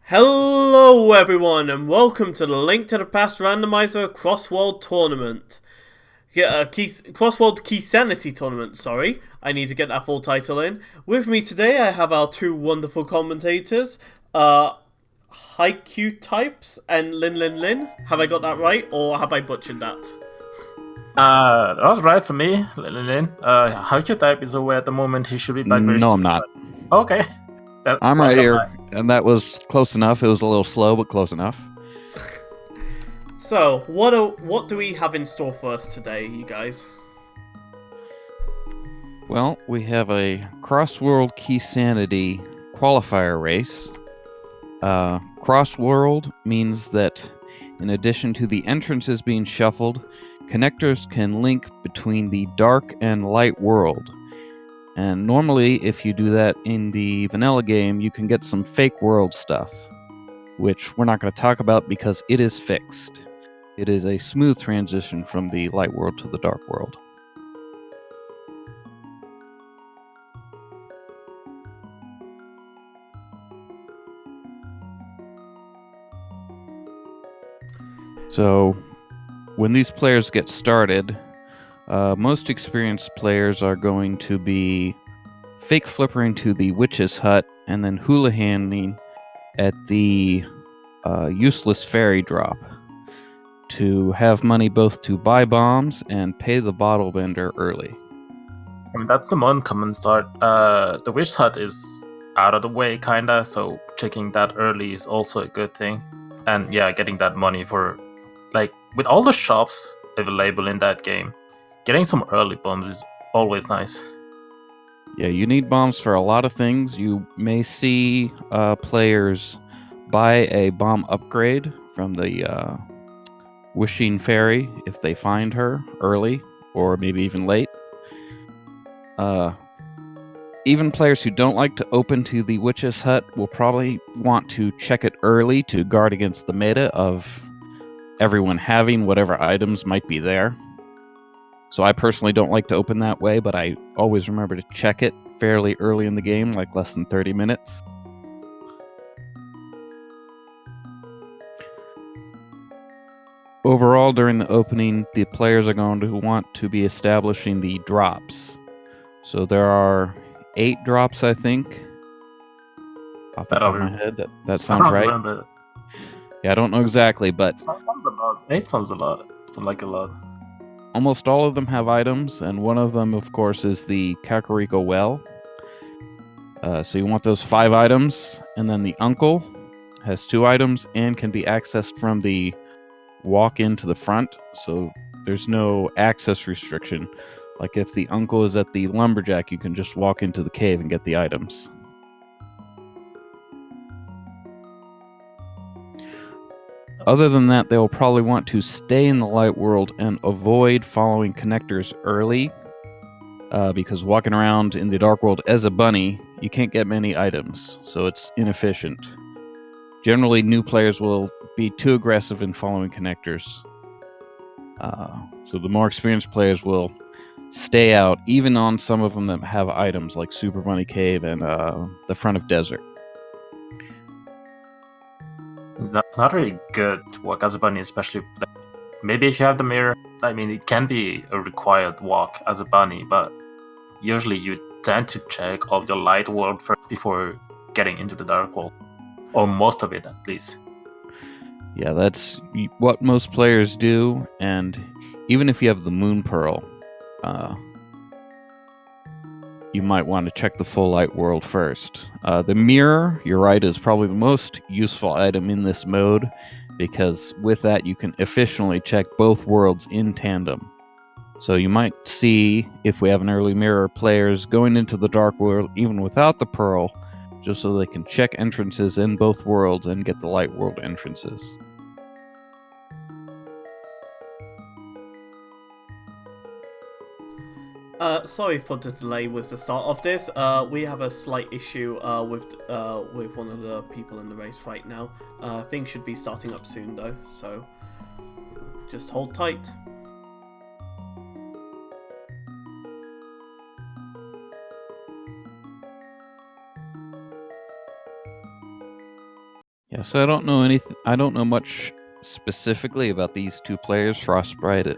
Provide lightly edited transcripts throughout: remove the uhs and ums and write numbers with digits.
Hello everyone and welcome to the Link to the Past Randomizer Crossworld Tournament. Crossworld Keysanity Tournament, sorry. I need to get that full title in. With me today I have our two wonderful commentators, Haikyuu Types and Lin. Have I got that right or have I butchered that? That was right for me, Lin. ALttPR is away at the moment. He should be back very No, I'm soon. not. Okay. I'm right Welcome here, back. and that was close enough. It was a little slow, but close enough. So, what do we have in store for us today, you guys? Well, we have a Crossworld Keysanity qualifier race. Crossworld means that in addition to the entrances being shuffled, connectors can link between the dark and light world. And normally, if you do that in the vanilla game, you can get some fake world stuff, which we're not going to talk about because it is fixed. It is a smooth transition from the light world to the dark world. So, when these players get started, most experienced players are going to be fake flippering to the witch's hut and then hula handing at the useless fairy drop to have money both to buy bombs and pay the bottle vendor early. I mean, that's the one common start. The Witch Hut is out of the way, kinda, so checking that early is also a good thing. And yeah, getting that money for, like, with all the shops available in that game, getting some early bombs is always nice. Yeah, you need bombs for a lot of things. You may see players buy a bomb upgrade from the Wishing Fairy if they find her early, or maybe even late. Even players who don't like to open to the Witch's Hut will probably want to check it early to guard against the meta of everyone having whatever items might be there. So I personally don't like to open that way, but I always remember to check it fairly early in the game, like less than 30 minutes. Overall, during the opening, the players are going to want to be establishing the drops. So there are 8 drops, I think. Off the That top of I my head, that I sounds don't right. remember. Yeah, I don't know exactly, but Sounds a lot. 8 sounds a lot. Sounds like a lot. almost all of them have items, and one of them, of course, is the Kakariko Well. So you want those 5 items, and then the Uncle has 2 items and can be accessed from the walk into the front, so there's no access restriction. Like if the Uncle is at the Lumberjack, you can just walk into the cave and get the items. Other than that, they'll probably want to stay in the light world and avoid following connectors early, because walking around in the dark world as a bunny, you can't get many items, so it's inefficient. Generally, new players will be too aggressive in following connectors. So the more experienced players will stay out, even on some of them that have items like Super Bunny Cave and the Front of Desert. Not really good to walk as a bunny, especially maybe if you have the mirror. I mean, it can be a required walk as a bunny, but usually you tend to check all your light world first before getting into the dark world, or most of it at least. Yeah, that's what most players do, and even if you have the Moon Pearl, you might want to check the full light world first. The mirror, you're right, is probably the most useful item in this mode, because with that you can efficiently check both worlds in tandem. So you might see, if we have an early mirror, players going into the dark world even without the pearl, just so they can check entrances in both worlds and get the light world entrances. Sorry for the delay with the start of this. We have a slight issue with one of the people in the race right now. Things should be starting up soon though, so just hold tight. Yeah, so I don't know anything. I don't know much specifically about these two players, Frostbite,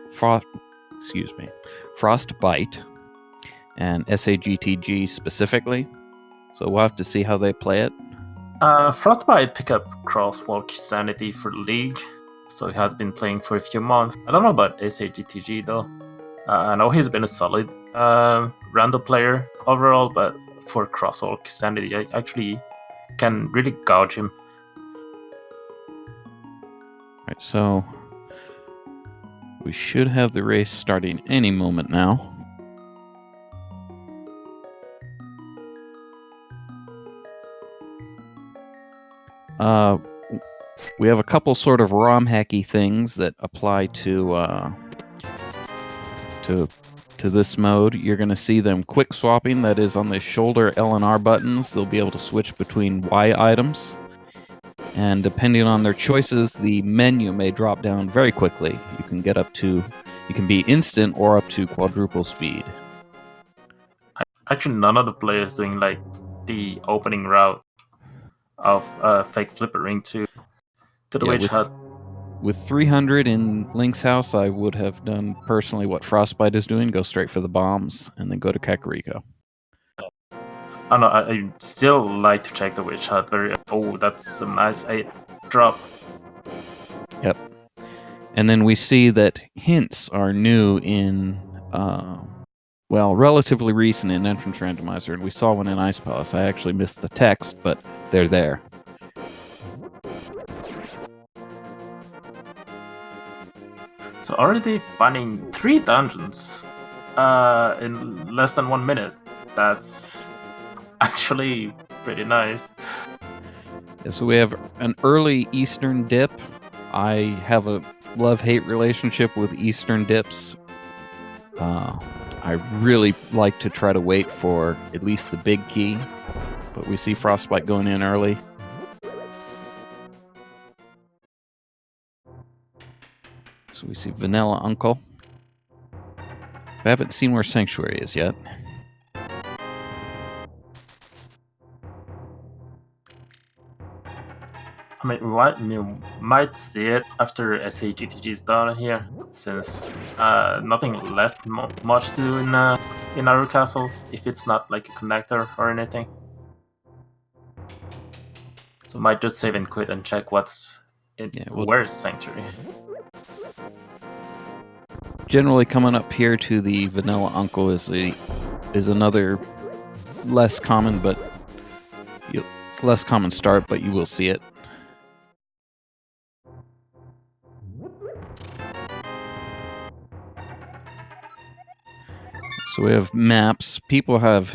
Frostbite, and SAGTG specifically. So we'll have to see how they play it. Frostbite picked up Crossworld Keysanity for League, so he has been playing for a few months. I don't know about SAGTG though. I know he's been a solid random player overall, but for Crossworld Keysanity, I actually can really gouge him. Right, so we should have the race starting any moment now. We have a couple sort of ROM hacky things that apply to this mode. You're going to see them quick swapping. That is on the shoulder L and R buttons. They'll be able to switch between Y items. And depending on their choices, the menu may drop down very quickly. You can be instant or up to quadruple speed. Actually, none of the players doing like the opening route of fake flipper ring to the witch hut. With 300 in Link's house, I would have done personally what Frostbite is doing: go straight for the bombs and then go to Kakariko. I know. I still like to check the witch hut. Oh, that's a nice 8 drop. Yep. And then we see that hints are new in, relatively recent in Entrance Randomizer, and we saw one in Ice Palace. I actually missed the text, but they're there. So already finding 3 dungeons in less than 1 minute. That's actually pretty nice. Yeah, so we have an early Eastern dip. I have a love-hate relationship with Eastern dips. I really like to try to wait for at least the big key, but we see Frostbite going in early. So we see Vanilla Uncle. I haven't seen where Sanctuary is yet. I mean, we might see it after SAGTG is done here, since nothing left much to do in Naru Castle, if it's not like a connector or anything. So might just save and quit and check what's in where's Sanctuary. Generally, coming up here to the Vanilla Uncle is another less common start, but you will see it. So we have maps. People have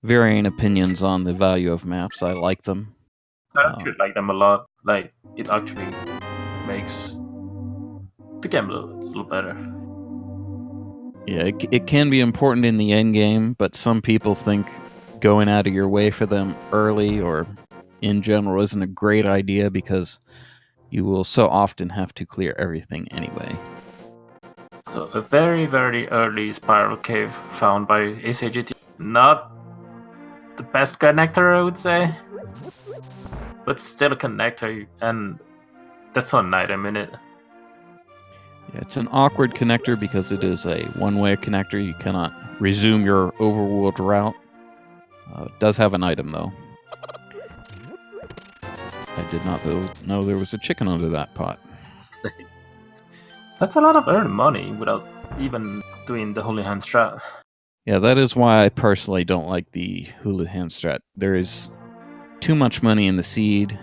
varying opinions on the value of maps. I like them. I actually like them a lot. Like, it actually makes the game a little better. Yeah, it can be important in the end game, but some people think going out of your way for them early or in general isn't a great idea because you will so often have to clear everything anyway. So a very, very early spiral cave found by ACGT. Not the best connector, I would say, but still a connector, and that's an item in it. Yeah, it's an awkward connector because it is a one-way connector. You cannot resume your overworld route. It does have an item, though. I did not know there was a chicken under that pot. That's a lot of earned money without even doing the Holy Hand strat. Yeah, that is why I personally don't like the Hula Hand strat. There is too much money in the seed,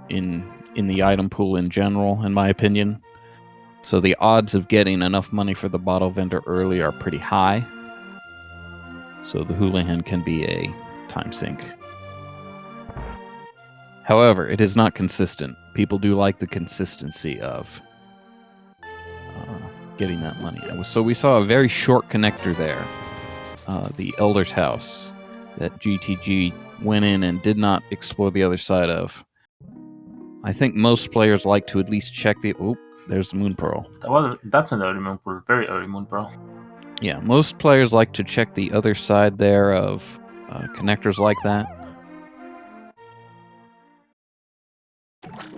in the item pool in general, in my opinion. So the odds of getting enough money for the bottle vendor early are pretty high. So the Hula Hand can be a time sink. However, it is not consistent. People do like the consistency of getting that money. So we saw a very short connector there, the Elder's House, that GTG went in and did not explore the other side of. I think most players like to at least check the... Oh, there's the Moon Pearl. That's an early Moon Pearl, very early Moon Pearl. Yeah, most players like to check the other side there of connectors like that.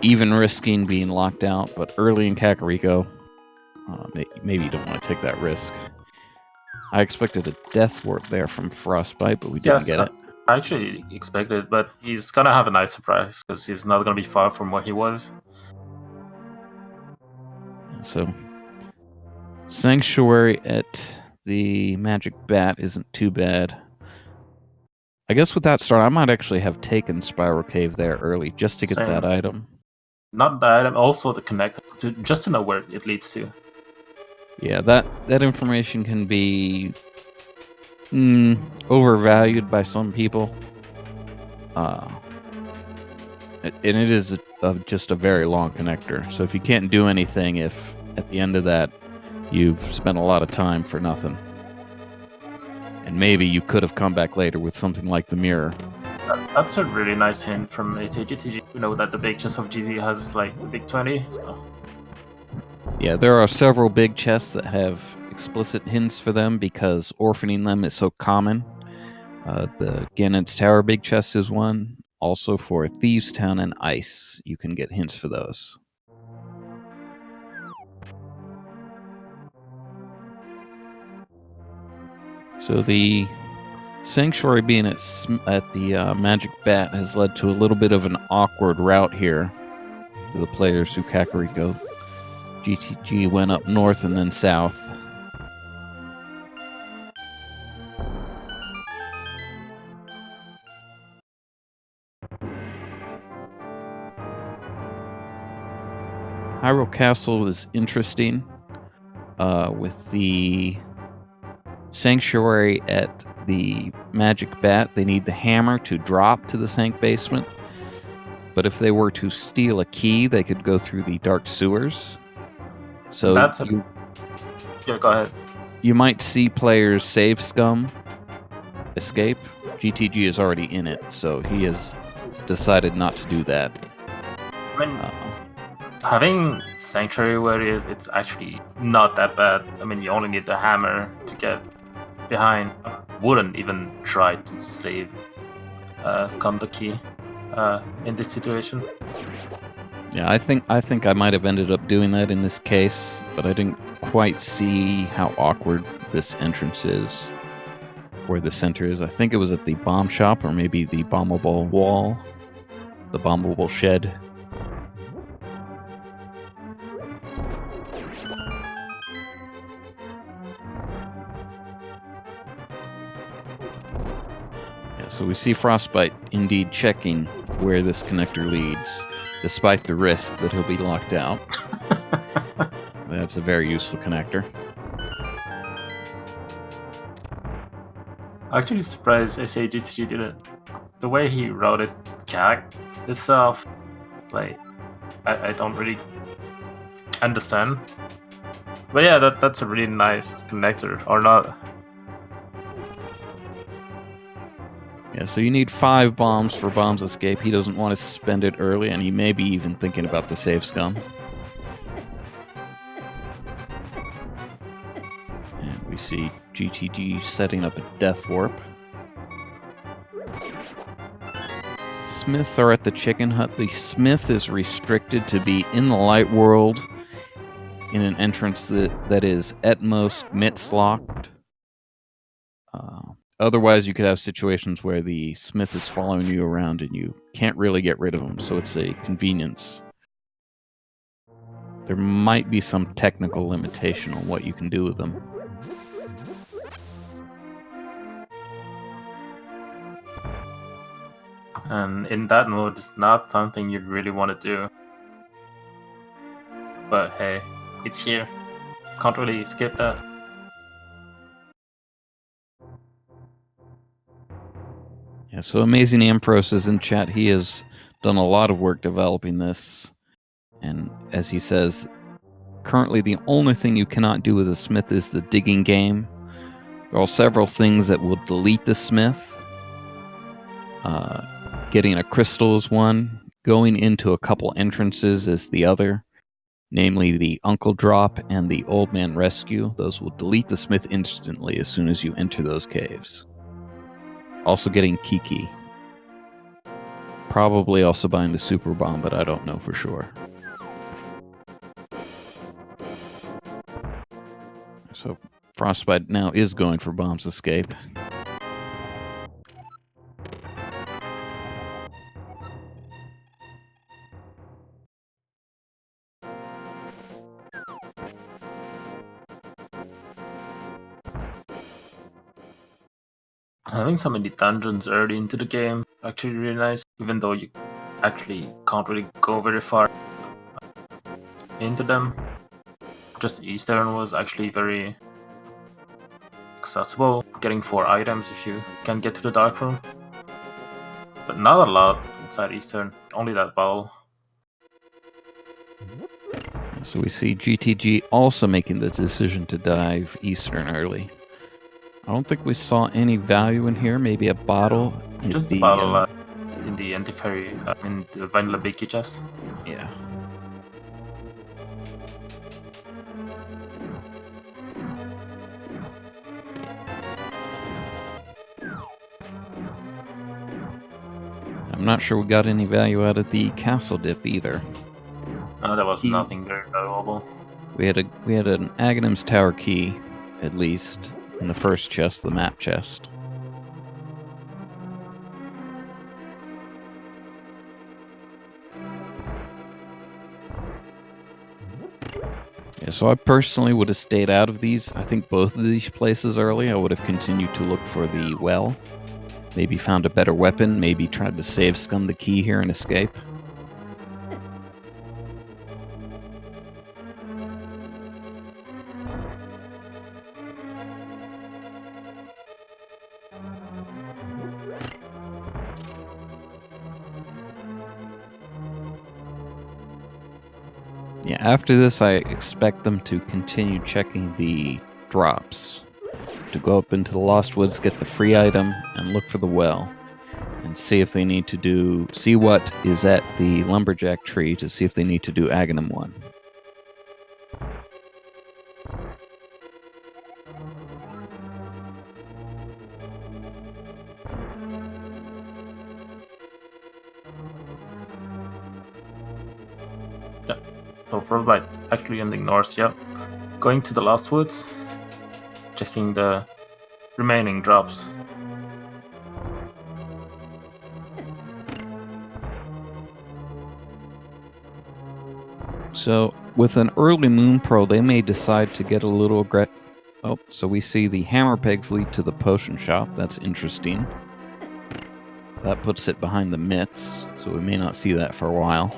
even risking being locked out, but early in Kakariko, maybe you don't want to take that risk. I expected a death warp there from Frostbite, but we didn't get it. I actually expected, but he's gonna have a nice surprise because he's not gonna be far from what he was. So, Sanctuary at the Magic Bat isn't too bad. I guess with that start, I might actually have taken Spiral Cave there early just to get Same. that item. Not the item, also the connector, just to know where it leads to. Yeah, that information can be overvalued by some people. And it is just a very long connector. So if you can't do anything, if at the end of that you've spent a lot of time for nothing, and maybe you could have come back later with something like the mirror. That's a really nice hint from ACGTG. You know that the big chest of GT has like the big 20. So. Yeah, there are several big chests that have explicit hints for them because orphaning them is so common. The Ganon's Tower big chest is one. Also for Thieves Town and Ice, you can get hints for those. So the Sanctuary being at the Magic Bat has led to a little bit of an awkward route here to the players through Kakariko. GTG went up north and then south. Hyrule Castle is interesting. With the Sanctuary at the Magic Bat, they need the hammer to drop to the Sank Basement. But if they were to steal a key, they could go through the Dark Sewers. So Yeah, go ahead. You might see players save scum, escape. GTG is already in it, so he has decided not to do that. I mean, having Sanctuary where it is, it's actually not that bad. I mean, you only need the hammer to get behind. I wouldn't even try to save scum the key in this situation. Yeah, I think I might have ended up doing that in this case, but I didn't quite see how awkward this entrance is, where the center is. I think it was at the bomb shop, or maybe the bombable wall, the bombable shed. Yeah, so we see Frostbite indeed checking where this connector leads, despite the risk that he'll be locked out. That's a very useful connector. Actually surprised SAGTG didn't. The way he routed CAC itself, like, I don't really understand. But yeah, that's a really nice connector, or not. Yeah, so you need 5 bombs for Bomb's escape. He doesn't want to spend it early, and he may be even thinking about the save scum. And we see GTG setting up a death warp. Smiths are at the chicken hut. The Smith is restricted to be in the light world in an entrance that is at most mitts locked. Otherwise, you could have situations where the Smith is following you around and you can't really get rid of him, so it's a convenience. There might be some technical limitation on what you can do with them. And in that mode, it's not something you'd really want to do. But hey, it's here. Can't really skip that. Yeah, so Amazing Ampros is in chat. He has done a lot of work developing this. And as he says, currently the only thing you cannot do with a Smith is the digging game. There are several things that will delete the Smith. Getting a crystal is one. Going into a couple entrances is the other. Namely the Uncle Drop and the Old Man Rescue. Those will delete the Smith instantly as soon as you enter those caves. Also getting Kiki. probably also buying the super bomb, but I don't know for sure. So Frostbite now is going for Bomb's Escape. Having so many dungeons early into the game actually really nice, even though you actually can't really go very far into them. Just Eastern was actually very accessible, getting 4 items if you can get to the dark room. But not a lot inside Eastern, only that bottle. So we see GTG also making the decision to dive Eastern early. I don't think we saw any value in here. Maybe a bottle. Just the bottle in the anti-fairy, in the vanilla Biggie chest. Yeah. I'm not sure we got any value out of the castle dip either. No, there was nothing very valuable. We had an Aghanim's Tower key, at least, in the first chest, the map chest. Yeah, so I personally would have stayed out of these. I think both of these places early. I would have continued to look for the well. Maybe found a better weapon. Maybe tried to save scum the key here and escape. Yeah, after this, I expect them to continue checking the drops. To go up into the Lost Woods, get the free item, and look for the well. And see if they need to see what is at the Lumberjack tree to see if they need to do Aghanim 1. Yeah, so Frostbite actually in the north, yeah. Going to the Lost Woods, checking the remaining drops. So, with an early Moon Pearl, they may decide to get a little aggressive. Oh, so we see the hammer pegs lead to the potion shop. That's interesting. That puts it behind the mitts, so we may not see that for a while.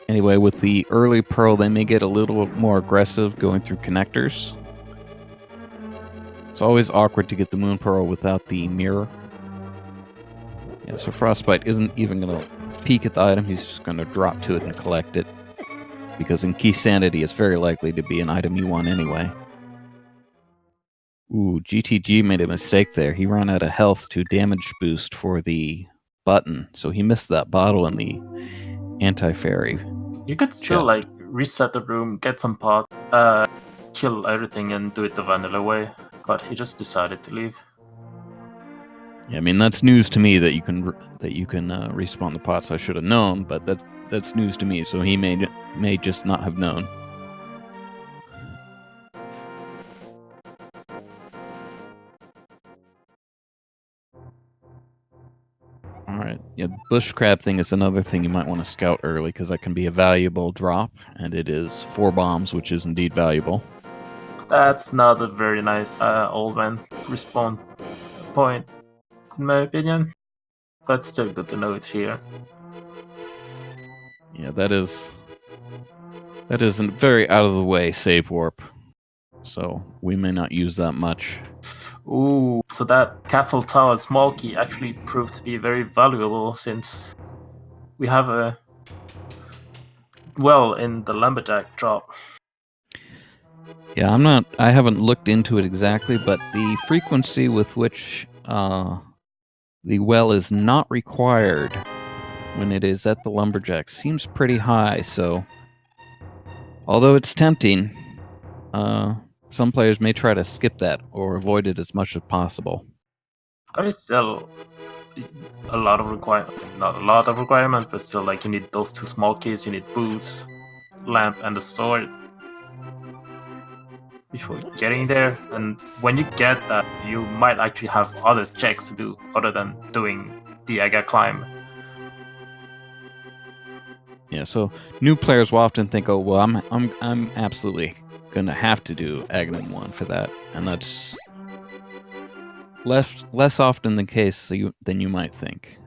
Anyway, with the early Pearl, they may get a little more aggressive going through connectors. It's always awkward to get the Moon Pearl without the mirror. Yeah, so Frostbite isn't even going to peek at the item, he's just going to drop to it and collect it. Because in Keysanity, it's very likely to be an item you want anyway. Ooh, GTG made a mistake there. He ran out of health to damage boost for the button, so he missed that bottle in the anti-fairy. You could still like reset the room, get some pot, kill everything and do it the vanilla way, but he just decided to leave. Yeah, I mean that's news to me that you can respawn the pots. I should have known, but that's news to me. So he may just not have known. All right, yeah, bush crab thing is another thing you might want to scout early because that can be a valuable drop, and it is 4 bombs, which is indeed valuable. That's not a very nice old man respawn point, in my opinion. But still good to know it's here. Yeah, that is a very out of the way save warp, so we may not use that much. Ooh, so that castle tower small key actually proved to be very valuable since we have a well in the lumberjack drop. Yeah, I haven't looked into it exactly, but the frequency with which the well is not required when it is at the lumberjack seems pretty high, so although it's tempting, some players may try to skip that or avoid it as much as possible. But it's still a lot of not a lot of requirements, but still, like, you need those 2 small keys, you need boots, lamp, and the sword before getting there. And when you get that, you might actually have other checks to do other than doing the Aga climb. Yeah, so new players will often think, "Oh, well, I'm absolutely gonna have to do Aghanim 1 for that," and that's less often the case than you might think.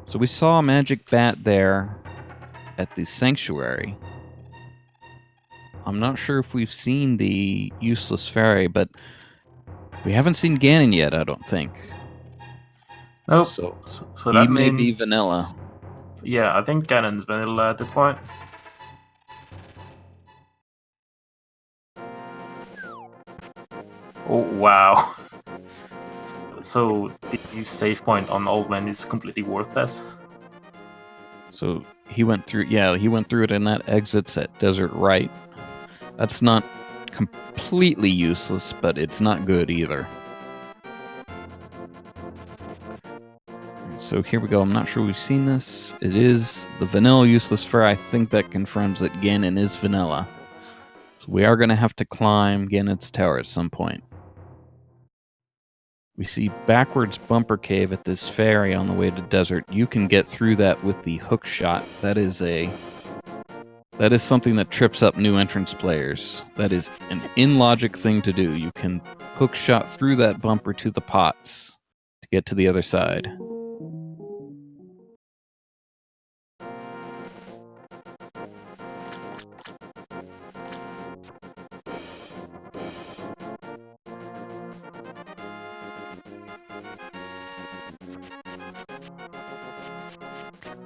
So we saw a magic bat there at the sanctuary. I'm not sure if we've seen the useless fairy, but we haven't seen Ganon yet, I don't think. Nope. So So he that may means be vanilla. Yeah, I think Ganon's vanilla at this point. Oh wow. So the save point on Old Man is completely worthless. So he went through it, and that exits at Desert Right. That's not completely useless, but it's not good either. So here we go. I'm not sure we've seen this. It is the vanilla useless fur. I think that confirms that Ganon is vanilla. So we are going to have to climb Ganon's tower at some point. We see backwards bumper cave at this ferry on the way to desert. You can get through that with the hook shot. That is something that trips up new entrance players. That is an in-logic thing to do. You can hook shot through that bumper to the pots to get to the other side.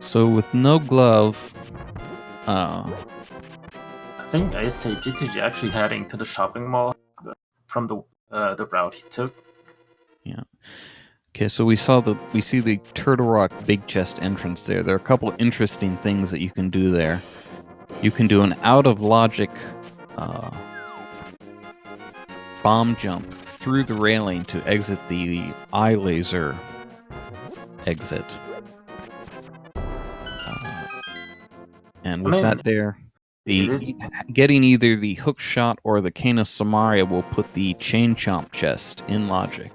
So with no glove, I think I say GTG actually heading to the shopping mall from the route he took. yeah. Okay, so we see the Turtle Rock Big Chest entrance there. There are a couple of interesting things that you can do there. You can do an out of logic bomb jump through the railing to exit the eye laser exit. And with that there, getting either the hook shot or the Cane of Samaria will put the chain chomp chest in logic.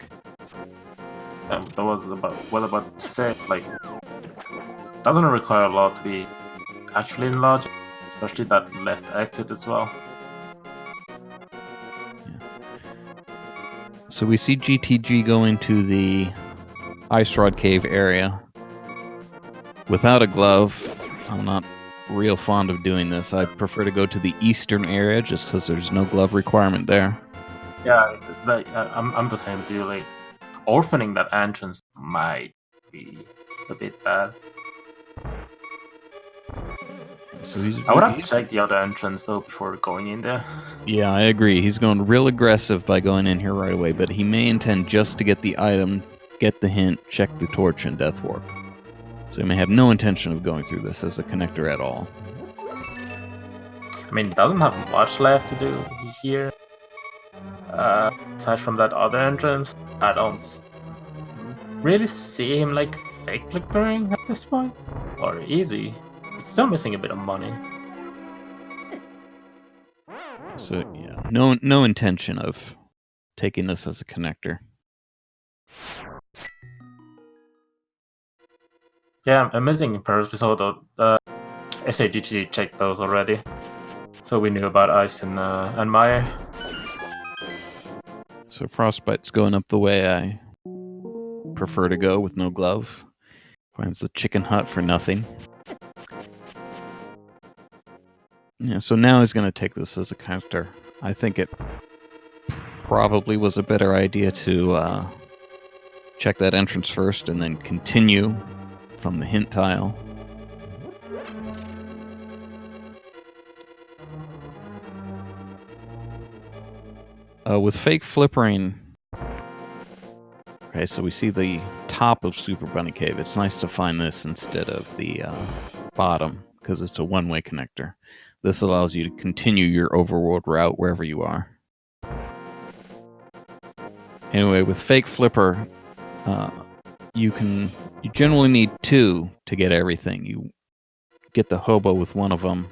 That was about to say, like, doesn't require a lot to be actually in logic, especially that left exit as well. Yeah. So we see GTG going to the Ice Rod Cave area without a glove. I'm not real fond of doing this. I prefer to go to the eastern area just because there's no glove requirement there. Yeah, I'm the same as you. Like, orphaning that entrance might be a bit bad. So I would have to check the other entrance though before going in there. Yeah, I agree. He's going real aggressive by going in here right away, but he may intend just to get the item, get the hint, check the torch, and Death Warp. So he may have no intention of going through this as a connector at all. I mean, doesn't have much left to do here. Aside from that other entrance, I don't really see him like fake flickering at this point. Or easy. He's still missing a bit of money. So yeah, no intention of taking this as a connector. Yeah, amazing first we saw the SAGG checked those already. So we knew about Ice and Meyer. So Frostbite's going up the way I prefer to go with no glove. Finds the chicken hut for nothing. Yeah, so now he's going to take this as a counter. I think it probably was a better idea to check that entrance first and then continue from the hint tile. With fake flippering, okay, so we see the top of Super Bunny Cave. It's nice to find this instead of the bottom because it's a one-way connector. This allows you to continue your overworld route wherever you are. Anyway, with fake flipper, You generally need 2 to get everything. You get the hobo with one of them,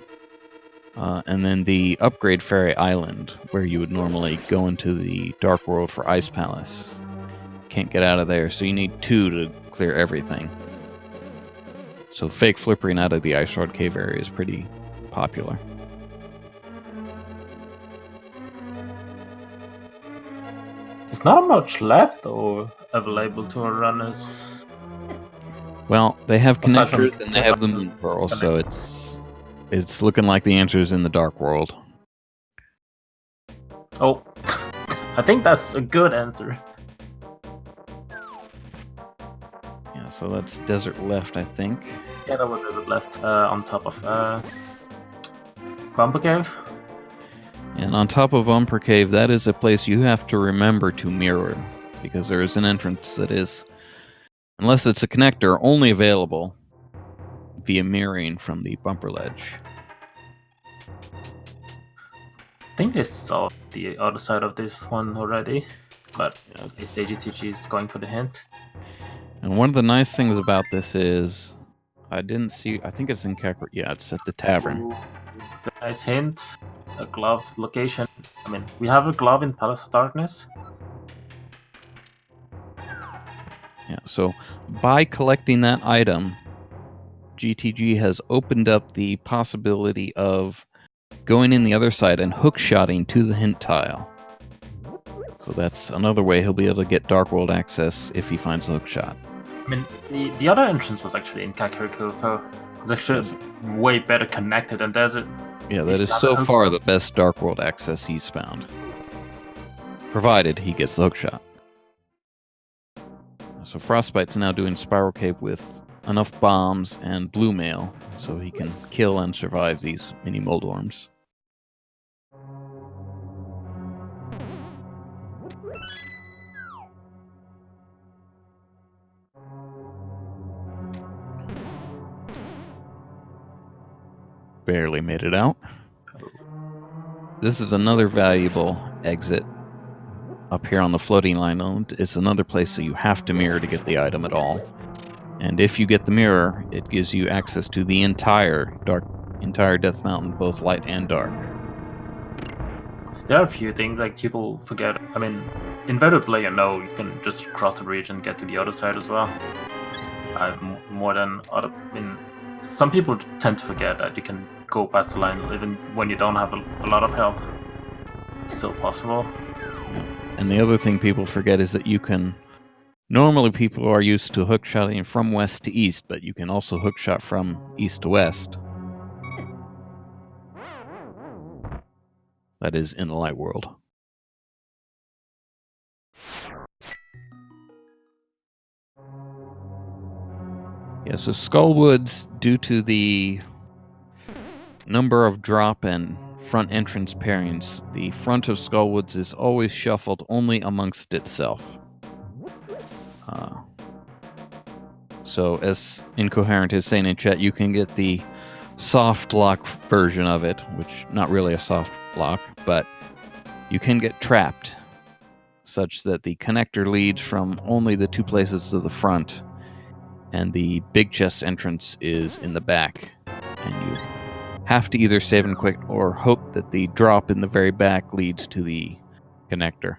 and then the upgrade fairy island, where you would normally go into the dark world for Ice Palace. Can't get out of there, so you need 2 to clear everything. So fake flippering out of the Ice Rod Cave area is pretty popular. There's not much left or available to our runners. Well, they have Aside from connectors and they have the moon pearl, so it's looking like the answer is in the dark world. Oh, I think that's a good answer. Yeah, so that's desert left, I think. Yeah, that was desert left on top of Bumper Cave. And on top of Umper Cave, that is a place you have to remember to mirror, because there is an entrance that is, unless it's a connector, only available via mirroring from the bumper ledge. I think they saw the other side of this one already, but Yes. AGTG is going for the hint. And one of the nice things about this is, I think it's in Kakarot. Yeah, it's at the tavern. Very nice hint. A glove location. I mean, we have a glove in Palace of Darkness. Yeah, so by collecting that item, GTG has opened up the possibility of going in the other side and hookshotting to the hint tile. So that's another way he'll be able to get Dark World access if he finds the hookshot. I mean, the other entrance was actually in Kakariko, so it's actually way better connected, and there's a... Yeah, that is so far the best Dark World access he's found. Provided he gets the hookshot. So Frostbite's now doing Spiral Cave with enough bombs and blue mail so he can kill and survive these mini Moldorms. Barely made it out. This is another valuable exit up here on the floating island. It's another place that you have to mirror to get the item at all. And if you get the mirror, it gives you access to the entire Death Mountain, both light and dark. There are a few things like people forget. I mean, inverted player, no, you can just cross the bridge and get to the other side as well. More than other. I mean, some people tend to forget that you can go past the line even when you don't have a lot of health. It's still possible. And the other thing people forget is that you can... Normally people are used to hookshotting from west to east, but you can also hookshot from east to west. That is in the light world. Yeah, so Skullwoods, due to the number of drop and front entrance pairings, the front of Skullwoods is always shuffled only amongst itself. So, as Incoherent is saying in chat, you can get the soft lock version of it, which not really a soft lock, but you can get trapped, such that the connector leads from only the 2 places to the front, and the big chest entrance is in the back, and you have to either save and quit or hope that the drop in the very back leads to the connector.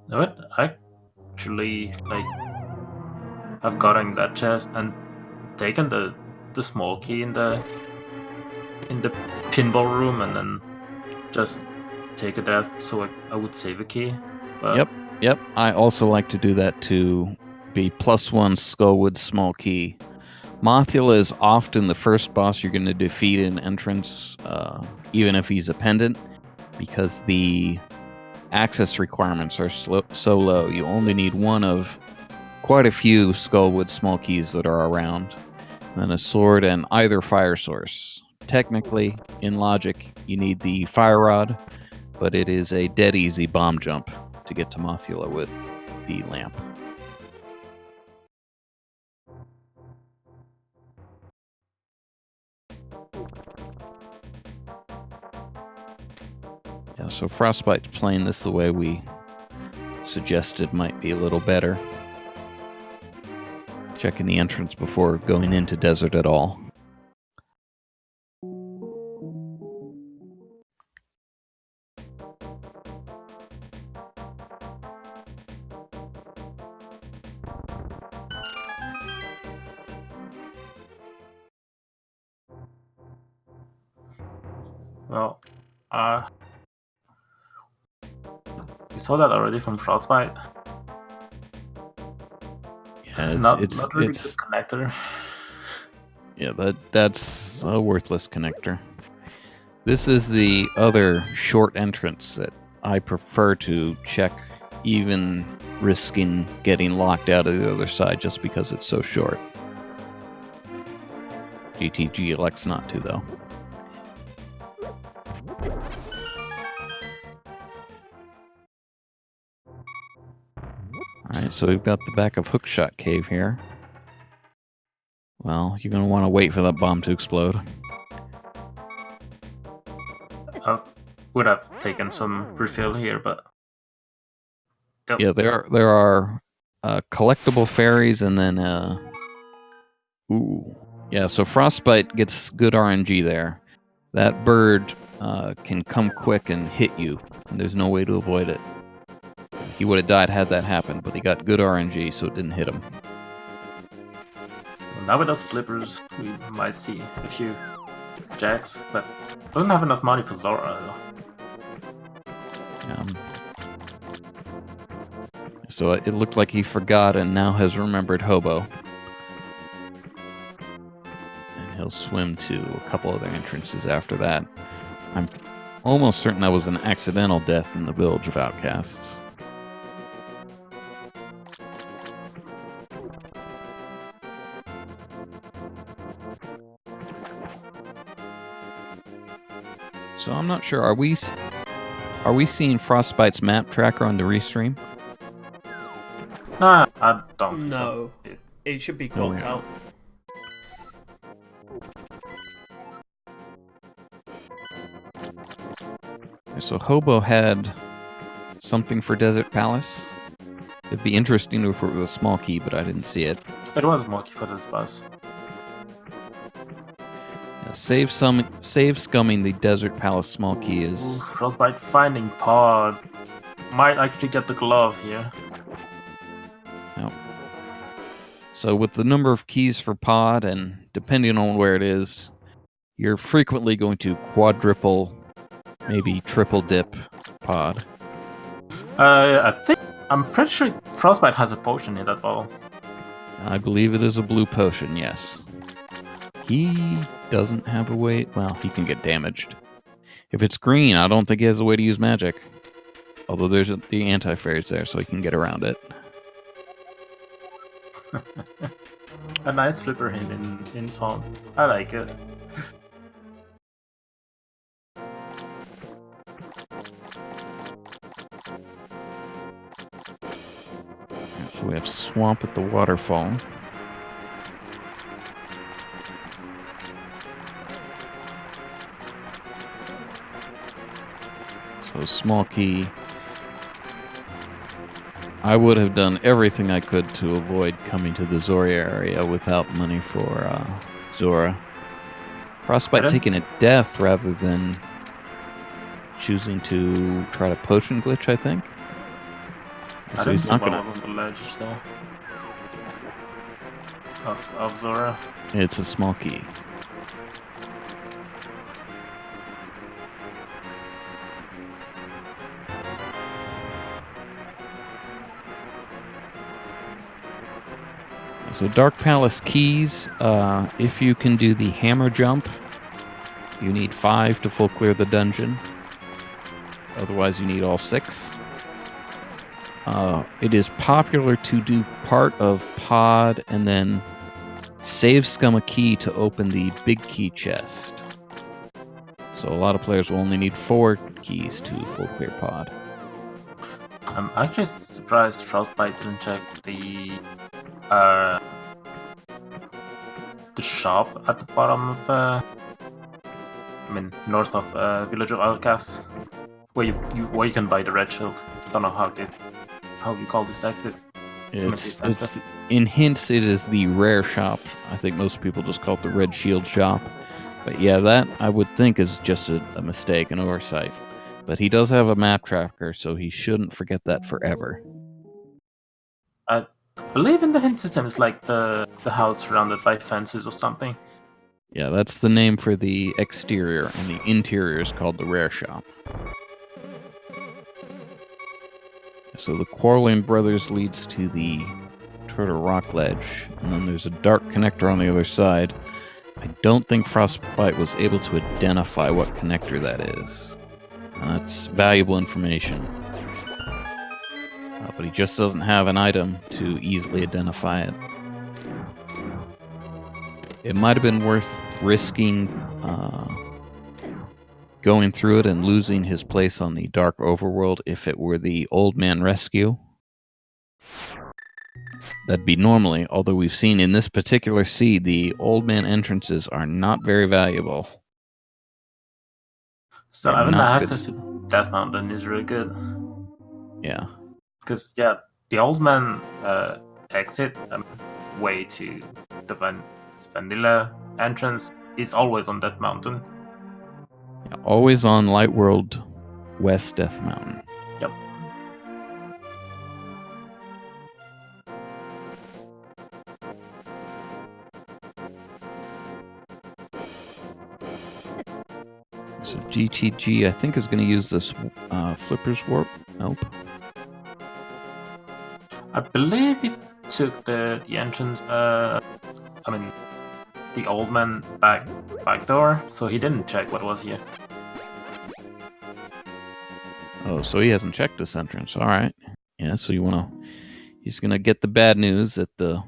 Know it? I actually have gotten that chest and taken the small key in the pinball room and then just take a death so I would save a key. But Yep. I also like to do that to be +1 Skullwood small key. Mothula is often the first boss you're going to defeat in entrance, even if he's a pendant, because the access requirements are so low. You only need one of quite a few Skullwood small keys that are around, then a sword and either fire source. Technically, in logic, you need the fire rod, but it is a dead easy bomb jump to get to Mothula with the lamp. Yeah, so Frostbite's playing this the way we suggested might be a little better. Checking the entrance before going into desert at all. Well, we saw that already from Frostbite. Yeah, Not really good connector. Yeah, that's a worthless connector. This is the other short entrance that I prefer to check, even risking getting locked out of the other side just because it's so short. GTG elects not to, though. Alright, so we've got the back of Hookshot Cave here. Well, you're going to want to wait for that bomb to explode. I would have taken some refill here, but... Yep. Yeah, there are collectible fairies and then... Ooh. Yeah, so Frostbite gets good RNG there. That bird can come quick and hit you, and there's no way to avoid it. He would have died had that happened, but he got good RNG, so it didn't hit him. Well, now with those flippers, we might see a few jacks, but doesn't have enough money for Zora, though. So it looked like he forgot and now has remembered Hobo. And he'll swim to a couple other entrances after that. I'm almost certain that was an accidental death in the Village of Outcasts. So I'm not sure. Are we seeing Frostbite's map tracker on the restream? Nah, I don't think No, so. it should be clocked out. So Hobo had something for Desert Palace. It'd be interesting if it was a small key, but I didn't see it. It was a monkey for this bus. Yeah, save scumming the Desert Palace small key is... Ooh, Frostbite finding pod. Might actually get the glove here. Yep. So with the number of keys for pod, and depending on where it is, you're frequently going to quadruple, maybe triple dip pod. I'm pretty sure Frostbite has a potion in that bottle. I believe it is a blue potion, yes. He doesn't have a way... Well, he can get damaged. If it's green, I don't think he has a way to use magic. Although there's the anti-fairies there, so he can get around it. A nice flipper hint in song. I like it. So we have Swamp at the Waterfall. So small key. I would have done everything I could to avoid coming to the Zora area without money for Zora. Frostbite taking a death rather than choosing to try to potion glitch, I think. So he's not gonna... on the ledge still. Of Zora. It's a small key. So Dark Palace keys, if you can do the hammer jump, you need 5 to full clear the dungeon. Otherwise you need all 6. It is popular to do part of pod and then save scum a key to open the big key chest. So a lot of players will only need 4 keys to full clear pod. I'm actually surprised Frostbite didn't check the shop at the bottom of north of Village of Outcasts. where you can buy the red shield. Don't know how you call this exit. It's in hints. It is the rare shop. I think most people just call it the red shield shop. But yeah, that I would think is just a mistake, an oversight. But he does have a map tracker, so he shouldn't forget that forever. I believe in the hint system it's like the house surrounded by fences or something. Yeah, that's the name for the exterior, and the interior is called the rare shop. So the Quarreling Brothers leads to the Turtle Rock Ledge, and then there's a dark connector on the other side. I don't think Frostbite was able to identify what connector that is. That's valuable information. But he just doesn't have an item to easily identify it. It might have been worth risking going through it and losing his place on the Dark Overworld if it were the Old Man Rescue. That'd be normally, although we've seen in this particular seed, the Old Man entrances are not very valuable. So having the access to Death Mountain is really good. Yeah. Because, yeah, the Old Man exit way to the Vanilla entrance is always on Death Mountain. Yeah, always on Lightworld West Death Mountain. Yep. So GTG, I think, is going to use this Flipper's Warp. Nope. I believe it took the entrance, the Old Man back door, so he didn't check what was here. Oh, so he hasn't checked this entrance. All right. Yeah, so he's going to get the bad news that the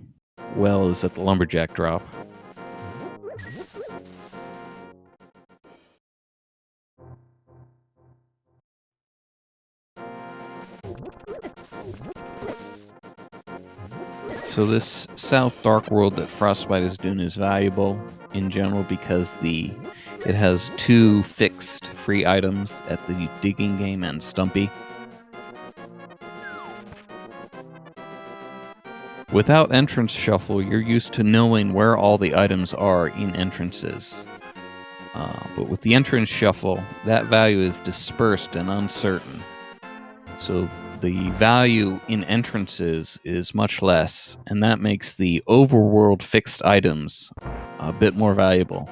well is at the Lumberjack drop. So this South Dark World that Frostbite is doing is valuable in general because it has 2 fixed free items at the Digging Game and Stumpy. Without Entrance Shuffle, you're used to knowing where all the items are in entrances. But with the Entrance Shuffle, that value is dispersed and uncertain. So the value in entrances is much less, and that makes the overworld fixed items a bit more valuable.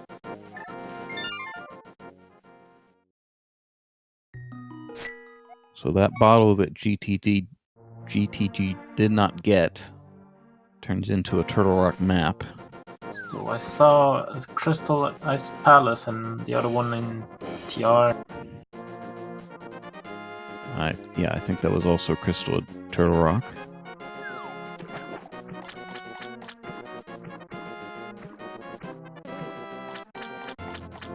So that bottle that GTG did not get turns into a Turtle Rock map. So I saw a Crystal Ice Palace and the other one in TR. I think that was also Crystal Turtle Rock.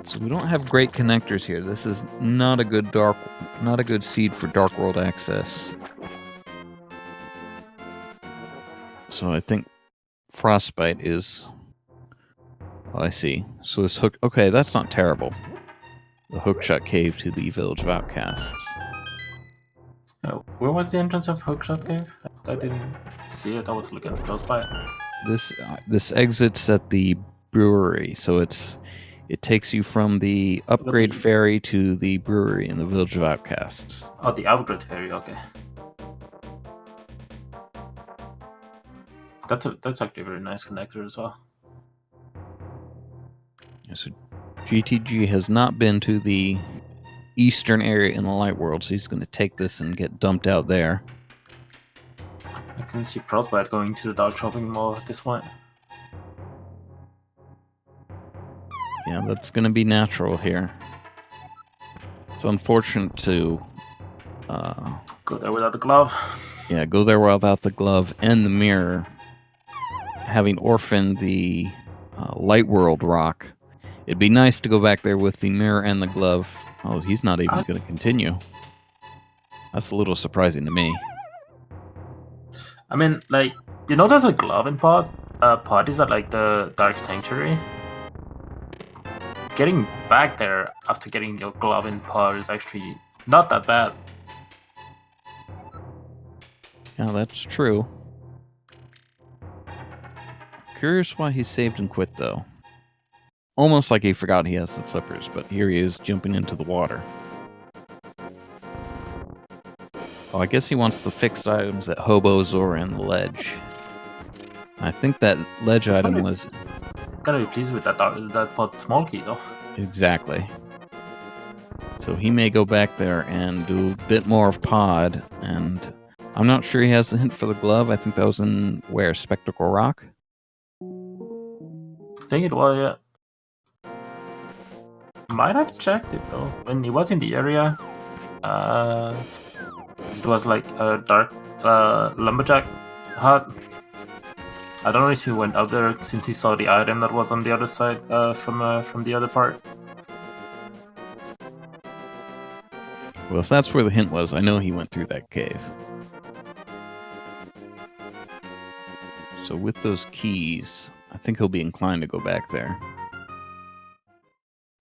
So we don't have great connectors here. This is not a good seed for Dark World access. So I think Frostbite is... Oh, I see. So this hook... Okay, that's not terrible. The Hookshot Cave to the Village of Outcasts. Where was the entrance of Hookshot Cave? I didn't see it. I was looking close by. This exits at the brewery, so it takes you from the upgrade ferry to the brewery in the Village of Outcasts. Oh, the upgrade ferry. Okay. That's actually a very nice connector as well. So GTG has not been to the eastern area in the Light World, so he's going to take this and get dumped out there. I can see Frostbite going to the Dark Shopping Mall at this point. Yeah, that's going to be natural here. It's unfortunate to... go there without the glove. Yeah, go there without the glove and the mirror. Having orphaned the Light World rock, it'd be nice to go back there with the mirror and the glove. Oh, he's not even going to continue. That's a little surprising to me. I mean, like, you know there's a glove in Pod? Pod is at, like, the Dark Sanctuary. Getting back there after getting your glove in Pod is actually not that bad. Yeah, that's true. Curious why he saved and quit, though. Almost like he forgot he has the flippers, but here he is jumping into the water. Oh, I guess he wants the fixed items at Hobo, Zora, and the ledge. I think that ledge item was... He's gonna be pleased with that pot small key, though. Exactly. So he may go back there and do a bit more of pod, and I'm not sure he has the hint for the glove. I think that was in, where, Spectacle Rock? I think it was, yeah. Might have checked it, though. When he was in the area, it was like a dark lumberjack hut. I don't know if he went out there since he saw the item that was on the other side from the other part. Well, if that's where the hint was, I know he went through that cave. So with those keys, I think he'll be inclined to go back there.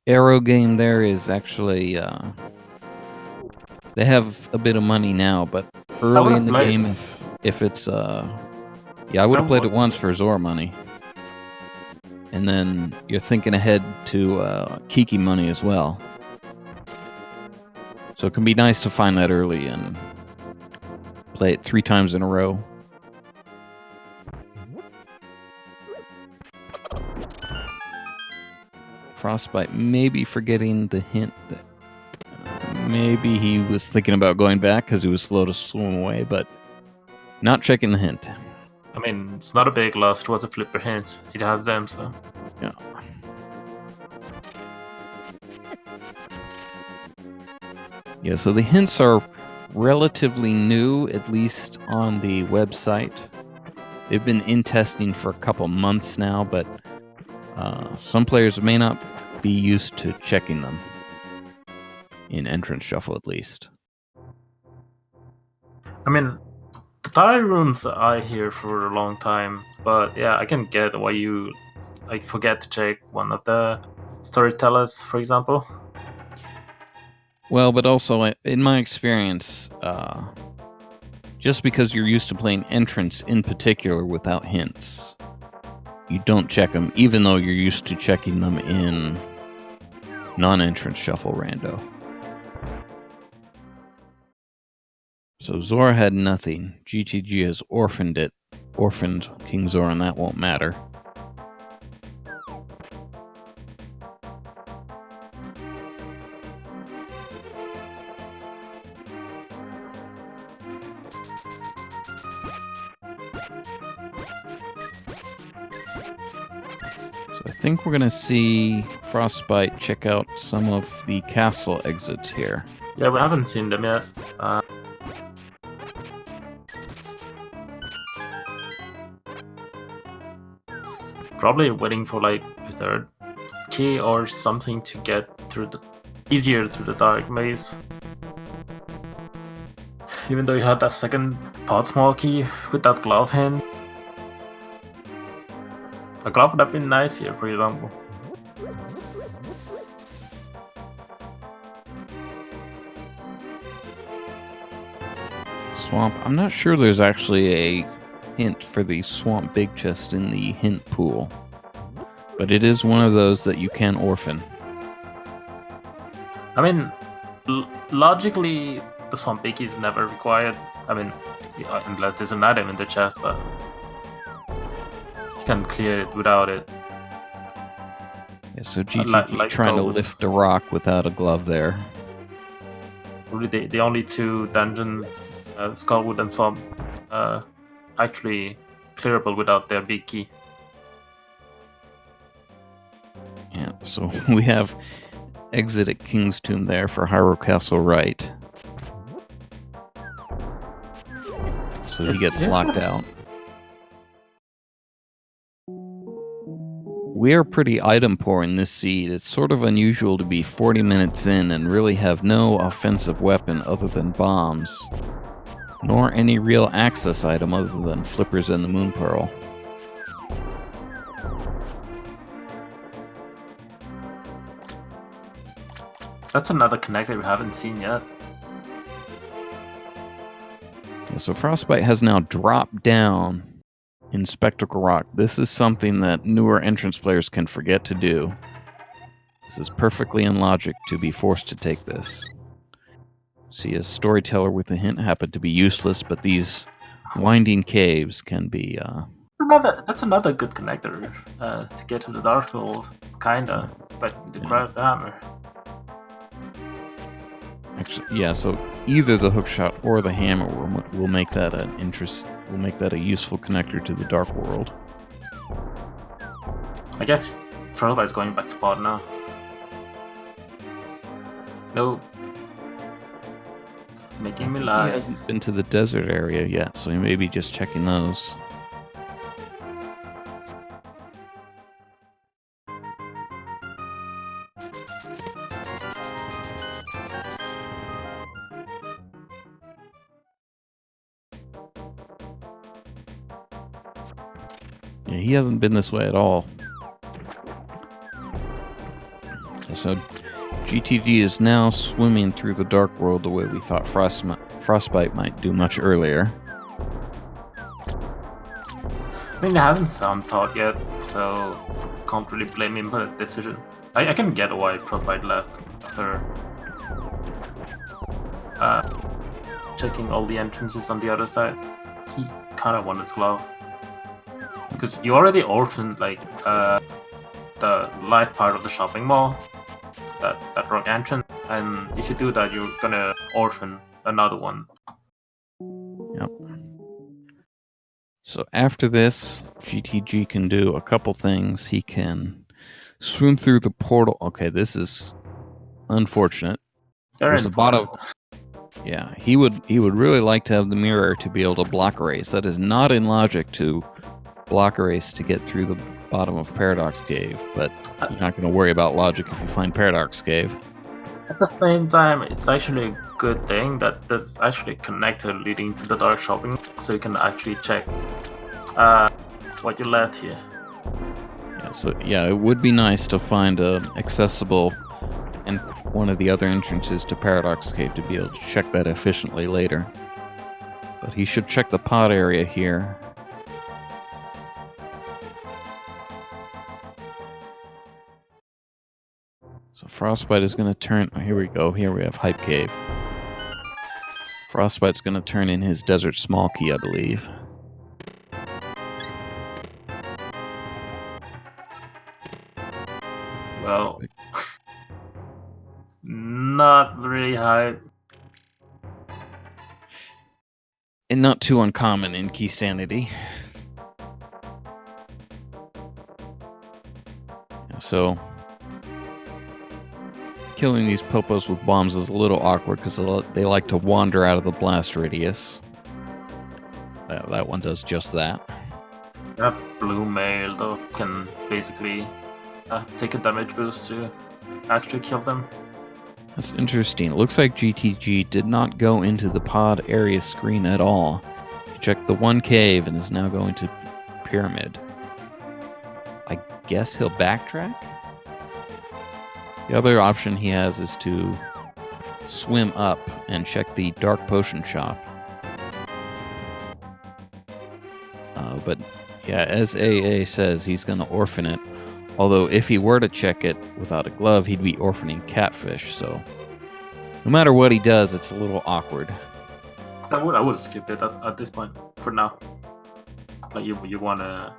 Arrow game there is actually... they have a bit of money now, but early in the game, if it's... yeah, I would have played it once for Zora money. And then you're thinking ahead to Kiki money as well. So it can be nice to find that early and play it 3 times in a row. Frostbite maybe forgetting the hint that maybe he was thinking about going back because he was slow to swim away, but not checking the hint. I mean, it's not a big loss. It was a flipper hint. It has them, so... Yeah. Yeah, so the hints are relatively new, at least on the website. They've been in testing for a couple months now, but some players may not be used to checking them. In Entrance Shuffle, at least. I mean, the tile runes I hear for a long time, but yeah, I can get why you like forget to check one of the storytellers, for example. Well, but also, in my experience, just because you're used to playing Entrance in particular without hints, you don't check them, even though you're used to checking them in non-Entrance Shuffle rando. So Zora had nothing. GTG has orphaned King Zora, and that won't matter. So I think we're gonna see Frostbite check out some of the castle exits here. Yeah, we haven't seen them yet. Probably waiting for like a third key or something to get through easier through the dark maze. Even though you had that second pot small key with that glove hand. A glove would have been nice here, for example. Swamp. I'm not sure there's actually a hint for the swamp big chest in the hint pool, but it is one of those that you can orphan. I mean, logically, the swamp big is never required. I mean, unless there's an item in the chest, but you can clear it without it. Yeah, so GG trying to lift a rock without a glove there. Really, the only 2 dungeon, Skullwood and Swamp, actually clearable without their big key. Yeah, so we have exit at King's Tomb there for Hyrule Castle right. So he gets locked out. We are pretty item poor in this seed. It's sort of unusual to be 40 minutes in and really have no offensive weapon other than bombs, nor any real access item other than flippers and the Moon Pearl. That's another connector we haven't seen yet. So Frostbite has now dropped down in Spectacle Rock. This is something that newer entrance players can forget to do. This is perfectly in logic to be forced to take this. See, a storyteller with a hint happened to be useless, but these winding caves can be... That's another good connector to get to the Dark World, kinda, but the Cry of the Hammer. Actually, yeah, so either the hookshot or the hammer will make that a useful connector to the Dark World. I guess Frostbite's going back to pod now. No. Making me lie. He hasn't been to the desert area yet, so he may be just checking those. Yeah, he hasn't been this way at all. So GTG is now swimming through the Dark World the way we thought Frostbite might do much earlier. I mean, I haven't found Todd yet, so can't really blame him for that decision. I can get why Frostbite left after checking all the entrances on the other side. He kind of wanted to love. Because you already orphaned, like, the light part of the shopping mall, that rock entrance, and if you do that, you're gonna orphan another one. Yep. So after this, GTG can do a couple things. He can swim through the portal. Okay, this is unfortunate. There's a bot of... Yeah, he would really like to have the mirror to be able to block erase. That is not in logic to block erase to get through the bottom of Paradox Cave, but you're not going to worry about logic if you find Paradox Cave. At the same time, it's actually a good thing that there's actually a connector leading to the dark shopping, so you can actually check what you left here. Yeah, so yeah, it would be nice to find a accessible and one of the other entrances to Paradox Cave to be able to check that efficiently later. But he should check the pod area here. So Frostbite is going to turn... Oh, here we go. Here we have Hype Cave. Frostbite's going to turn in his Desert Small Key, I believe. Well, not really hype. And not too uncommon in Keysanity. So... killing these popos with bombs is a little awkward because they like to wander out of the blast radius. That one does just that. That blue male, though, can basically take a damage boost to actually kill them. That's interesting. It looks like GTG did not go into the pod area screen at all. He checked the one cave and is now going to Pyramid. I guess he'll backtrack? The other option he has is to swim up and check the Dark Potion Shop. But yeah, as AA says, he's going to orphan it. Although if he were to check it without a glove, he'd be orphaning Catfish. So no matter what he does, it's a little awkward. I would skip it at this point for now. Like you wanna...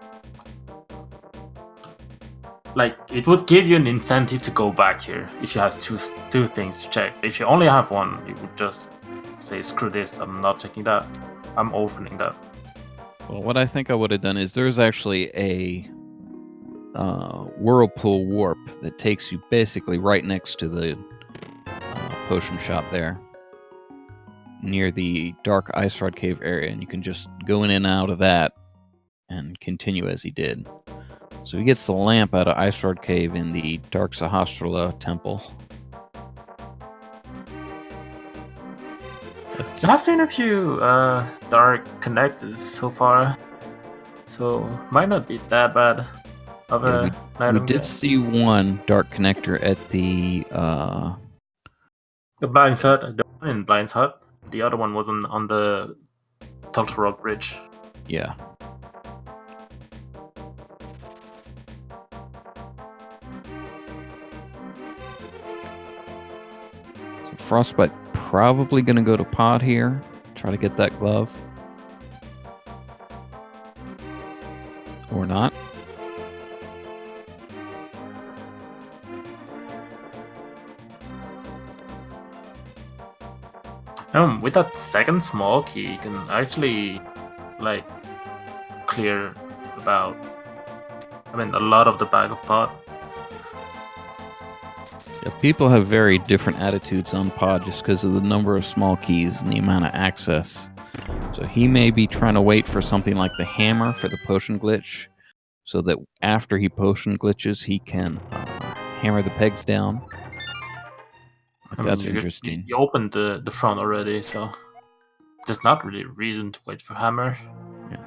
Like, it would give you an incentive to go back here if you have two things to check. If you only have one, you would just say, screw this, I'm not checking that. I'm orphaning that. Well, what I think I would have done is there's actually a whirlpool warp that takes you basically right next to the potion shop there, near the Dark Ice Rod Cave area, and you can just go in and out of that and continue as he did. So he gets the lamp out of Ice Rod Cave in the Dark Sahasrara Temple. I've seen a few dark connectors so far, so might not be that bad of a we did see one dark connector at the Blind's Hut. The one in Blind's Hut. The other one was on the Tulsa Rock Bridge. Yeah. So Frostbite probably going to go to Pod here. Try to get that glove. Or not. With that second small key, you can actually like clear about, a lot of the bag of Pod. Yeah, people have very different attitudes on Pod just because of the number of small keys and the amount of access. So he may be trying to wait for something like the hammer for the potion glitch, so that after he potion glitches, he can hammer the pegs down. That's interesting. You opened the front already, so there's not really a reason to wait for hammer. Yeah.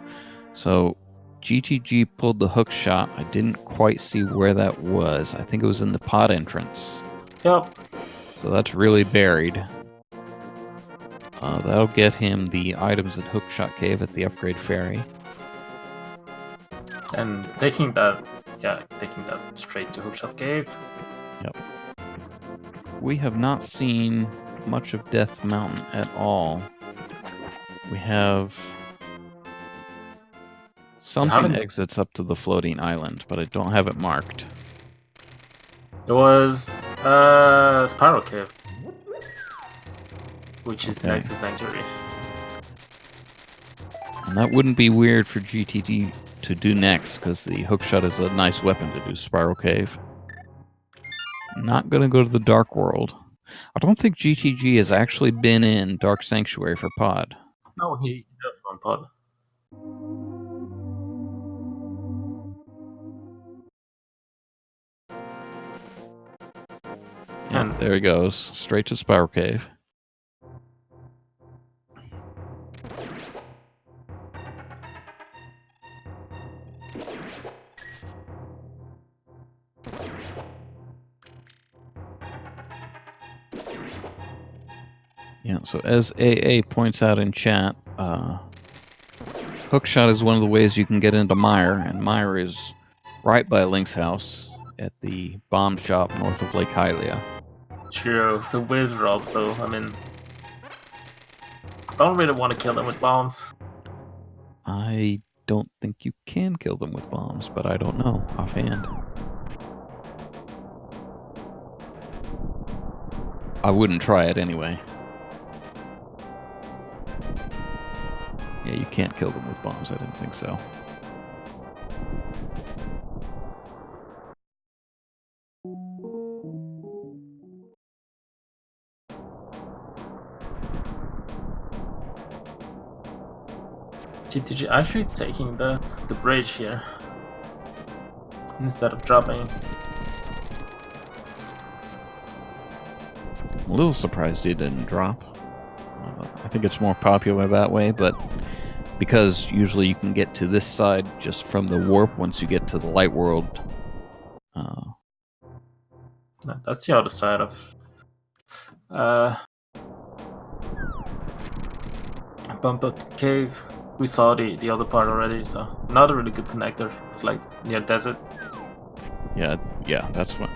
So GTG pulled the hook shot. I didn't quite see where that was. I think it was in the Pod entrance. Yep. So that's really buried. That'll get him the items at Hookshot Cave at the Upgrade Ferry. And taking that straight to Hookshot Cave. Yep. We have not seen much of Death Mountain at all. We have something exits up to the floating island, but I don't have it marked. It was Spiral Cave, which is next to Sanctuary. And that wouldn't be weird for GTD to do next, because the hookshot is a nice weapon to do Spiral Cave. Not gonna go to the Dark World. I don't think GTG has actually been in Dark Sanctuary for Pod. No, he does on Pod. Yeah, there he goes. Straight to Spiral Cave. Yeah, so as AA points out in chat, hookshot is one of the ways you can get into Mire, and Mire is right by Link's house at the bomb shop north of Lake Hylia. True. So where's Robs though? I don't really want to kill them with bombs. I don't think you can kill them with bombs, but I don't know offhand. I wouldn't try it anyway. Yeah, you can't kill them with bombs. I didn't think so. GTG actually taking the bridge here instead of dropping. I'm a little surprised he didn't drop. I think it's more popular that way, but because usually you can get to this side just from the warp once you get to the light world. That's the other side of Bump Up Cave. We saw the other part already, so not a really good connector. It's like near desert. Yeah, that's what.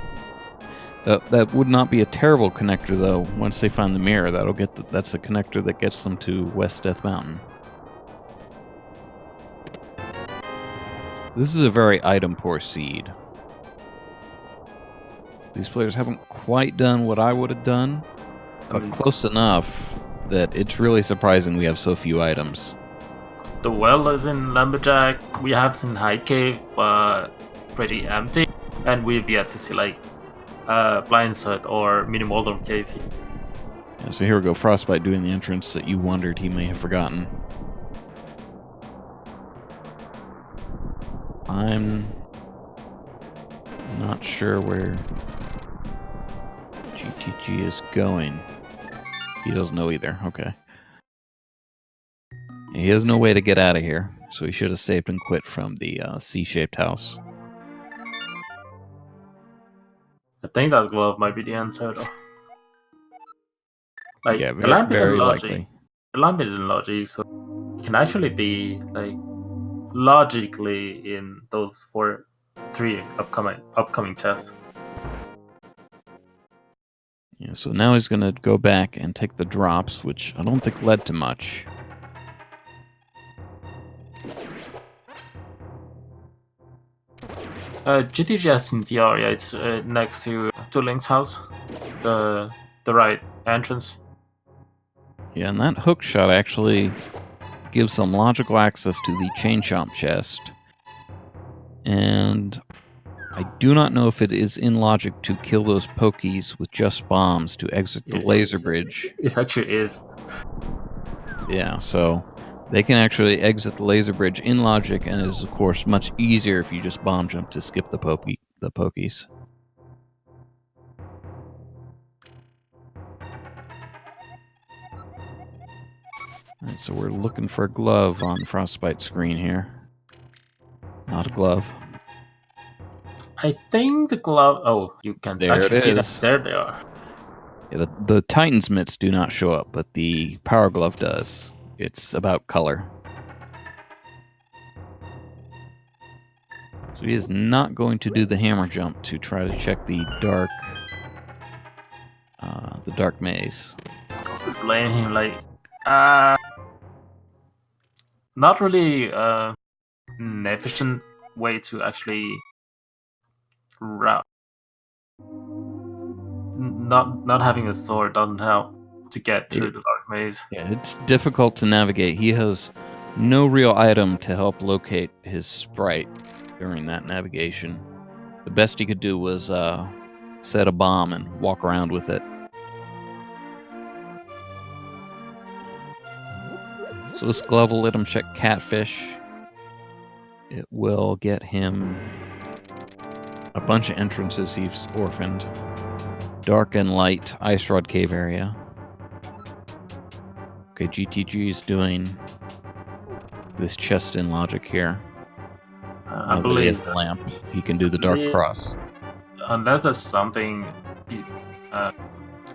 That would not be a terrible connector though. Once they find the mirror, that's a connector that gets them to West Death Mountain. This is a very item poor seed. These players haven't quite done what I would have done, but close enough that it's really surprising we have so few items. The well is in Lumberjack. We have seen High Cave, but pretty empty, and we've yet to see like Blindside or Mini Moldorm Cave. Yeah, so here we go, Frostbite doing the entrance that you wondered he may have forgotten. I'm not sure where GTG is going. He doesn't know either. Okay. He has no way to get out of here, so he should have saved and quit from the C-shaped house. I think that glove might be the answer though. Like Yeah, the lamp very isn't likely. The lamp isn't logic, so can actually be like logically in those three upcoming tests. Yeah, so now he's going to go back and take the drops, which I don't think led to much. GTGS in the area, it's next to Link's house, the right entrance. Yeah, and that hook shot actually gives some logical access to the chain chomp chest. And I do not know if it is in logic to kill those pokies with just bombs to exit the laser bridge. It actually is. Yeah, so they can actually exit the laser bridge in logic, and it is of course much easier if you just bomb jump to skip the pokies. Alright, so we're looking for a glove on Frostbite's screen here. Not a glove. I think the glove. Oh, you can There actually it see is. that. There they are. Yeah, the Titan's mitts do not show up, but the Power Glove does. It's about color. So he is not going to do the hammer jump to try to check the dark maze. Blame him like, not really an efficient way to actually route. Not having a sword doesn't help to get through the dark maze. Yeah, it's difficult to navigate. He has no real item to help locate his sprite during that navigation. The best he could do was set a bomb and walk around with it. So this glove will let him check Catfish. It will get him a bunch of entrances he's orphaned. Dark and light Ice Rod Cave area. Okay, GTG is doing this chest in logic here. I believe he has the lamp. He can do the Dark Cross. Unless there's something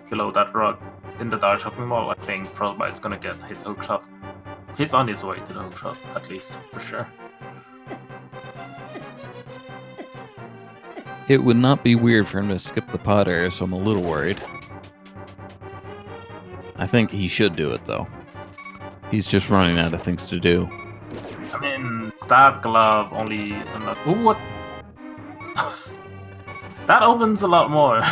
below that rock in the dark shopping mall, I think Frostbite's gonna get his hook shot. He's on his way to the hook shot, at least, for sure. It would not be weird for him to skip the pod area, so I'm a little worried. I think he should do it, though. He's just running out of things to do. I mean, that glove only enough. Ooh, what? That opens a lot more.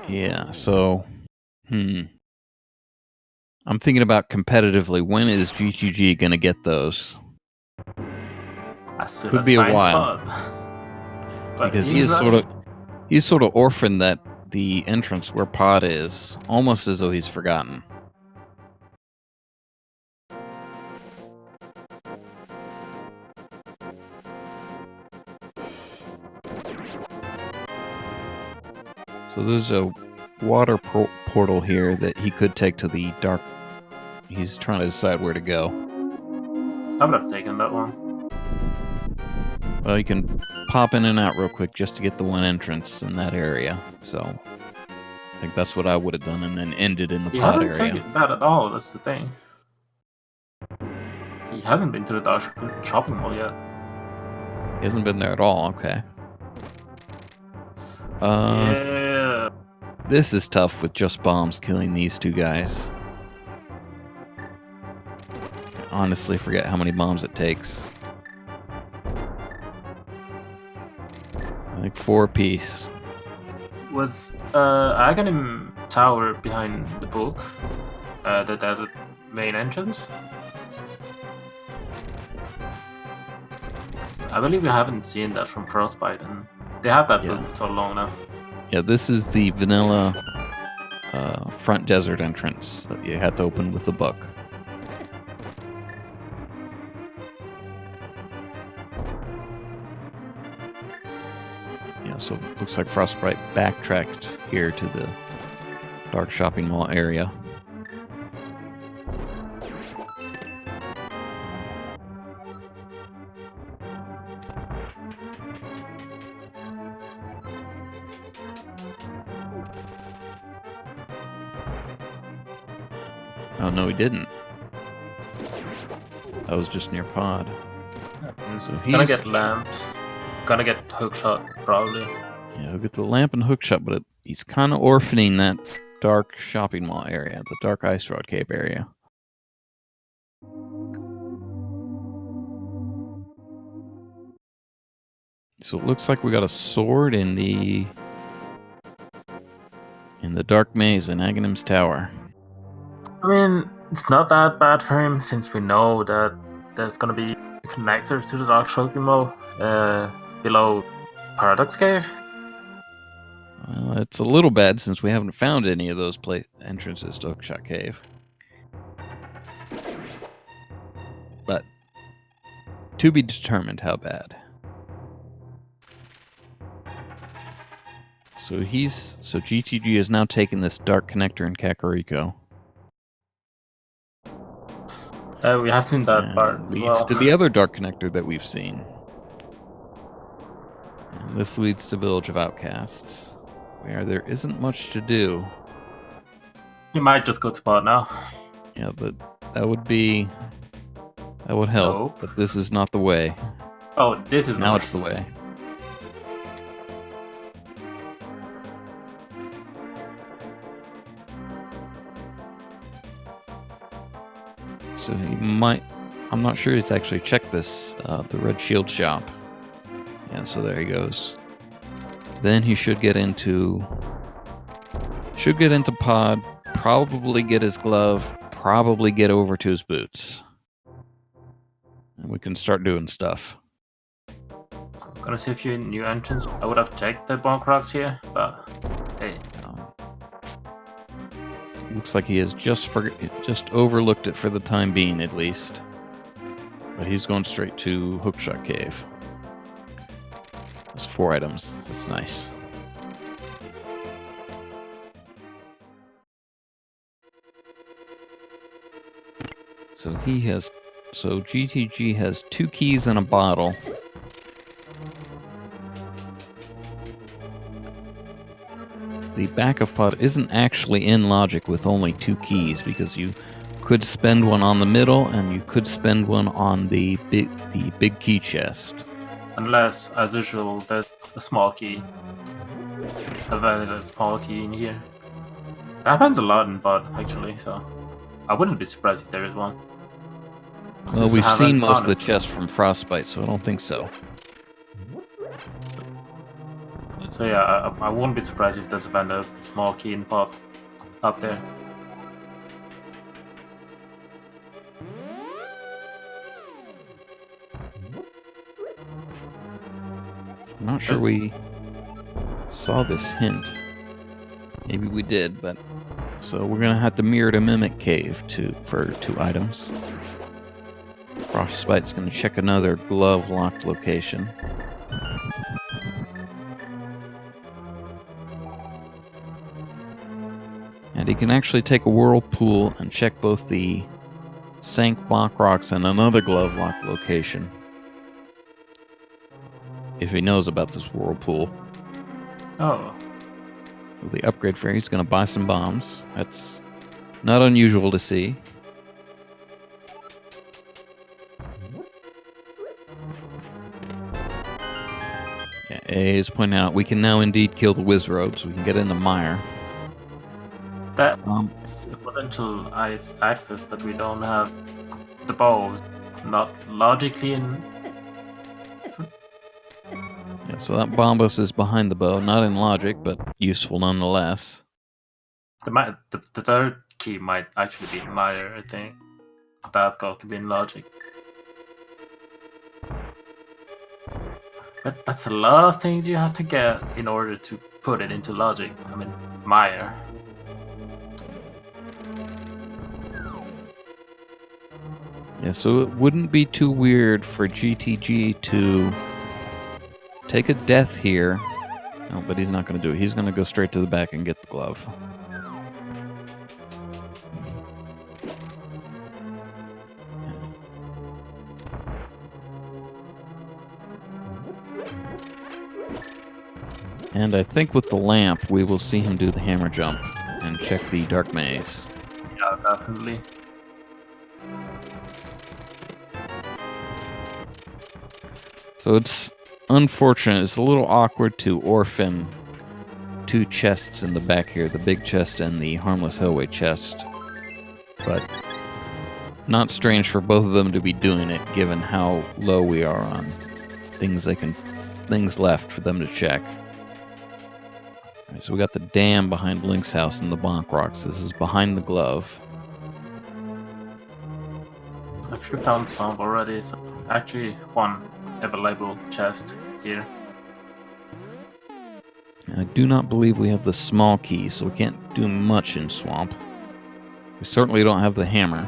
Yeah, so... I'm thinking about competitively, when is GTG gonna get those? As soon Could as be a finds while. But Because he's sort of orphaned that the entrance where Pod is, almost as though he's forgotten. So there's a water portal here that he could take to the dark. He's trying to decide where to go. I would have taken that one. Well, you can pop in and out real quick just to get the one entrance in that area. So I think that's what I would have done, and then ended in the pod area. He hasn't taken that at all, that's the thing. He hasn't been to the dark shopping mall yet. He hasn't been there at all, okay. Yeah. This is tough with just bombs killing these two guys. I honestly forget how many bombs it takes. I think 4 apiece. Was Aghanim Tower behind the book, the desert main entrance? I believe we haven't seen that from Frostbite, and they had that book for so long now. Yeah, this is the vanilla front desert entrance that you had to open with the book. Yeah, so it looks like Frostbite backtracked here to the dark shopping mall area. Oh, no, he didn't. That was just near Pod. So He's gonna get lamp. Gonna get hookshot, probably. Yeah, he'll get the lamp and hookshot, but he's kind of orphaning that dark shopping mall area, the dark ice rod cave area. So it looks like we got a sword in the dark maze in Aghanim's tower. I mean, it's not that bad for him since we know that there's gonna be a connector to the dark shopping mall below Paradox Cave. Well, it's a little bad since we haven't found any of those entrances to Hookshot Cave. But to be determined how bad. So GTG has now taken this dark connector in Kakariko. We have seen that part as Leads well. to the other dark connector that we've seen. And this leads to Village of Outcasts, where there isn't much to do. We might just go to Pod now. Yeah, but that would help. Nope. But this is not the way. Oh, this is Now it's the way. So he might. I'm not sure he's actually checked this. The Red Shield shop. Yeah, so there he goes. Then he should get into Pod. Probably get his glove. Probably get over to his boots. And we can start doing stuff. Gonna see a few new entrants. I would have checked the bonk rocks here, but hey. Looks like he has just overlooked it for the time being, at least. But he's going straight to Hookshot Cave. There's 4 items. That's nice. So GTG has 2 keys and a bottle. The back of Pod isn't actually in logic with only 2 keys, because you could spend one on the middle and you could spend one on the big key chest. Unless, as usual, there's a small key. A very small key in here. That happens a lot in Pod, actually, so I wouldn't be surprised if there is one. Well, we've seen most of the chests from Frostbite, so I don't think so. So yeah, I won't be surprised if there's a small key in Pod up there. I'm not sure we saw this hint. Maybe we did, but so we're gonna have to mirror to Mimic Cave for 2 items. Frostbite's gonna check another glove locked location. And he can actually take a whirlpool and check both the sank block rocks and another glove lock location. If he knows about this whirlpool. Oh. With the upgrade fairy, he's going to buy some bombs. That's not unusual to see. Yeah, A is pointing out we can now indeed kill the Wizrobes. We can get into Mire. That's a potential ice active, but we don't have the bows. Not logically in. Yeah, so that Bombos is behind the bow, not in logic, but useful nonetheless. The third key might actually be in Mire, I think. That got to be in logic. But that's a lot of things you have to get in order to put it into logic. I mean, Mire. Yeah, so it wouldn't be too weird for GTG to take a death here. No, but he's not going to do it. He's going to go straight to the back and get the glove. And I think with the lamp, we will see him do the hammer jump and check the dark maze. Yeah, definitely. So it's unfortunate. It's a little awkward to orphan two chests in the back here, the big chest and the harmless hellway chest. But not strange for both of them to be doing it, given how low we are on things left for them to check. All right, so we got the dam behind Link's house and the bonk rocks. This is behind the glove. I actually found some already, so actually one available chest here. I do not believe we have the small key, so we can't do much in Swamp. We certainly don't have the hammer.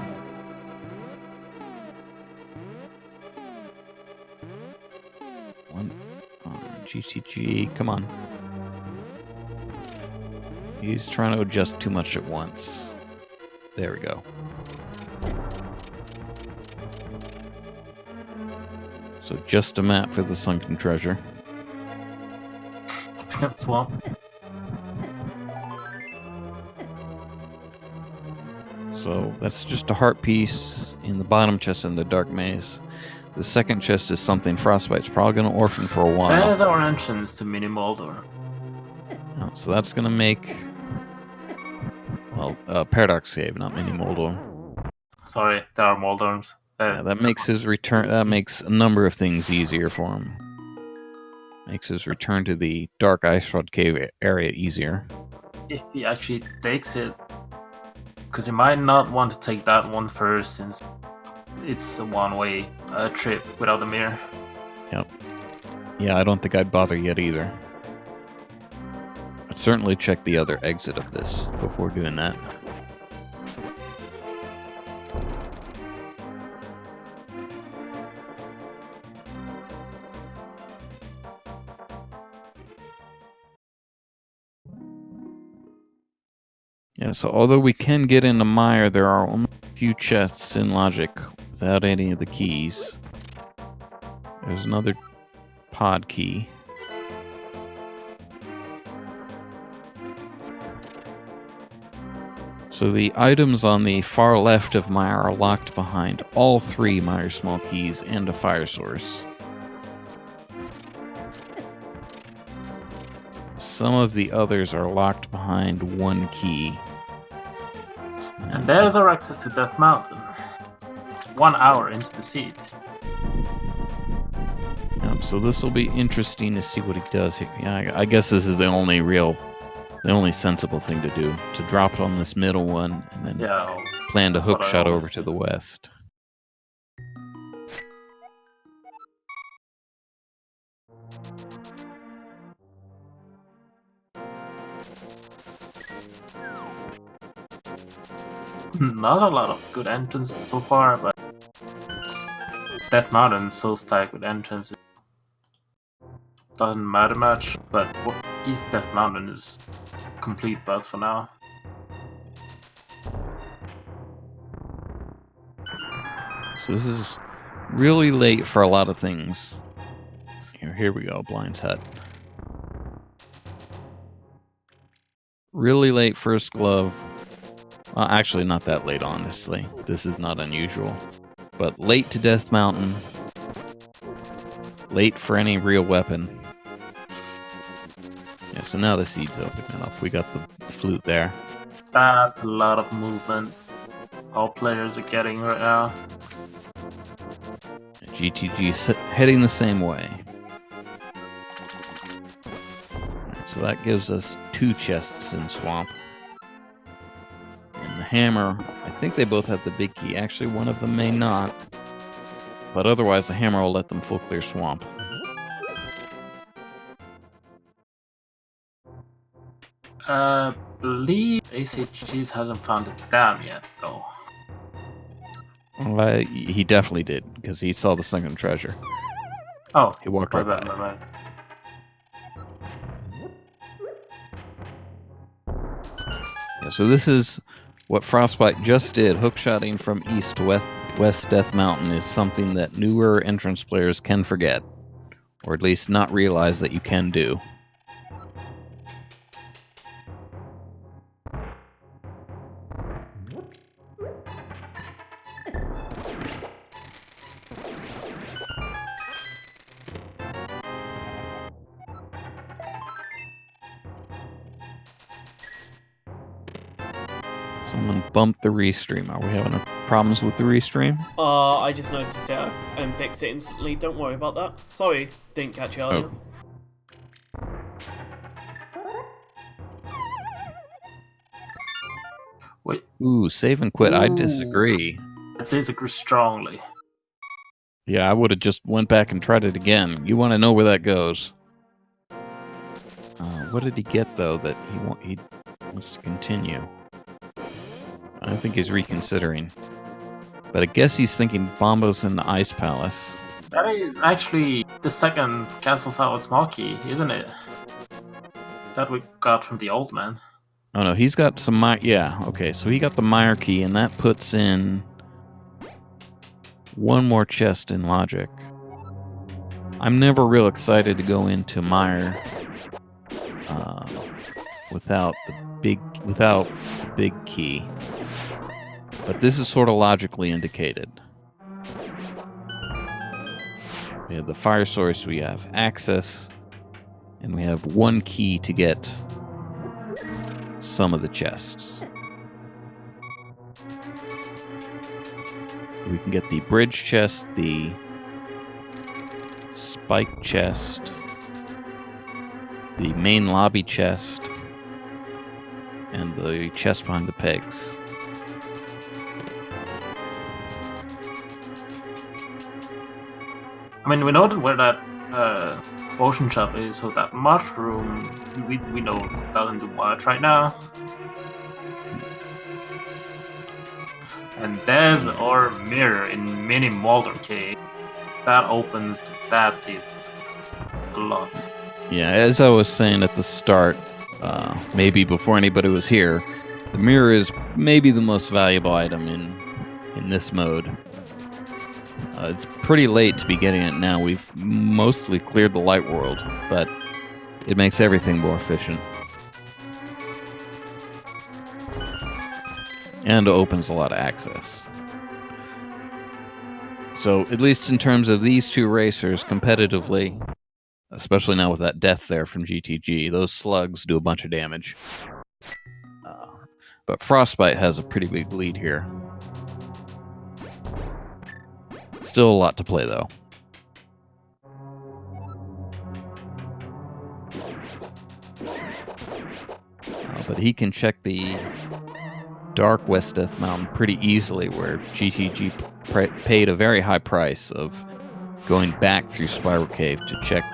GTG, come on. He's trying to adjust too much at once. There we go. So just a map for the sunken treasure. Speaking of swamp, So that's just a heart piece in the bottom chest in the dark maze. The second chest is something Frostbite's probably going to orphan for a while. there's our entrance to Mini Moldor. Oh, so that's going to make... Well, Paradox Cave, not Mini Moldor. Sorry, there are Moldorms. Yeah, that makes his return... That makes a number of things easier for him. Makes his return to the Dark Ice Rod Cave area easier. If he actually takes it, because he might not want to take that one first, since it's a one-way trip without the mirror. Yep. Yeah, I don't think I'd bother yet either. I'd certainly check the other exit of this before doing that. Yeah, so although we can get into Mire, there are only a few chests in Logic without any of the keys. There's another pod key. So the items on the far left of Mire are locked behind all three Mire small keys and a fire source. Some of the others are locked behind one key. And there's our access to Death Mountain. 1 hour into the seed. So this will be interesting to see what he does here. Yeah, I guess this is the only sensible thing to do. To drop it on this middle one, and then plan to hook shot over to the west. Not a lot of good entrances so far, but Death Mountain is so stacked with entrances. Doesn't matter much, but East Death Mountain is complete buzz for now. So this is really late for a lot of things. Here we go, Blind's Hut. Really late first glove. Well, actually, not that late, honestly. This is not unusual. But late to Death Mountain. Late for any real weapon. Yeah, so now the seed's opening up. We got the flute there. That's a lot of movement all players are getting right now. GTG heading the same way. Right, so that gives us 2 chests in Swamp. And the hammer, I think they both have the big key. Actually, one of them may not. But otherwise, the hammer will let them full clear Swamp. Believe ACGs hasn't found a dam yet, though. Well, he definitely did, because he saw the sunken treasure. Oh, He walked right by. my Yeah, so this is what Frostbite just did. Hookshotting from east to west Death Mountain is something that newer entrance players can forget. Or at least not realize that you can do. Someone bumped the restream. Are we having problems with the restream? I just noticed it and fixed it instantly. Don't worry about that. Sorry, didn't catch you earlier. Wait. Ooh, save and quit. I Ooh. disagree. I disagree strongly. Yeah, I would have just went back and tried it again. You want to know where that goes. What did he get, though, that he wants to continue? I think he's reconsidering. But I guess he's thinking Bombos in the Ice Palace. That is actually the second Castle Tower small key, isn't it? That we got from the old man. Oh no, he's got some yeah, okay, so he got the Meyer key, and that puts in one more chest in logic. I'm never real excited to go into Meyer without the big key. But this is sort of logically indicated. We have the fire source, we have access, and we have one key to get some of the chests. We can get the bridge chest, the spike chest, the main lobby chest, and the chest behind the pegs. I mean, we know where that potion shop is, so that mushroom, we know doesn't do much right now. And there's our mirror in Mini Molder Cave. That opens that seat a lot. Yeah, as I was saying at the start, maybe before anybody was here, the mirror is maybe the most valuable item in this mode. It's pretty late to be getting it now. We've mostly cleared the light world, but it makes everything more efficient. And opens a lot of access. So, at least in terms of these two racers, competitively, especially now with that death there from GTG, those slugs do a bunch of damage. But Frostbite has a pretty big lead here. Still a lot to play, though. But he can check the Dark West Death Mountain pretty easily, where GTG paid a very high price of going back through Spiral Cave to check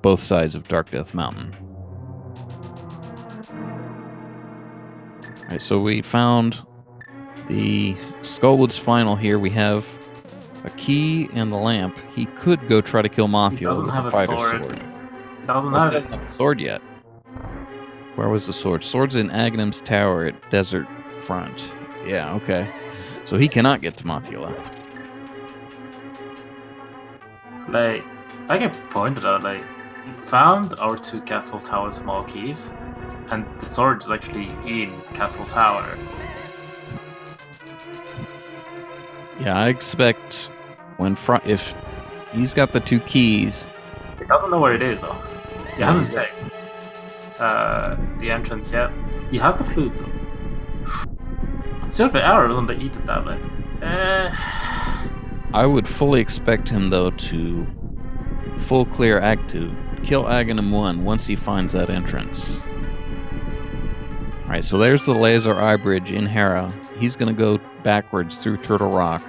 both sides of Dark Death Mountain. Alright, so we found the Skullwood's final here. We have a key and the lamp. He could go try to kill Mothula with a fighter's sword. He doesn't have a sword yet. Where was the sword? Sword's in Aghanim's tower at Desert Front. Yeah, okay. So he cannot get to Mothula. Like I pointed out, like, we found our two Castle Tower small keys, and the sword is actually in Castle Tower. Yeah, I expect if he's got the two keys. He doesn't know where it is, though. He hasn't checked the entrance yet. He has the flute, though. Silver arrows on the Ether tablet. I would fully expect him, though, to full clear Act 2. Kill Aghanim 1 once he finds that entrance. Alright, so there's the Laser Eye Bridge in Hera. He's going to go backwards through Turtle Rock.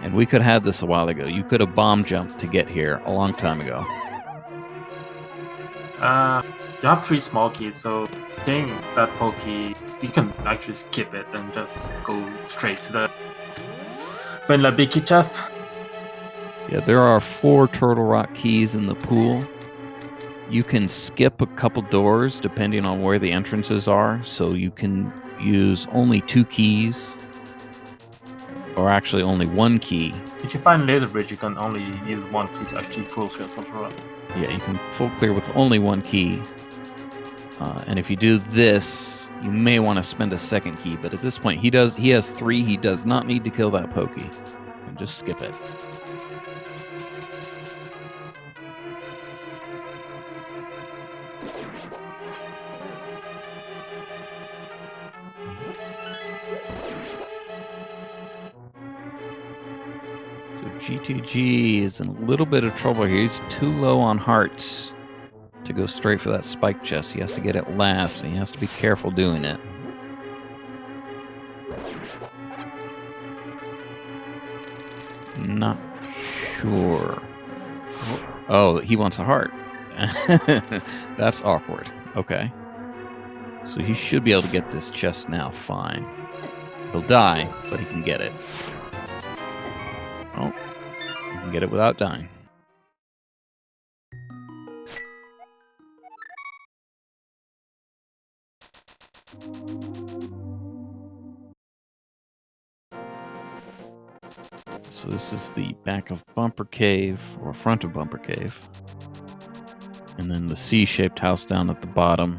And we could have this a while ago. You could have bomb jumped to get here a long time ago. You have 3 small keys, so getting that pokey, you can actually skip it and just go straight to the Vanilla Big Key chest. Yeah, there are 4 Turtle Rock keys in the pool. You can skip a couple doors depending on where the entrances are, so you can use only 2 keys, or actually only 1 key. If you find Laser Bridge, you can only use 1 key to actually full clear Turtle Rock. Yeah, you can full clear with only 1 key. And if you do this, you may want to spend a 2nd key, but at this point he has 3. He does not need to kill that pokey. And just skip it. GTG is in a little bit of trouble here. He's too low on hearts to go straight for that spike chest. He has to get it last, and he has to be careful doing it. Not sure. Oh, he wants a heart. That's awkward. Okay. So he should be able to get this chest now. Fine. He'll die, but he can get it. Oh, he can get it without dying. So this is the back of Bumper Cave, or front of Bumper Cave. And then the C-shaped house down at the bottom.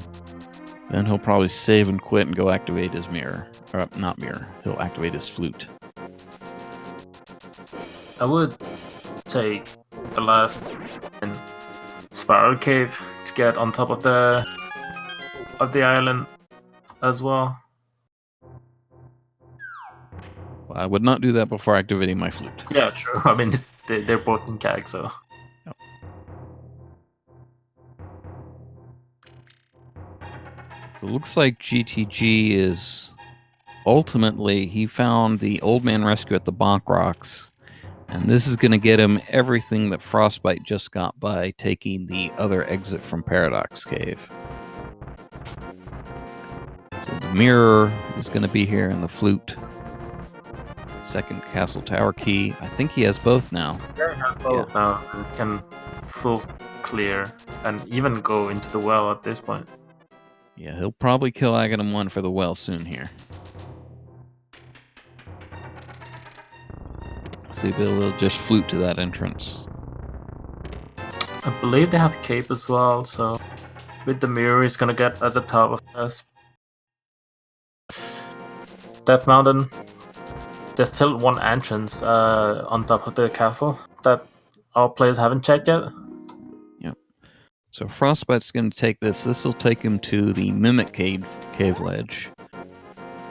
Then he'll probably save and quit and go activate his mirror. Or, not mirror. He'll activate his flute. I would take the last and Spiral Cave to get on top of the island as well. Well, I would not do that before activating my flute. Yeah, true. I mean, they're both in CAG, so. Yep. It looks like GTG is ultimately, he found the Old Man Rescue at the Bonk Rocks, and this is going to get him everything that Frostbite just got by taking the other exit from Paradox Cave. So the mirror is going to be here, and the flute. Second castle tower key. I think he has both now. Yeah, he has both now. And can full clear and even go into the well at this point. Yeah, he'll probably kill Aghanim 1 for the well soon here. See if he'll just flute to that entrance. I believe they have cape as well, so with the mirror he's gonna get at the top of this Death Mountain. There's still one entrance on top of the castle that our players haven't checked yet. Yep. So Frostbite's going to take this. This will take him to the Mimic Cave ledge.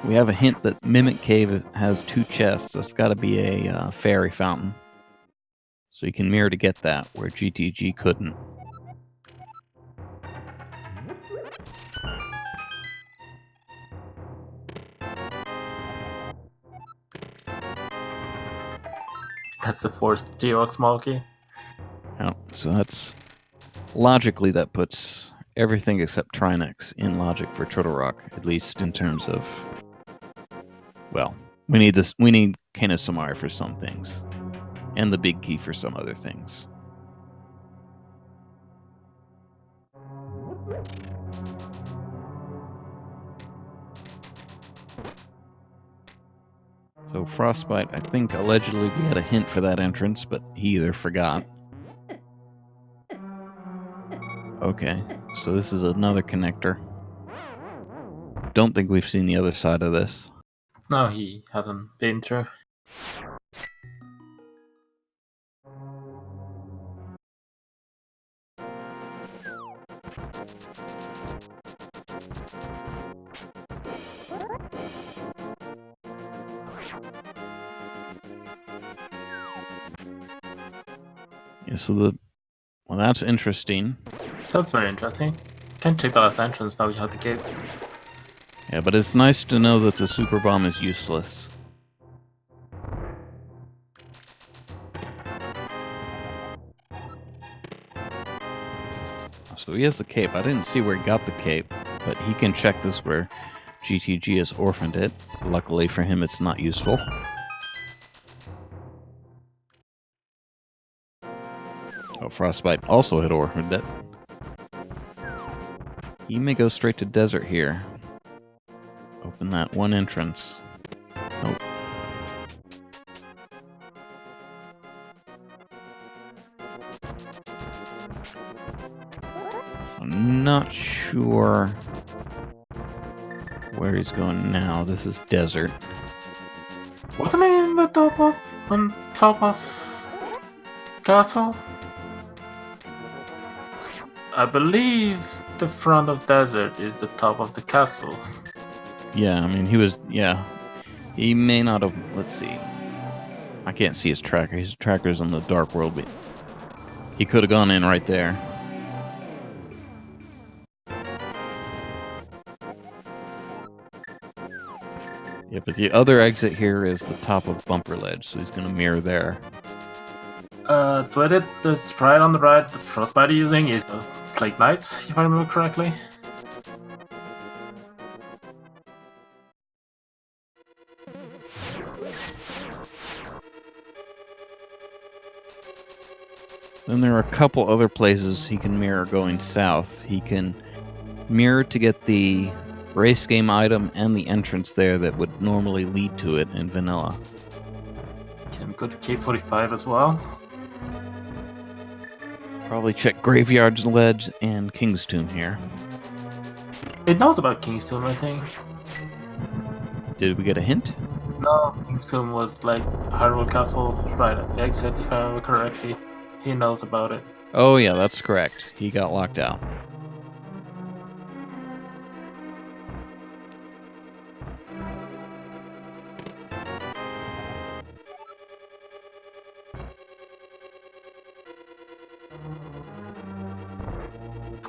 We have a hint that Mimic Cave has 2 chests. So it's got to be a fairy fountain. So you can mirror to get that, where GTG couldn't. That's the 4th T-Rock small key. Yeah, so that's logically that puts everything except Trinex in logic for Turtle Rock, at least in terms of, well, we need this. We need Kena Samari for some things, and the big key for some other things. So Frostbite, I think allegedly we had a hint for that entrance, but he either forgot. Okay, so this is another connector. Don't think we've seen the other side of this. No, he hasn't been through. Yeah, so well, that's interesting. That's very interesting. Can't check the last entrance now we have the gate. Yeah, but it's nice to know that the super bomb is useless. So he has the cape. I didn't see where he got the cape, but he can check this where GTG has orphaned it. Luckily for him, it's not useful. Oh, Frostbite also had orphaned it. He may go straight to desert here. Open that one entrance. Nope. I'm not sure where he's going now. This is desert. Wasn't he in the on top of castle? I believe the front of desert is the top of the castle. Yeah, I mean, he was, yeah. He may not have, let's see. I can't see his tracker. His tracker's on the dark world, but he could have gone in right there. Yeah, but the other exit here is the top of Bumper Ledge, so he's going to mirror there. To edit the sprite on the right, the Frostbite using is Plague Knight, if I remember correctly. Then there are a couple other places he can mirror going south. He can mirror to get the race game item and the entrance there that would normally lead to it in vanilla. Can go to K45 as well. Probably check Graveyard Ledge and King's Tomb here. It knows about King's Tomb, I think. Did we get a hint? No, King's Tomb was like Hyrule Castle right at the exit, if I remember correctly. He knows about it. Oh yeah, that's correct. He got locked out.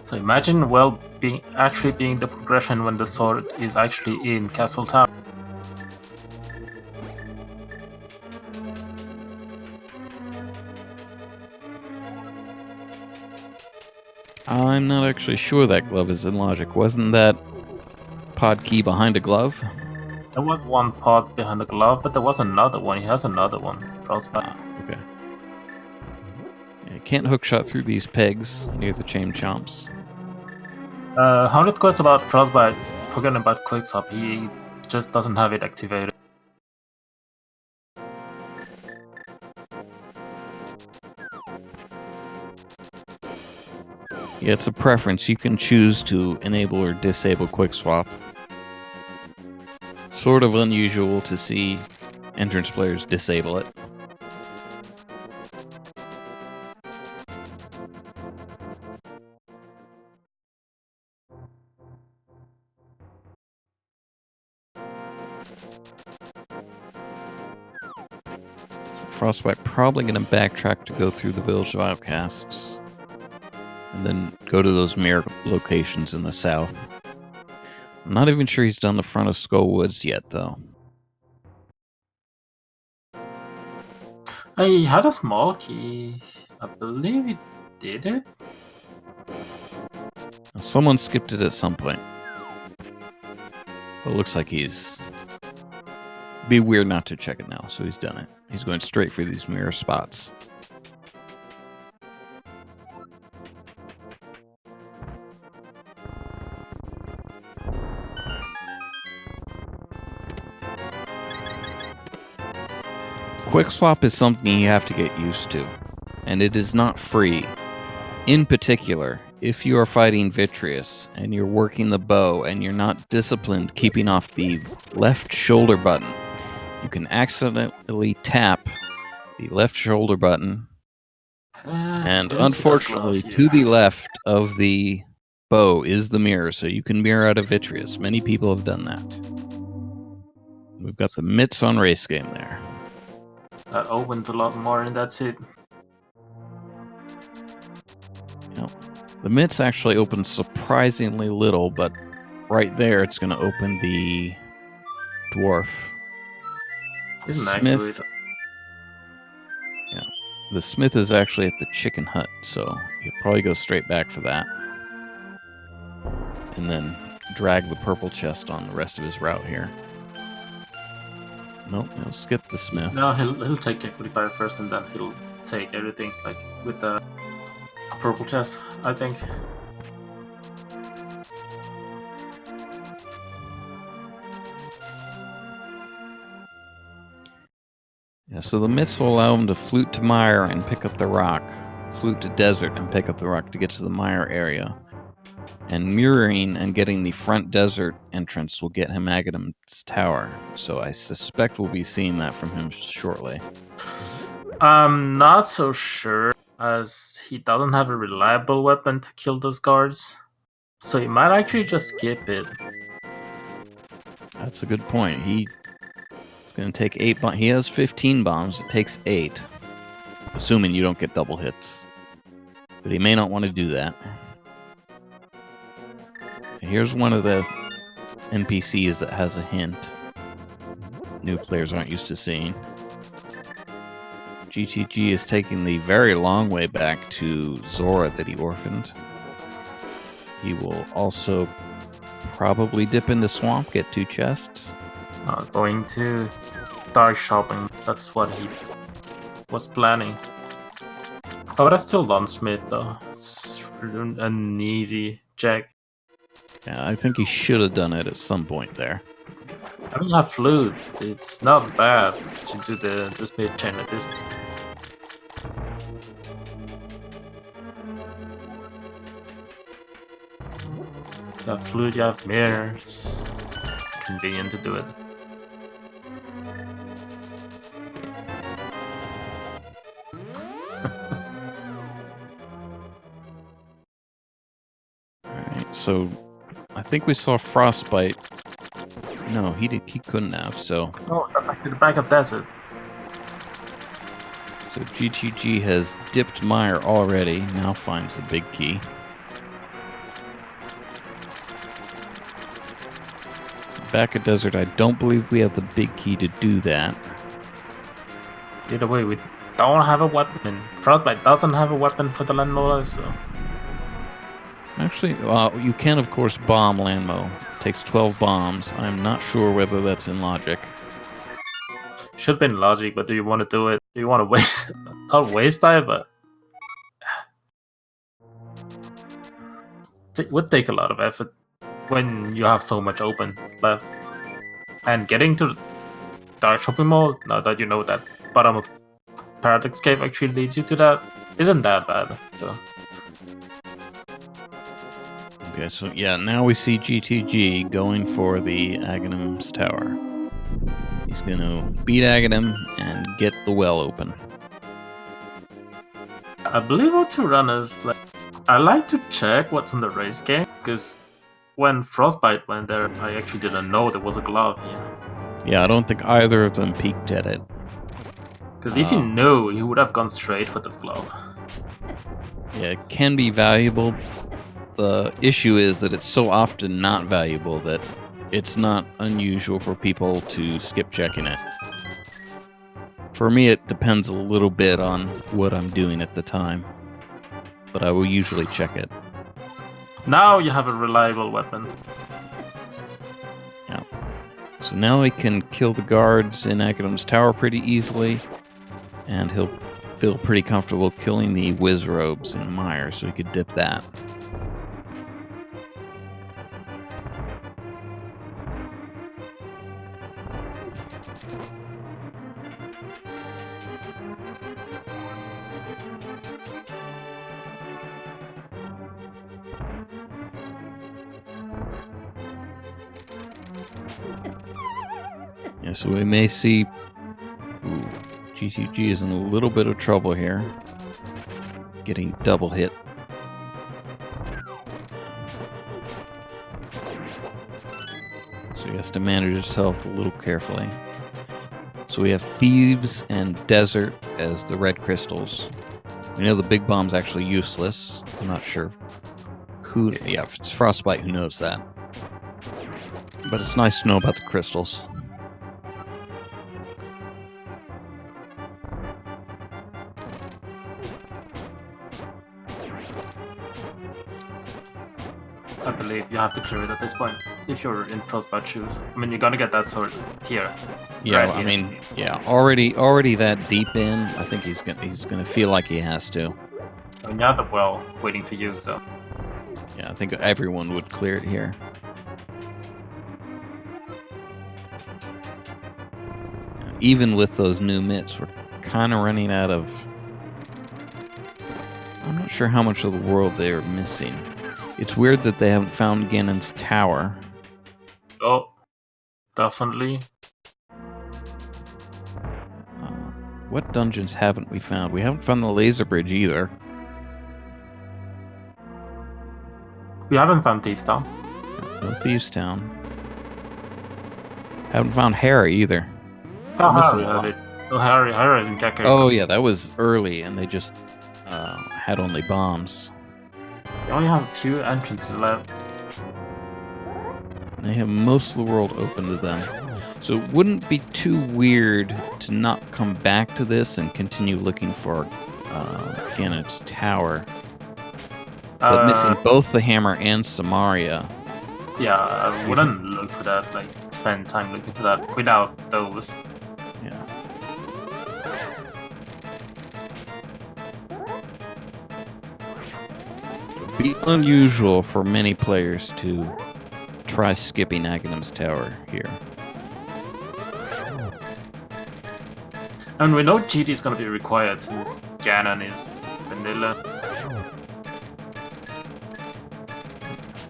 So imagine actually being the progression when the sword is actually in Castle Town. I'm not actually sure that glove is in logic. Wasn't that pod key behind a glove? There was one pod behind the glove, but there was another one. He has another one. Frostbite. Okay. Yeah, can't hookshot through these pegs near the chain chomps. 100 quests about Frostbite. Forgetting about Quickswap. He just doesn't have it activated. Yeah, it's a preference. You can choose to enable or disable quick swap. Sort of unusual to see entrance players disable it. Frostbite probably going to backtrack to go through the Village of Outcasts. And then go to those mirror locations in the south. I'm not even sure he's done the front of Skull Woods yet, though. He had a small key. I believe he did it. Someone skipped it at some point. Well, it looks like he's... Be weird not to check it now, so he's done it. He's going straight for these mirror spots. Quick swap is something you have to get used to, and it is not free. In particular, if you are fighting Vitreous and you're working the bow and you're not disciplined keeping off the left shoulder button, you can accidentally tap the left shoulder button, and unfortunately, to the left of the bow is the mirror, so you can mirror out of Vitreous. Many people have done that. We've got the mitts on race game there. That opens a lot more, and that's it. Yep. The mitts actually open surprisingly little, but right there it's going to open the dwarf. Smith. Yeah, the Smith is actually at the chicken hut, so you'll probably go straight back for that, and then drag the purple chest on the rest of his route here. Nope, he'll skip the Smith. No, he'll take K45 first, and then he'll take everything, like with the purple chest, I think. Yeah, so the mitts will allow him to flute to Mire and pick up the rock, flute to Desert and pick up the rock to get to the Mire area. And mirroring and getting the front desert entrance will get him Agadam's Tower, so I suspect we'll be seeing that from him shortly. I'm not so sure, as he doesn't have a reliable weapon to kill those guards, so he might actually just skip it. That's a good point. He's going to take 8 bombs. He has 15 bombs. It takes 8. Assuming you don't get double hits. But he may not want to do that. Here's one of the NPCs that has a hint. New players aren't used to seeing. GTG is taking the very long way back to Zora that he orphaned. He will also probably dip into Swamp, get 2 chests. Going to dark shopping. That's what he was planning. Oh, that's still Longsmith though. It's an easy check. Yeah, I think he should have done it at some point there. I mean, have flute. It's not bad to do the smith chain like this. You have flute, you have mirrors. Convenient to do it. Alright, so I think we saw Frostbite. No, he couldn't have, so Oh, that's actually the back of desert. so GTG has dipped Meyer already, now finds the big key. Back at desert, I don't believe we have the big key to do that. Either way, we don't have a weapon. Frostbite doesn't have a weapon for the landlord, so... Actually, you can, of course, bomb Landmo. It takes 12 bombs. I'm not sure whether that's in logic. Should be in logic, but do you want to do it? Do you want to waste... not waste time, but... It would take a lot of effort when you have so much open left. And getting to Dark Shopping Mall, now that you know that bottom of Paradox Cave actually leads you to that, isn't that bad, so... Okay, so yeah, now we see GTG going for the Aghanim's Tower. He's going to beat Aghanim and get the well open. I believe O2 runners, like, I like to check what's on the race game, because when Frostbite went there, I actually didn't know there was a glove here. Yeah, I don't think either of them peeked at it. Because if he knew, he would have gone straight for this glove. Yeah, it can be valuable. The issue is that it's so often not valuable that it's not unusual for people to skip checking it. For me, it depends a little bit on what I'm doing at the time, but I will usually check it. Now you have a reliable weapon. Yeah. So now he can kill the guards in Aghanim's Tower pretty easily, and he'll feel pretty comfortable killing the whiz robes in Meyer, so he could dip that. Yeah, so we may see... Ooh, GTG is in a little bit of trouble here. Getting double hit. So he has to manage his health a little carefully. So we have Thieves and Desert as the red crystals. We know the big bomb's actually useless. I'm not sure who... Yeah, if it's Frostbite, who knows that. But it's nice to know about the crystals. I believe you have to clear it at this point, if you're in Frostbite shoes. I mean, you're gonna get that sword here. Yeah, right I here. mean, yeah, already that deep in, I think he's gonna feel like he has to. And you have the well waiting for you, so... Yeah, I think everyone would clear it here. Even with those new mitts, we're kind of running out of... I'm not sure how much of the world they're missing. It's weird that they haven't found Ganon's tower. Oh, definitely. What dungeons haven't we found? We haven't found the laser bridge either. We haven't found Thieves Town. No Thieves Town. Haven't found Harry either. How missing Harry a have lot. it? Oh, Harry isn't Jacker. Oh yeah, that was early, and they just had only bombs. They only have a few entrances left. They have most of the world open to them. So it wouldn't be too weird to not come back to this and continue looking for Ganon's tower. But missing both the hammer and Samaria. Yeah, I wouldn't look for that, like, spend time looking for that without those. Yeah. It'd be unusual for many players to try skipping Aghanim's tower here. And we know GT is gonna be required since Ganon is vanilla.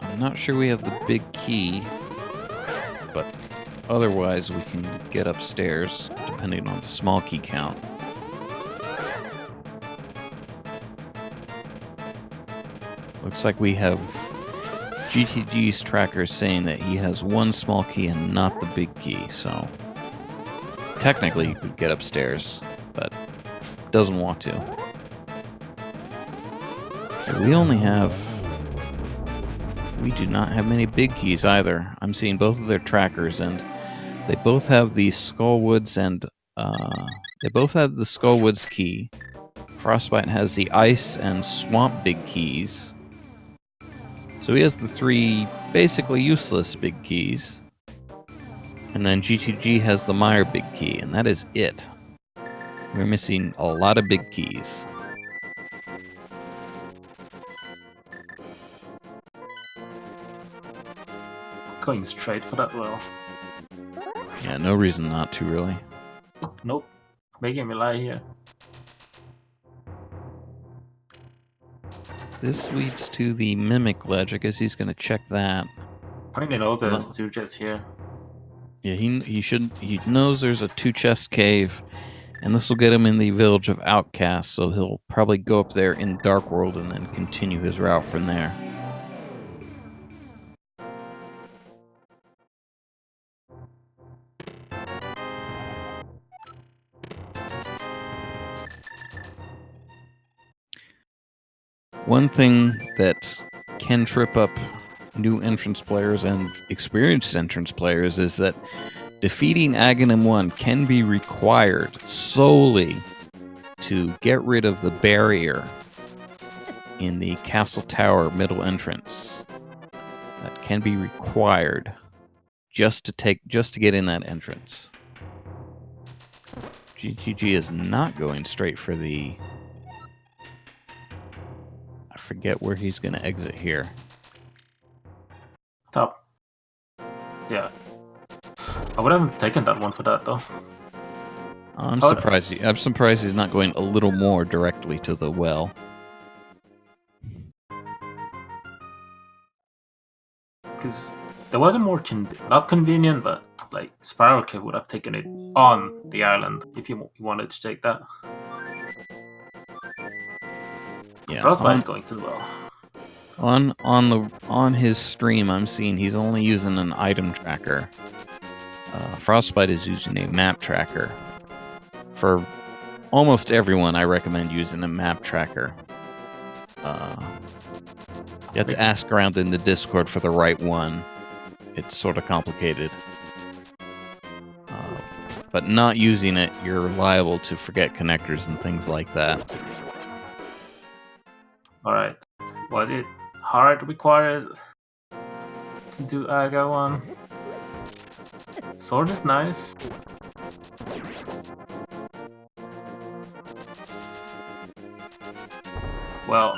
I'm not sure we have the big key, but otherwise we can get upstairs, depending on the small key count. Looks like we have GTG's tracker saying that he has one small key and not the big key, so technically he could get upstairs, but doesn't want to. We do not have many big keys either. I'm seeing both of their trackers, and they both have the Skullwoods and they both have the Skullwoods key. Frostbite has the Ice and Swamp big keys. So he has the three basically useless big keys. And then GTG has the Meyer big key, and that is it. We're missing a lot of big keys. Going straight for that well. Yeah, no reason not to, really. Nope. Making me lie here. This leads to the Mimic Ledge. I guess he's going to check that. I mean, know there's two jets here. Yeah, he knows there's a two-chest cave, and this will get him in the village of Outcasts, so he'll probably go up there in Dark World and then continue his route from there. One thing that can trip up new entrance players and experienced entrance players is that defeating Aghanim 1 can be required solely to get rid of the barrier in the Castle Tower middle entrance. That can be required just to get in that entrance. GTG is not going straight for the... I forget where he's going to exit here. Top. Yeah. I would have taken that one for that, though. I'm surprised he's not going a little more directly to the well. Because there was a more not convenient, but like Spiral Cave would have taken it on the island if you wanted to take that. Yeah, Frostbite's going to the well. On his stream, I'm seeing he's only using an item tracker. Frostbite is using a map tracker. For almost everyone, I recommend using a map tracker. You have to ask around in the Discord for the right one. It's sort of complicated. But not using it, you're liable to forget connectors and things like that. Alright. Was it hard required to do Aga 1? Sword is nice. Well,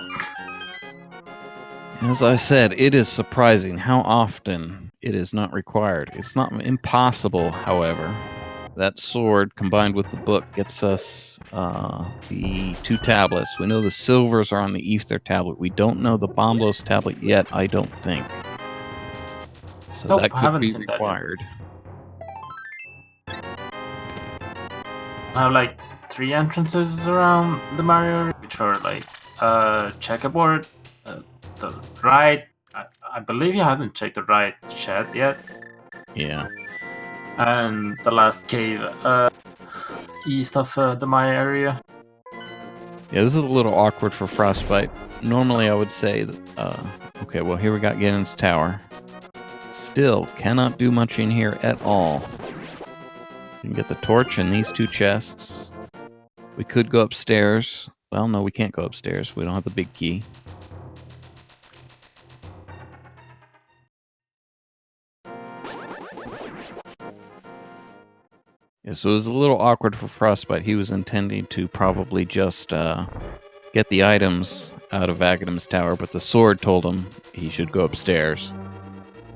as I said, it is surprising how often it is not required. It's not impossible, however. That sword, combined with the book, gets us the 2 tablets. We know the silvers are on the Ether tablet. We don't know the Bomblos tablet yet, I don't think. So nope, that could be required. I have like 3 entrances around the Mario, which are like checkerboard, the right. I believe you haven't checked the right shed yet. Yeah. And the last cave east of the Maya area. Yeah, this is a little awkward for Frostbite. Normally I would say that, okay, well here we got Ganon's tower. Still, cannot do much in here at all. You can get the torch and these 2 chests. We could go upstairs. Well, no, we can't go upstairs. We don't have the big key. Yeah, so it was a little awkward for Frostbite. He was intending to probably just get the items out of Agadam's tower, but the sword told him he should go upstairs.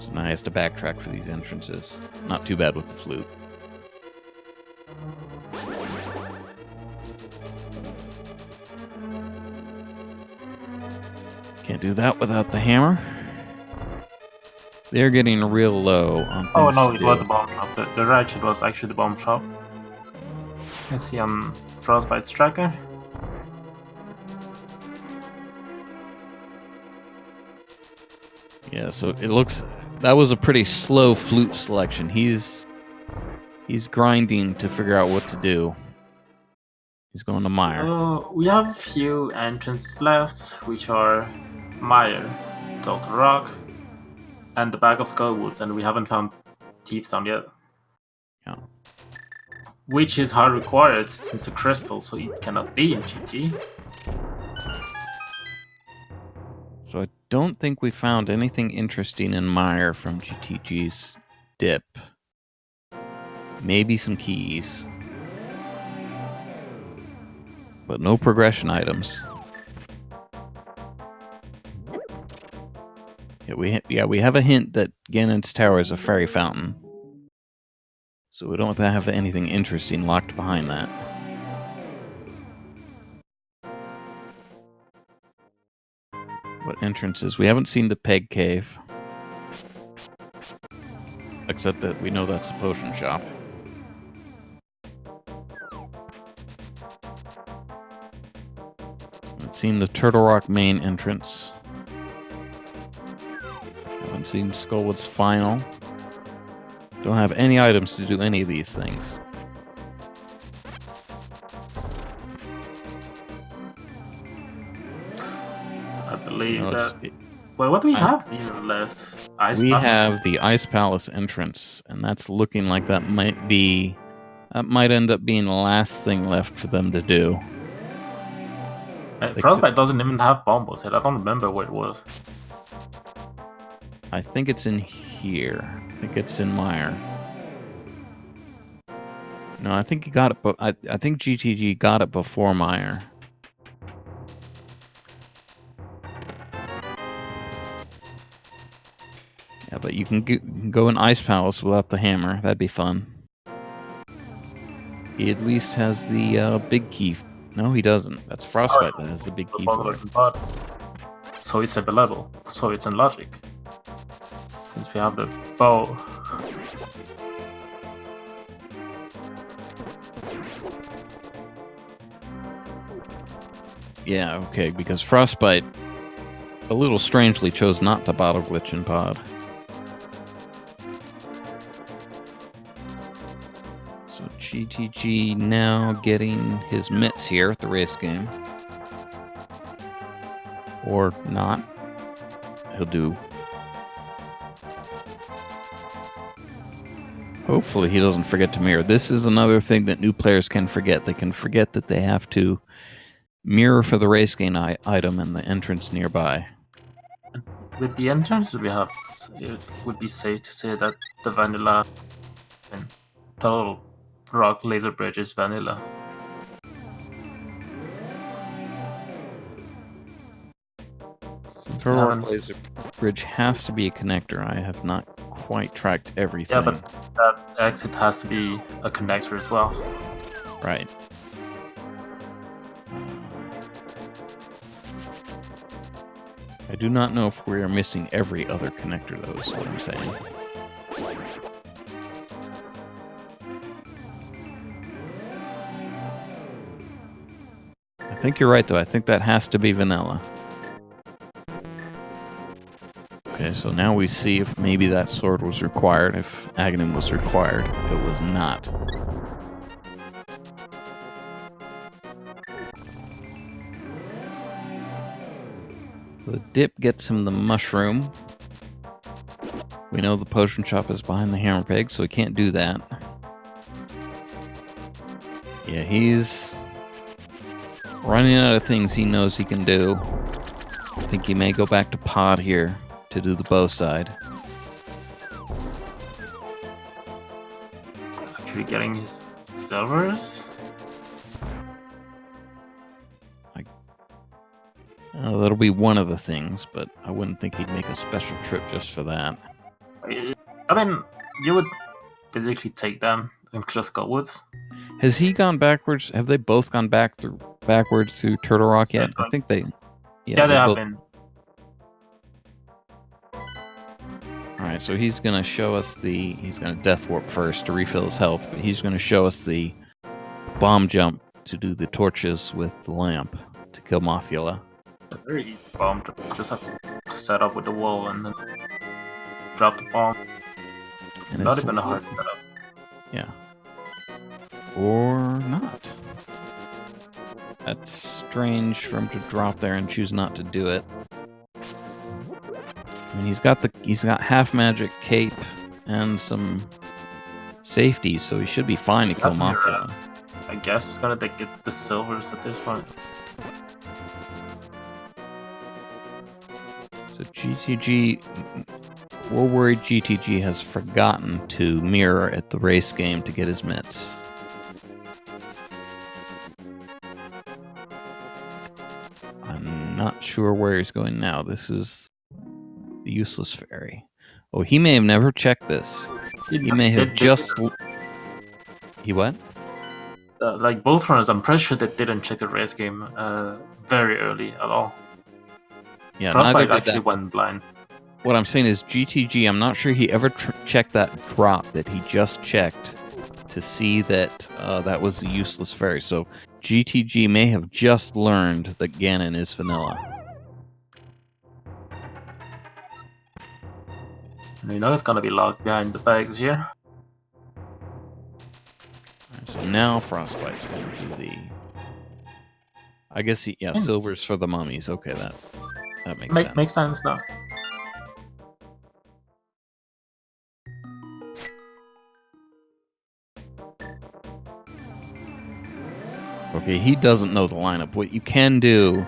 So now he has to backtrack for these entrances. Not too bad with the flute. Can't do that without the hammer. They're getting real low on things Oh no, to it do. was the bomb shop. The ratchet was actually the bomb shop. You can see on Frostbite's tracker. Yeah, so it looks... That was a pretty slow flute selection. He's grinding to figure out what to do. He's going to Mire. We have a few entrances left, which are Mire, Delta Rock, and the back of Skullwoods, and we haven't found Thieves Town yet. Yeah. Which is hard required since the crystal, so it cannot be in GT. So I don't think we found anything interesting in Mire from GTG's dip. Maybe some keys. But no progression items. Yeah, we have a hint that Ganon's tower is a fairy fountain. So we don't have anything interesting locked behind that. What entrances? We haven't seen the Peg Cave. Except that we know that's the potion shop. Haven't seen the Turtle Rock main entrance. Haven't seen Skullwood's final. Don't have any items to do any of these things. I believe No, that. Well, what do we have even left? We have the Ice Palace entrance, and that's looking like that might end up being the last thing left for them to do. Frostbite doesn't even have bombos yet. I don't remember where it was. I think it's in here. I think it's in Mire. No, I think he got it, but I think GTG got it before Mire. Yeah, but you can go in Ice Palace without the hammer. That'd be fun. He at least has the big key. No, he doesn't. That's Frostbite that has the big key for it. So it's available. So it's in logic. Since we have the bow. Yeah, okay, because Frostbite a little strangely chose not to bottle glitch in pod. So GTG now getting his mitts here at the race game. Or not. He'll do. Hopefully he doesn't forget to mirror. This is another thing that new players can forget. They can forget that they have to mirror for the race game item in the entrance nearby. With the entrance we have, it would be safe to say that the vanilla and Turtle Rock laser bridge is vanilla. Turtle Rock laser bridge has to be a connector. I have not quite tracked everything. Yeah, but that exit has to be a connector as well. Right. I do not know if we are missing every other connector, though, is what I'm saying. I think you're right, though. I think that has to be vanilla. Okay, so now we see if maybe that sword was required, if Aghanim was required. It was not. The dip gets him the mushroom. We know the potion shop is behind the hammer peg, so he can't do that. Yeah, he's running out of things he knows he can do. I think he may go back to Pod here to do the bow side. Actually getting his silvers? That'll be one of the things, but I wouldn't think he'd make a special trip just for that. I mean, you would basically take them and just go woods. Has he gone backwards? Have they both gone backwards to Turtle Rock yet? I think they... Yeah, they have both... been. Alright, so he's going to show us the... He's going to Death Warp first to refill his health, but he's going to show us the bomb jump to do the torches with the lamp to kill Mothula. A very easy bomb. Just have to set up with the wall and then drop the bomb. And Not even a hard setup. Yeah. Or not. That's strange for him to drop there and choose not to do it. I mean, he's got half magic cape and some safety, so he should be fine to kill Mothula. I guess it's gonna get the silvers at this point. So GTG, we're worried GTG has forgotten to mirror at the race game to get his mitts. I'm not sure where he's going now. This is the useless fairy. Oh, he may have never checked this. He may have just... He what? Like both runners, I'm pretty sure they didn't check the race game very early at all. Yeah, Frostbite actually went blind. What I'm saying is GTG, I'm not sure he ever checked that drop that he just checked to see that that was the useless fairy. So GTG may have just learned that Ganon is vanilla. You know it's gonna be locked behind the bags here. Right, so now Frostbite's gonna do the... I guess silver's for the mummies. Okay, that makes sense. Makes sense now. Okay, he doesn't know the lineup. What you can do...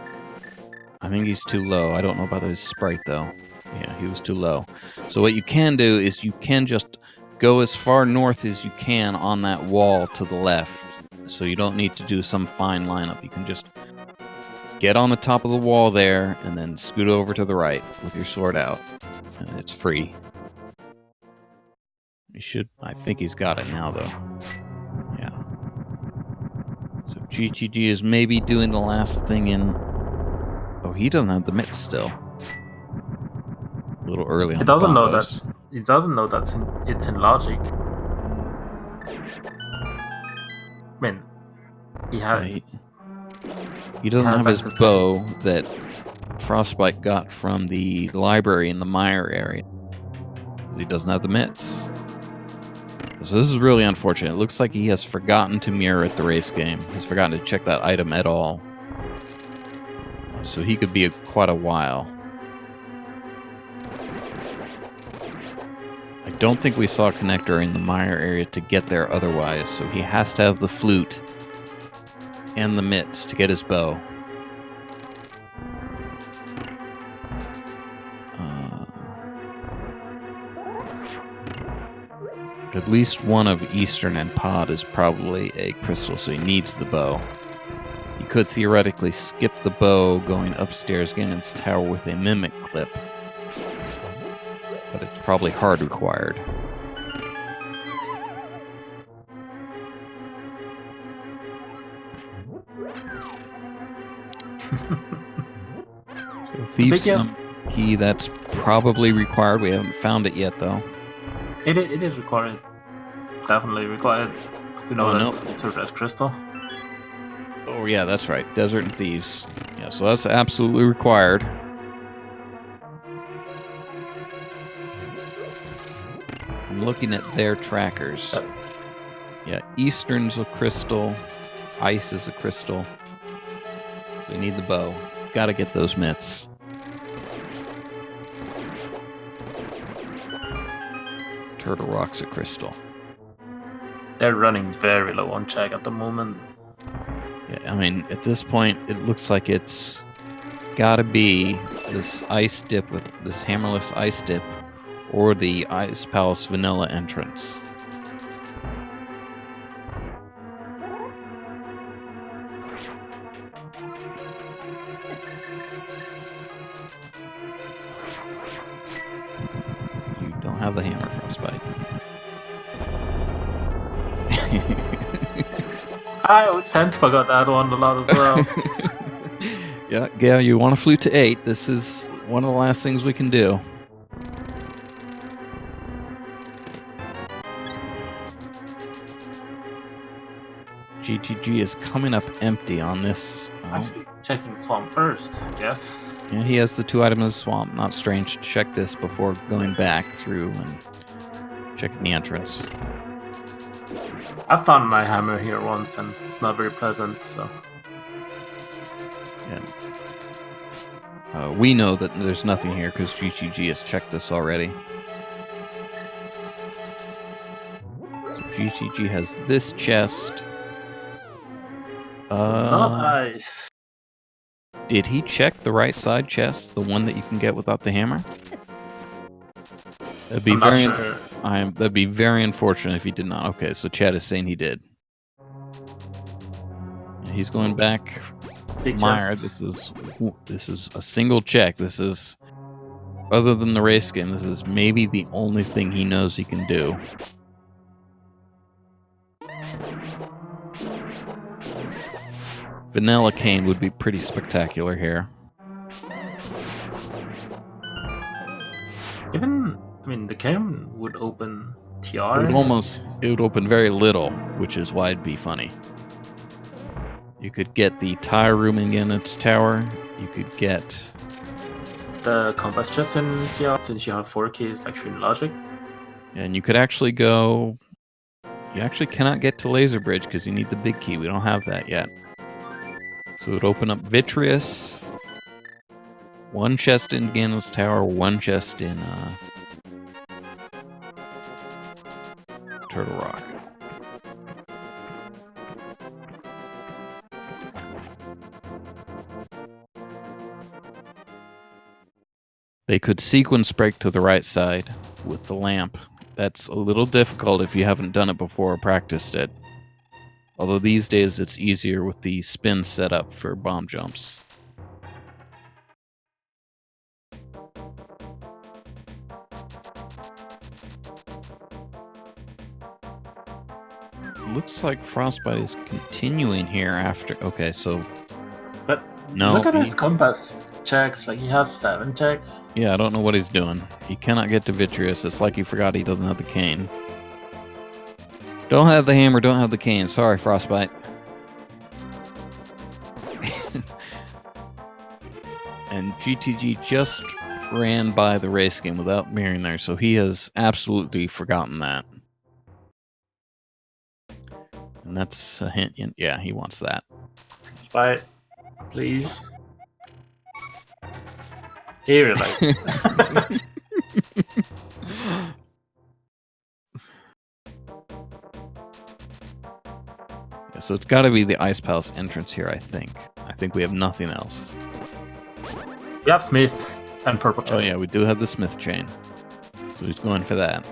I think he's too low. I don't know about his sprite, though. Yeah, he was too low. So what you can do is you can just go as far north as you can on that wall to the left. So you don't need to do some fine lineup. You can just get on the top of the wall there and then scoot over to the right with your sword out. And it's free. I think he's got it now, though. Yeah. So GTG is maybe doing the last thing in... Oh, he doesn't have the mitts still. A little early on. He doesn't know that. He doesn't know that it's in logic. I mean, he had. He doesn't have his bow that Frostbite got from the library in the mire area. Because he doesn't have the mitts. So this is really unfortunate. It looks like he has forgotten to mirror at the race game. He's forgotten to check that item at all. So he could be quite a while. I don't think we saw a connector in the mire area to get there otherwise, so he has to have the flute and the mitts to get his bow. At least one of Eastern and Pod is probably a crystal, so he needs the bow. You could theoretically skip the bow going upstairs Ganon's tower with a mimic clip, but it's probably hard required. So Thieves' Key, that's probably required. We haven't found it yet, though. It is required. Definitely required. You know it's a red crystal. Oh yeah, that's right. Desert and Thieves. Yeah, so that's absolutely required. I'm looking at their trackers. Uh, Yeah, Eastern's a crystal. Ice is a crystal. We need the bow. Gotta get those mitts. Turtle Rock's a crystal. They're running very low on check at the moment. Yeah, I mean, at this point, it looks like it's gotta be this ice dip with this hammerless ice dip or the Ice Palace vanilla entrance. You don't have the hammer, Frostbite. I tend to forget that one a lot as well. Yeah, Gail, you want to flute to 8. This is one of the last things we can do. GTG is coming up empty on this. Actually, checking Swamp first, I guess. Yeah, he has the 2 items in the swamp. Not strange to check this before going back through and checking the entrance. I found my hammer here once, and it's not very pleasant, so... Yeah. We know that there's nothing here because GTG has checked this already. So GTG has this chest. Not ice. Did he check the right side chest, the one that you can get without the hammer? That'd be I'm very not sure. that'd be very unfortunate if he did not. Okay, so Chad is saying he did. He's going back. Big Meyer, chest. this is a single check. This is, other than the race skin, this is maybe the only thing he knows he can do. Vanilla cane would be pretty spectacular here. Even, I mean, the cane would open TR. It would open very little, which is why it'd be funny. You could get the tire room in its tower. You could get the compass chest in TR, since you have 4 keys, like shooting logic. and you could actually go. You actually cannot get to Laser Bridge because you need the big key. We don't have that yet. So it would open up Vitreous. 1 chest in Ganon's Tower, 1 chest in Turtle Rock. They could sequence break to the right side with the lamp. That's a little difficult if you haven't done it before or practiced it. Although these days it's easier with the spin set up for bomb jumps. Looks like Frostbite is continuing here after. Okay, so. But No. look at his compass checks. Like, he has 7 checks. Yeah, I don't know what he's doing. He cannot get to Vitreous. It's like he forgot he doesn't have the cane. Don't have the hammer, don't have the cane. Sorry, Frostbite. And GTG just ran by the race game without mirroring there, so he has absolutely forgotten that. And that's a hint. Yeah, he wants that. Spite, please. Here, like. Yeah, so it's got to be the Ice Palace entrance here, I think. I think we have nothing else. We have Smith and purple Oh chest. yeah, we do have the Smith chain. So he's going for that.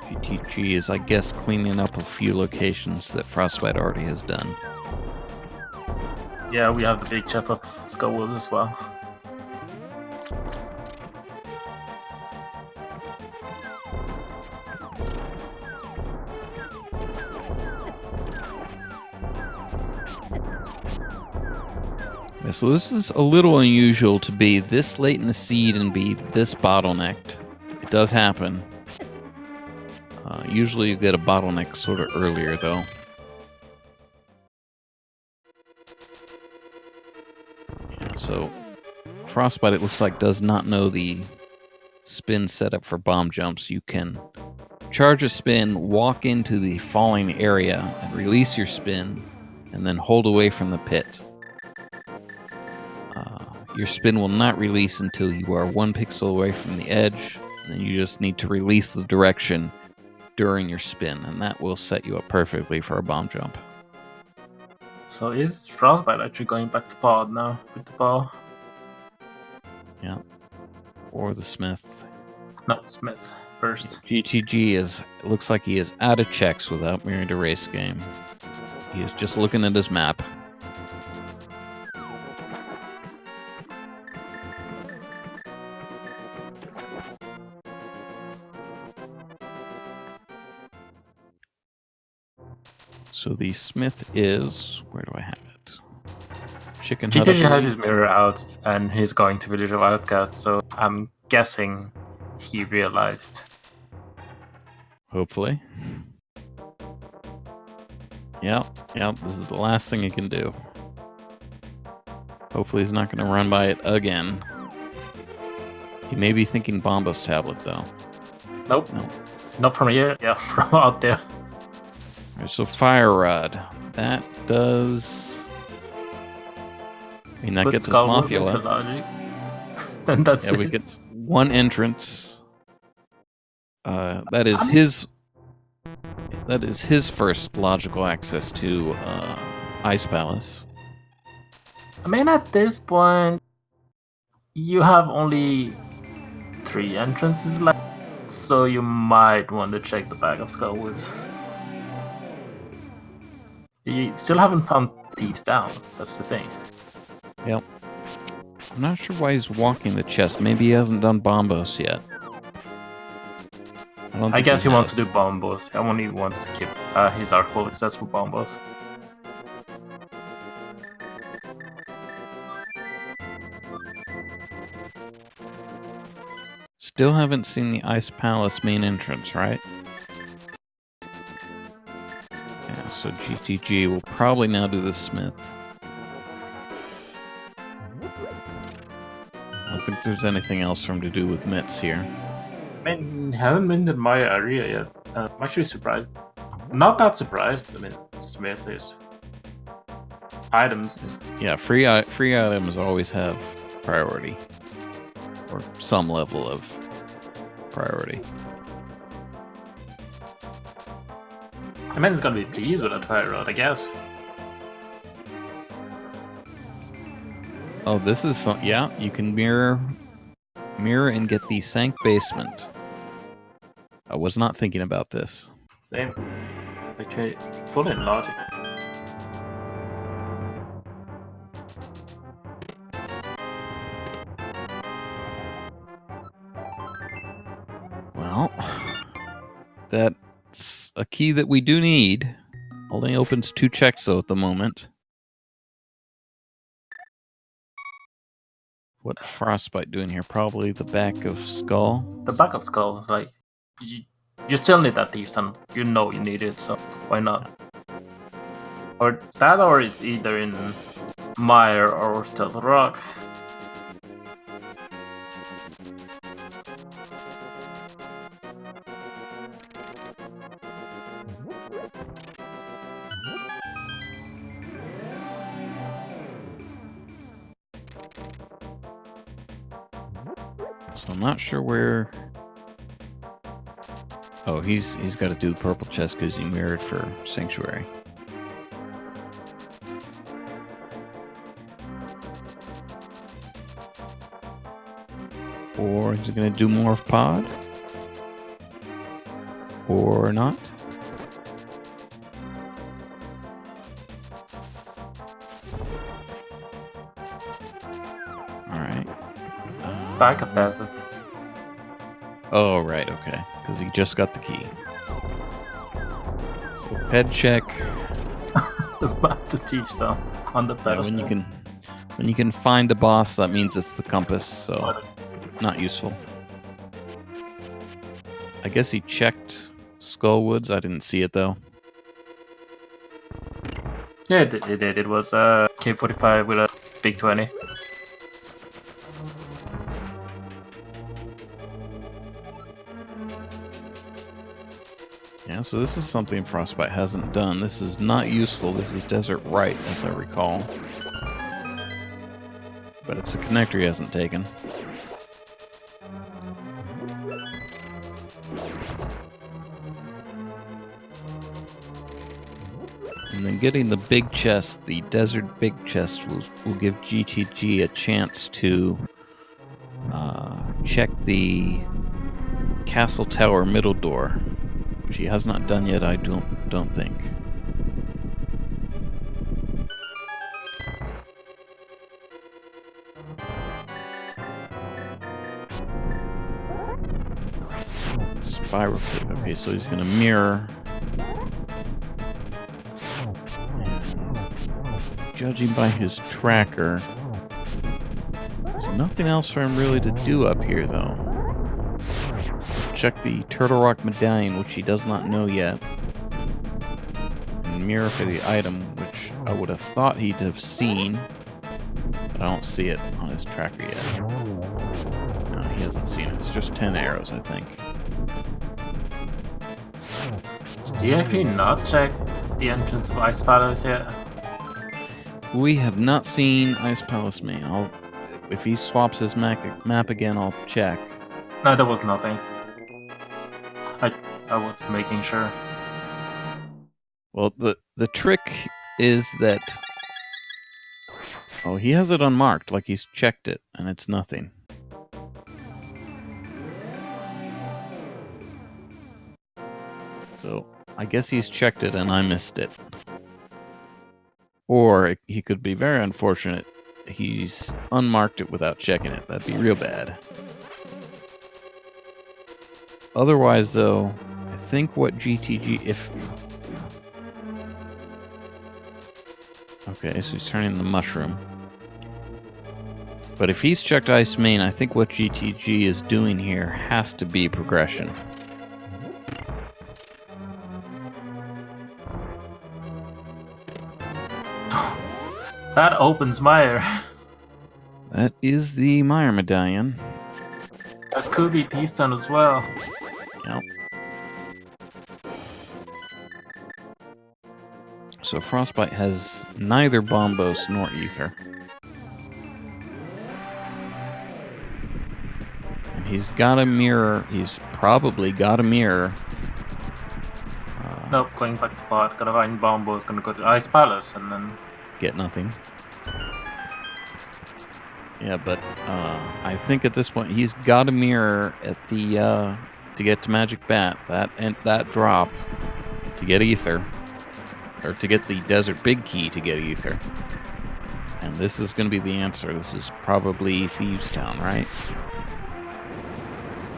GTG is, I guess, cleaning up a few locations that Frostbite already has done. Yeah, we have the big chest of Skullwoods as well. Yeah, so this is a little unusual to be this late in the seed and be this bottlenecked. It does happen. Usually you get a bottleneck sort of earlier, though. So Frostbite, it looks like, does not know the spin setup for bomb jumps. You can charge a spin, walk into the falling area, and release your spin, and then hold away from the pit. Your spin will not release until you are 1 pixel away from the edge, and then you just need to release the direction during your spin, and that will set you up perfectly for a bomb jump. So is Frostbite actually going back to pod now with the ball? Yeah. Or the Smith. No, Smith first. GTG looks like he is out of checks without mirroring the race game. He is just looking at his map. So the Smith is... where do I have it? Chicken Hut. GTG has his mirror out, and he's going to Village of Outcasts, so I'm guessing he realized. Hopefully. Yep, this is the last thing he can do. Hopefully he's not going to run by it again. He may be thinking Bombos tablet, though. Nope. No. Not from here. Yeah, from out there. Alright, so Fire Rod. That does... I mean, that Put gets us Skullwoods into Mothula. logic. And that's Yeah, it. we get 1 entrance. That is his first logical access to Ice Palace. I mean, at this point, you have only 3 entrances left, so you might want to check the back of Skullwoods. You still haven't found Thieves Down, that's the thing. Yep. I'm not sure why he's walking the chest. Maybe he hasn't done Bombos yet. I guess he wants to do Bombos. He only wants to keep his Arcwall access for Bombos. Still haven't seen the Ice Palace main entrance, right? Yeah, so GTG will probably now do the Smith. I don't think there's anything else for him to do with Mitts here. I mean, haven't been in my area yet. I'm actually surprised. Not that surprised. I mean, Smith is. Items. Yeah, free items always have priority. Or some level of priority. I mean, it's gonna be pleased with that Fire Rod, I guess. Oh, this is yeah, you can mirror and get the Sank Basement. I was not thinking about this. Same. It's actually full in logic. Well, that's a key that we do need. Only opens 2 checks though at the moment. What Frostbite doing here? Probably the back of Skull. The back of Skull, like, you still need that decent. You know you need it, so why not? Or that, or it's either in Mire or Stealth Rock. So I'm not sure where... Oh, he's got to do the purple chest because he mirrored for Sanctuary. Or is he going to do more of Pod? Or not? Alright. Back of Passive. Oh, right, okay. Because he just got the key. So head check. The map to teach them on the Yeah, pedestal. when you can find a boss, that means it's the compass, so not useful. I guess he checked Skullwoods. I didn't see it though. Yeah, it did. It was K45 with a big 20. Yeah, so this is something Frostbite hasn't done. This is not useful. This is Desert Right, as I recall. But it's a connector he hasn't taken. And then getting the big chest, the Desert Big Chest, will give GTG a chance to check the Castle Tower middle door, which he has not done yet, I don't think. Spiral cave. Okay, so he's gonna mirror. And judging by his tracker, there's nothing else for him really to do up here, though. Check the Turtle Rock Medallion, which he does not know yet. And mirror for the item, which I would have thought he'd have seen. But I don't see it on his tracker yet. No, he hasn't seen it. It's just 10 arrows, I think. Did you actually not check the entrance of Ice Palace yet? We have not seen Ice Palace main. If he swaps his map again, I'll check. No, there was nothing. I was making sure. Well, the trick is that... Oh, he has it unmarked, like he's checked it, and it's nothing. So, I guess he's checked it and I missed it. Or he could be very unfortunate. He's unmarked it without checking it. That'd be real bad. Otherwise, though, I think what GTG... Okay, so he's turning the mushroom. But if he's checked Ice Main, I think what GTG is doing here has to be progression. That opens Meyer. That is the Meyer Medallion. That could be T-Stun as well. Yep. So Frostbite has neither Bombos nor Ether. And he's got a mirror. He's probably got a mirror. Nope, going back to bot. Gotta find Bombos, gonna go to Ice Palace and then... Get nothing. Yeah, but I think at this point he's got a mirror at the to get to Magic Bat, that drop to get Ether, or to get the Desert Big Key to get Ether. And this is going to be the answer. This is probably Thieves Town, right?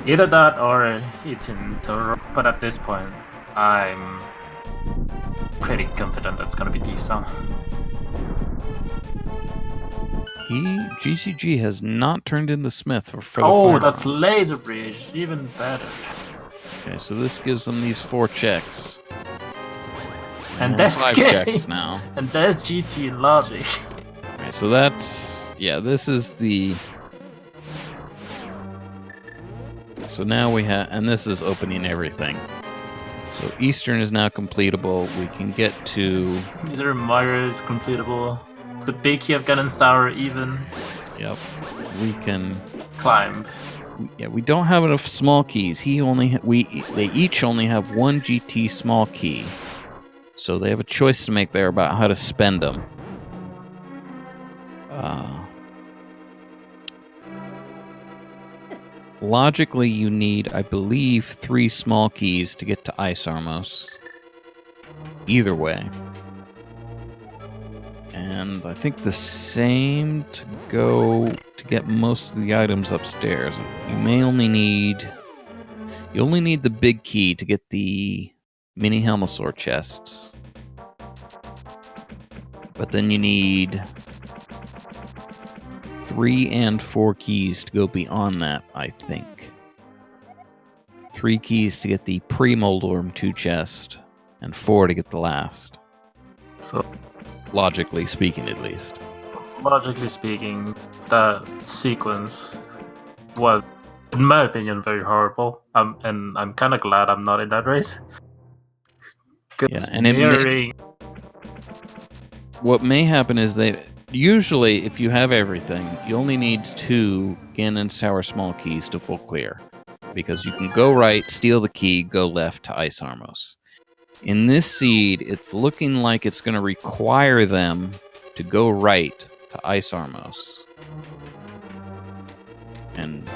Either that or it's in Toro. But at this point, I'm pretty confident that's gonna be T-Stun. GCG has not turned in the Smith for the Oh, farm. that's Laser Bridge, even better. Okay, so this gives them these 4 checks. And that's 5 game. checks now. And there's GT in Logic. Okay, so that's... Yeah, this is the... So now we have... And this is opening everything. So Eastern is now completable. We can get to... Either Myra is completable. The Big Key of Ganon's Tower even. Yep. We can... Climb. Yeah, we don't have enough small keys. They each only have 1 GT small key. So they have a choice to make there about how to spend them. Logically, you need, I believe, 3 small keys to get to Ice Armos. Either way. And I think the same to go to get most of the items upstairs. You only need the big key to get the mini Helmosaur chests. But then you need 3 and 4 keys to go beyond that, I think. 3 keys to get the pre-Moldorm 2 chest, and 4 to get the last. So, logically speaking, at least. Logically speaking, that sequence was, in my opinion, very horrible. And I'm kind of glad I'm not in that race. Yeah, and what may happen is usually, if you have everything, you only need 2 Ganon Sour Small Keys to full clear. Because you can go right, steal the key, go left to Ice Armos. In this seed, it's looking like it's going to require them to go right to Ice Armos. And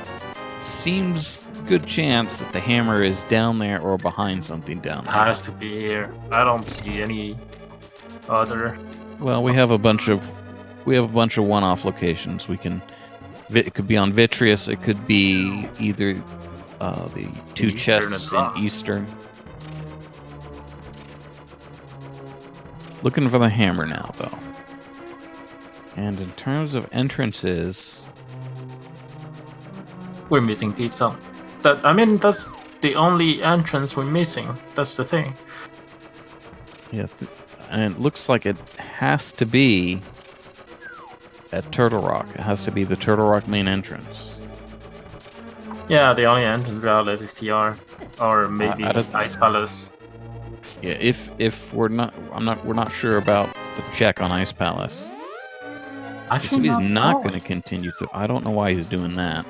seems good chance that the hammer is down there or behind something down there. Has to be here. I don't see any other. Well, we have a bunch of one-off locations. It could be on Vitreous. It could be either the 2 chests in Eastern. Looking for the hammer now, though. And in terms of entrances, we're missing pizza. That's the only entrance we're missing. That's the thing. Yeah, and it looks like it has to be at Turtle Rock. It has to be the Turtle Rock main entrance. Yeah, the only entrance outlet is TR, or maybe Ice Palace. Yeah, if we're not sure about the check on Ice Palace. Actually, he's not going to continue to. I don't know why he's doing that.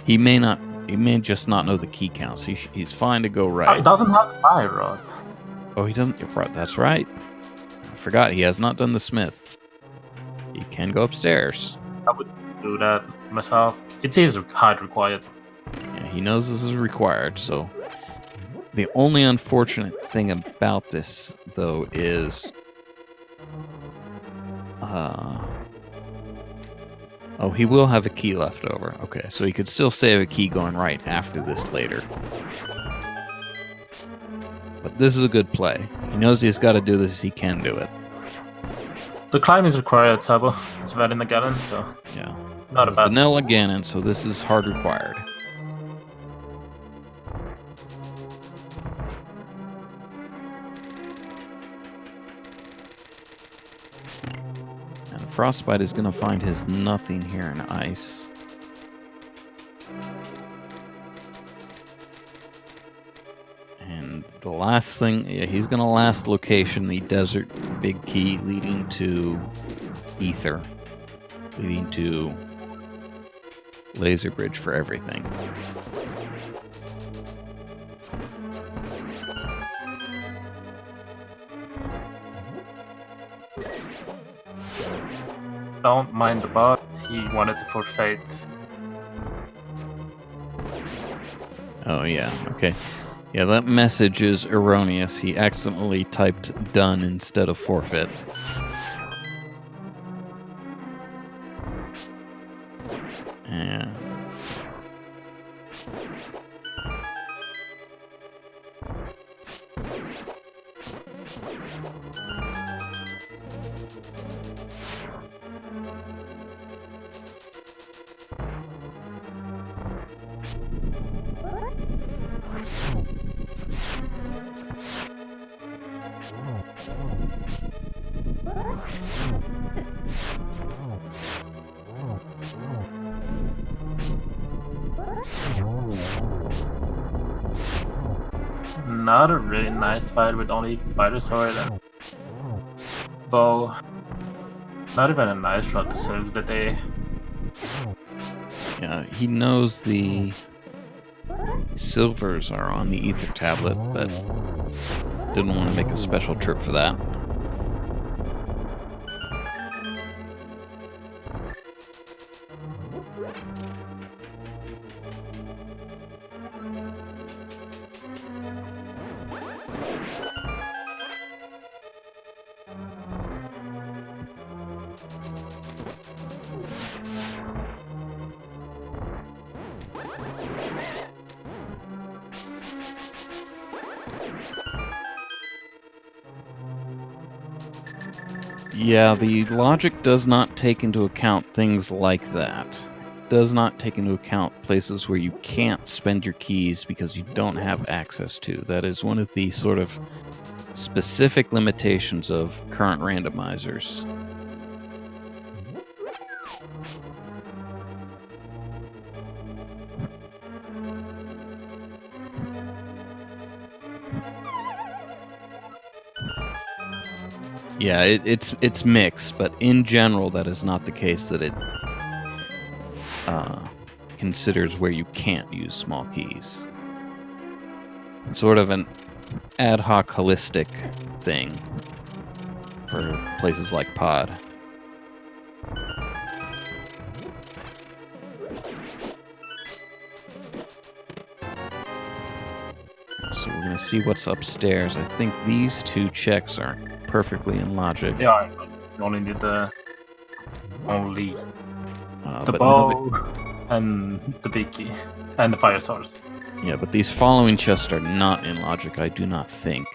He may just not know the key counts. He's fine to go right. He doesn't have the fire rod. Oh, he doesn't. That's right. I forgot he has not done the smiths. He can go upstairs. I would do that myself. It is hard required. Yeah, he knows this is required. So the only unfortunate thing about this, though, is he will have a key left over. Okay, so he could still save a key going right after this later. But this is a good play. He knows he's got to do this. He can do it. The climb is required, Sabo. It's Vanilla Ganon, so yeah, not a bad. Vanilla Ganon, so this is hard required. And Frostbite is going to find his nothing here in ice. And the last thing, he's going to last location the desert big key leading to Ether, leading to Laser Bridge for everything. Don't mind the bot. He wanted to force fate. Oh yeah, okay. Yeah, that message is erroneous. He accidentally typed done instead of forfeit. Yeah. Not a really nice fight with only fighter sword and bow. Not even a nice shot to save the day. Yeah, he knows the silvers are on the ether tablet, but didn't want to make a special trip for that. Yeah, the logic does not take into account things like that. It does not take into account places where you can't spend your keys because you don't have access to. That is one of the sort of specific limitations of current randomizers. Yeah, it's mixed, but in general, that is not the case. That it considers where you can't use small keys. It's sort of an ad hoc, holistic thing for places like Pod. So we're gonna see what's upstairs. I think these two checks are perfectly in logic. Yeah, you only need the But bow and the big key and the fire source. yeah, but these following chests are not in logic, I do not think,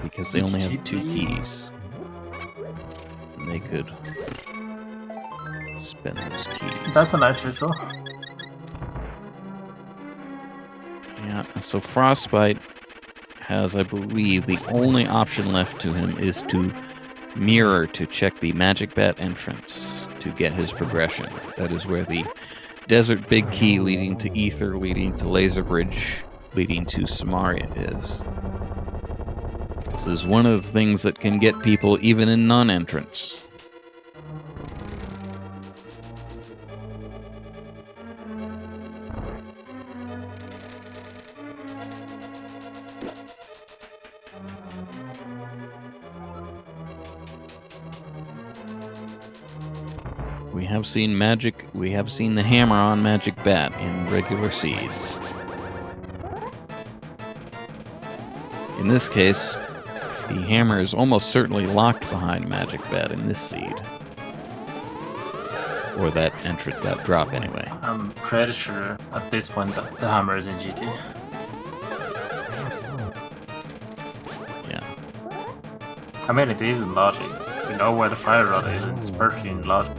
because they only have 2 keys. And they could spend those keys. That's a nice ritual. Yeah, so Frostbite has, I believe, the only option left to him is to mirror to check the Magic Bat entrance to get his progression. That is where the Desert Big Key leading to Ether, leading to Laser Bridge, leading to Samaria is. This is one of the things that can get people even in non-entrance. We have seen the hammer on Magic Bat in regular seeds. In this case, the hammer is almost certainly locked behind Magic Bat in this seed. Or that drop anyway. I'm pretty sure at this point that the hammer is in GT. Yeah. I mean, it is in logic. We know where the fire rod is, it's perfectly in logic.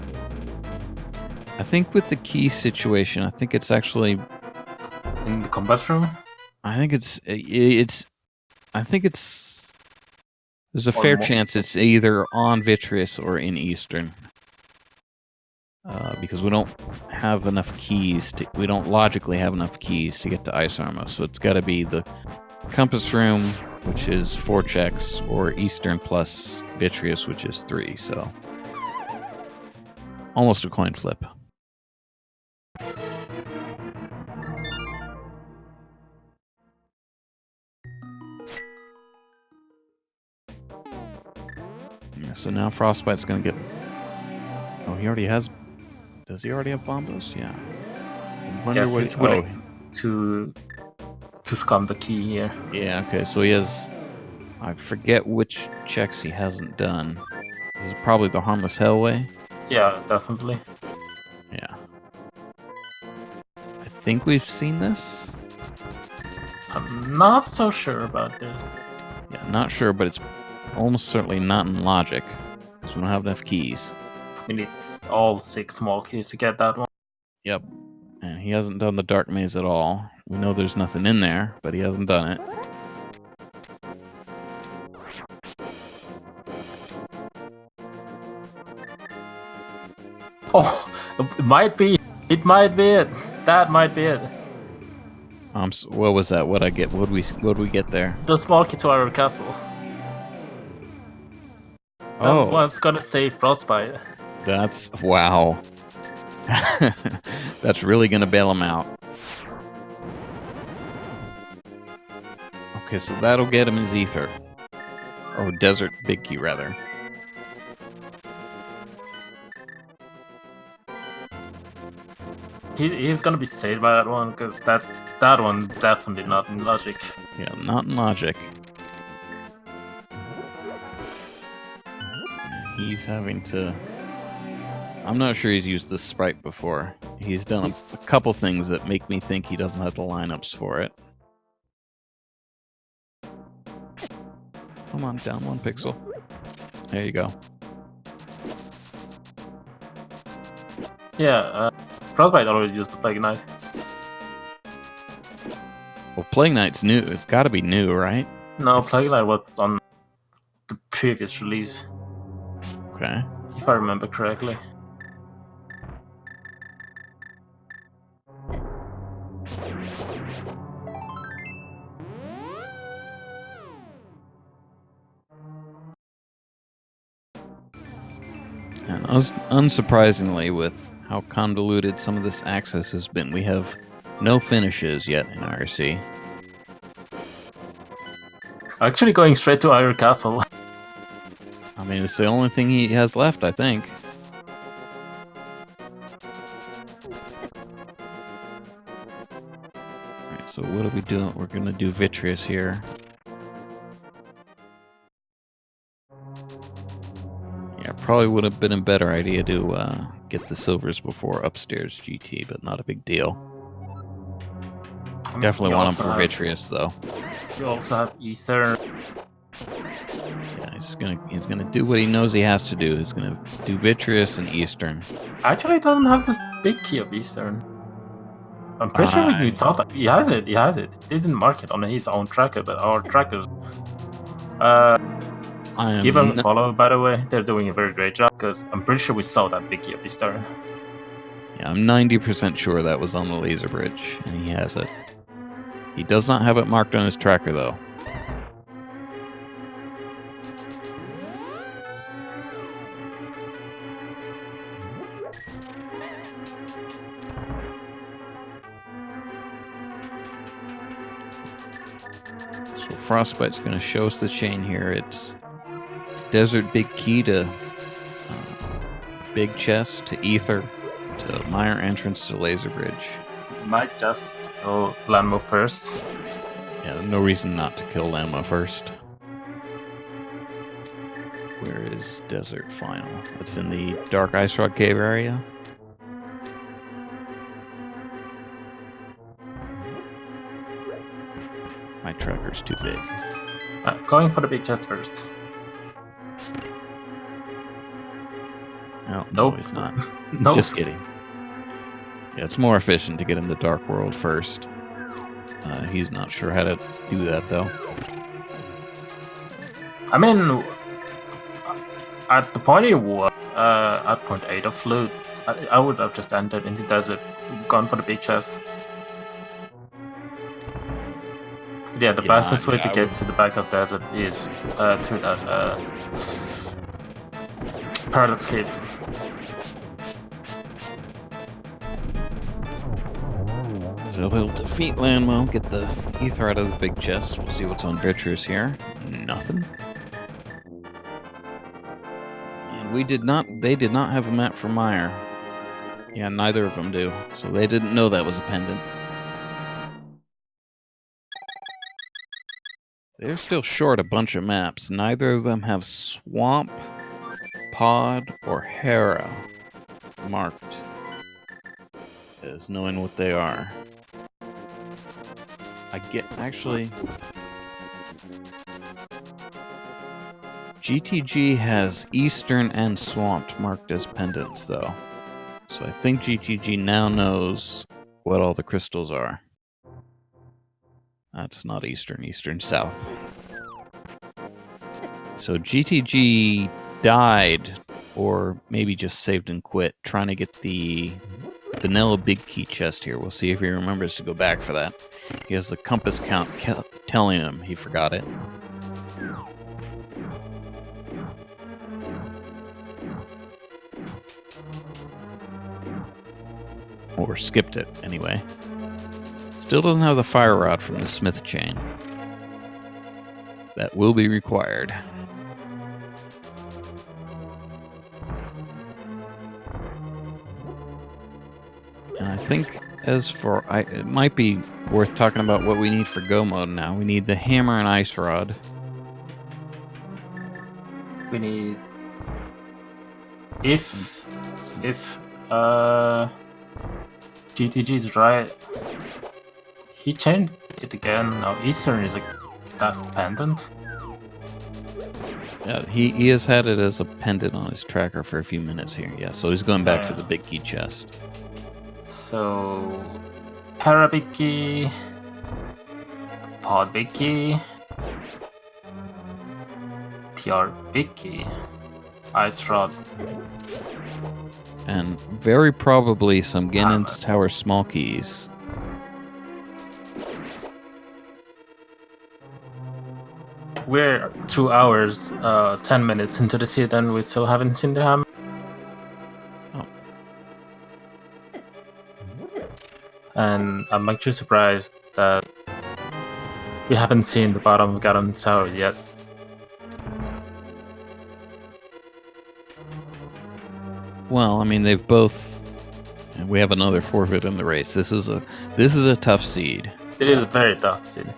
I think with the key situation, I think it's actually In the combust room? I think it's there's a fair chance it's either on Vitreous or in Eastern. Because we don't have enough keys we don't logically have enough keys to get to Ice Armor, so it's got to be the Compass Room, which is 4 checks, or Eastern plus Vitreous, which is 3. So almost a coin flip. Yeah, so now Frostbite's gonna get. Oh, he already has. Does he already have Bombos? Yeah. I wonder Yes, what he's willing to scum the key here. Yeah, okay, so he has... I forget which checks he hasn't done. This is probably the Harmless Hellway. Yeah, definitely. Yeah. I think we've seen this. I'm not so sure about this. Yeah, not sure, but it's almost certainly not in logic. Because we don't have enough keys. We need all 6 small keys to get that one. Yep. And he hasn't done the Dark Maze at all. We know there's nothing in there, but he hasn't done it. Oh, it might be. It might be it. That might be it. What was that? What'd we get there? The small key to our castle. Oh. That one's gonna save Frostbite. That's... wow. That's really gonna bail him out. Okay, so that'll get him his Ether. Or Desert Big Key, rather. He's gonna be saved by that one, because that one definitely not in logic. Yeah, not in logic. He's having to... I'm not sure he's used this sprite before. He's done a couple things that make me think he doesn't have the lineups for it. Come on, down 1 pixel. There you go. Yeah, Frostbite already used the Plague Knight. Well, Plague Knight's new. It's got to be new, right? No, Plague Knight was on the previous release. Okay. If I remember correctly. And unsurprisingly, with how convoluted some of this access has been, we have no finishes yet in IRC. Actually, going straight to Iron Castle. I mean, it's the only thing he has left, I think. Alright, so what are we doing? We're gonna do Vitreous here. Yeah, probably would have been a better idea to get the silvers before upstairs GT, but not a big deal. Definitely want him for Vitreous, though. You also have Eastern. Yeah, he's gonna do what he knows he has to do. He's gonna do Vitreous and Eastern. Actually, he doesn't have this big key of Eastern. I'm pretty sure we saw that. He has it. He didn't mark it on his own tracker, but our trackers. Give them a follow, by the way. They're doing a very great job, because I'm pretty sure we saw that big key of Eastern. Yeah, I'm 90% sure that was on the laser bridge, and he has it. He does not have it marked on his tracker, though. So Frostbite's going to show us the chain here. It's Desert Big Key to Big Chest to Ether to Mire Entrance to Laser Bridge. Might just go Landmo first. Yeah, no reason not to kill Landmo first. Where is Desert Final? It's in the Dark Ice Rod Cave area. My tracker's too big. Going for the big chest first. No, Nope. he's not. Nope. Just kidding. Yeah, it's more efficient to get in the Dark World first. He's not sure how to do that, though. I mean, at the point he was, at point 8 of loot, I would have just entered into desert, gone for the big chest. Yeah, the fastest way to get to the back of desert is through that Paradox Cave. So he'll defeat Landmo, get the ether out of the big chest. We'll see what's on Vitreous here. Nothing. And they did not have a map for Mire. Yeah, neither of them do. So they didn't know that was a pendant. They're still short a bunch of maps. Neither of them have Swamp, Pod, or Hera marked as knowing what they are. Actually, GTG has Eastern and Swamped marked as pendants, though. So I think GTG now knows what all the crystals are. That's not Eastern, Eastern South. So GTG died, or maybe just saved and quit, trying to get the vanilla big key chest here. We'll see if he remembers to go back for that. He has the compass count telling him he forgot it. Or skipped it, anyway. Still doesn't have the fire rod from the smith chain. That will be required. And I think it might be worth talking about what we need for go mode now. We need the hammer and ice rod. We need if GTG's right. He changed it again. Now Eastern is that's pendant. Yeah, he has had it as a pendant on his tracker for a few minutes here. Yeah, so he's going back for the big key chest. So Hera big key, Pod big key, TR big key, Ice Rod. And very probably some Ganon's Tower small keys. We're 2 hours, 10 minutes into this hit and we still haven't seen the hammer. and I'm actually surprised that we haven't seen the bottom of Garum Tower yet. Well, I mean, they've both. And we have another forfeit in the race. This is a tough seed. It is a very tough seed.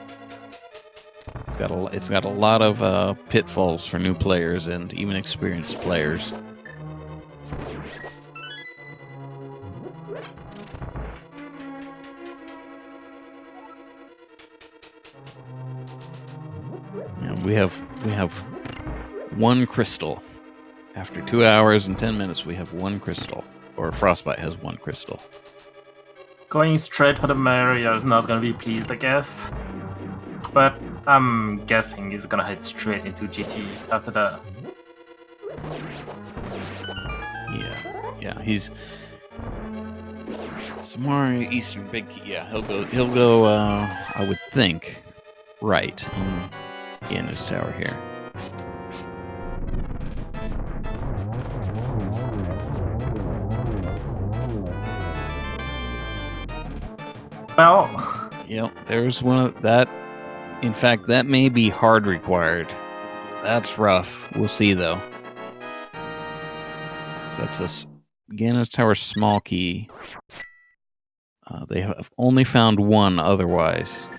It's got a lot of pitfalls for new players and even experienced players. And we have one crystal. After 2 hours and 10 minutes, we have one crystal. Or Frostbite has one crystal. Going straight for the Mario is not gonna be pleased, I guess. But I'm guessing he's gonna head straight into GT after that. Yeah, he's Samari Eastern Big Key. Yeah, he'll go I would think right in his tower here. Well, Yep, there's one of that. In fact, that may be hard required. That's rough. We'll see though. That's Ganon's Tower small key. They have only found one otherwise.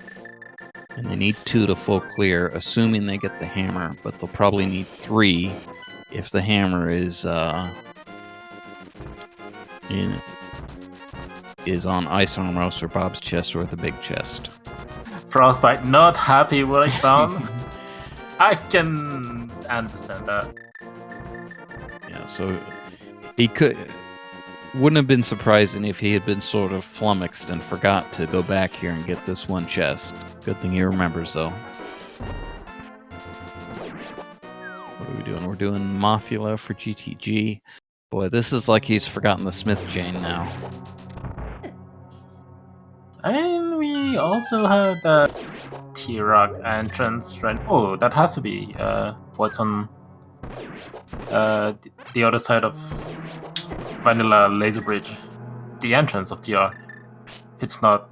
And they need 2 to full clear, assuming they get the hammer, but they'll probably need 3 if the hammer is on Ice Armros or Bob's chest or the big chest. Frostbite not happy what I found. I can understand that. Yeah, so he wouldn't have been surprising if he had been sort of flummoxed and forgot to go back here and get this one chest. Good thing he remembers, though. What are we doing? We're doing Mothula for GTG. Boy, this is like he's forgotten the Smith chain now. And we also have the T-Rock entrance, right? Oh, that has to be what's on the other side of Vanilla Laser Bridge. The entrance of T-Rock. If it's not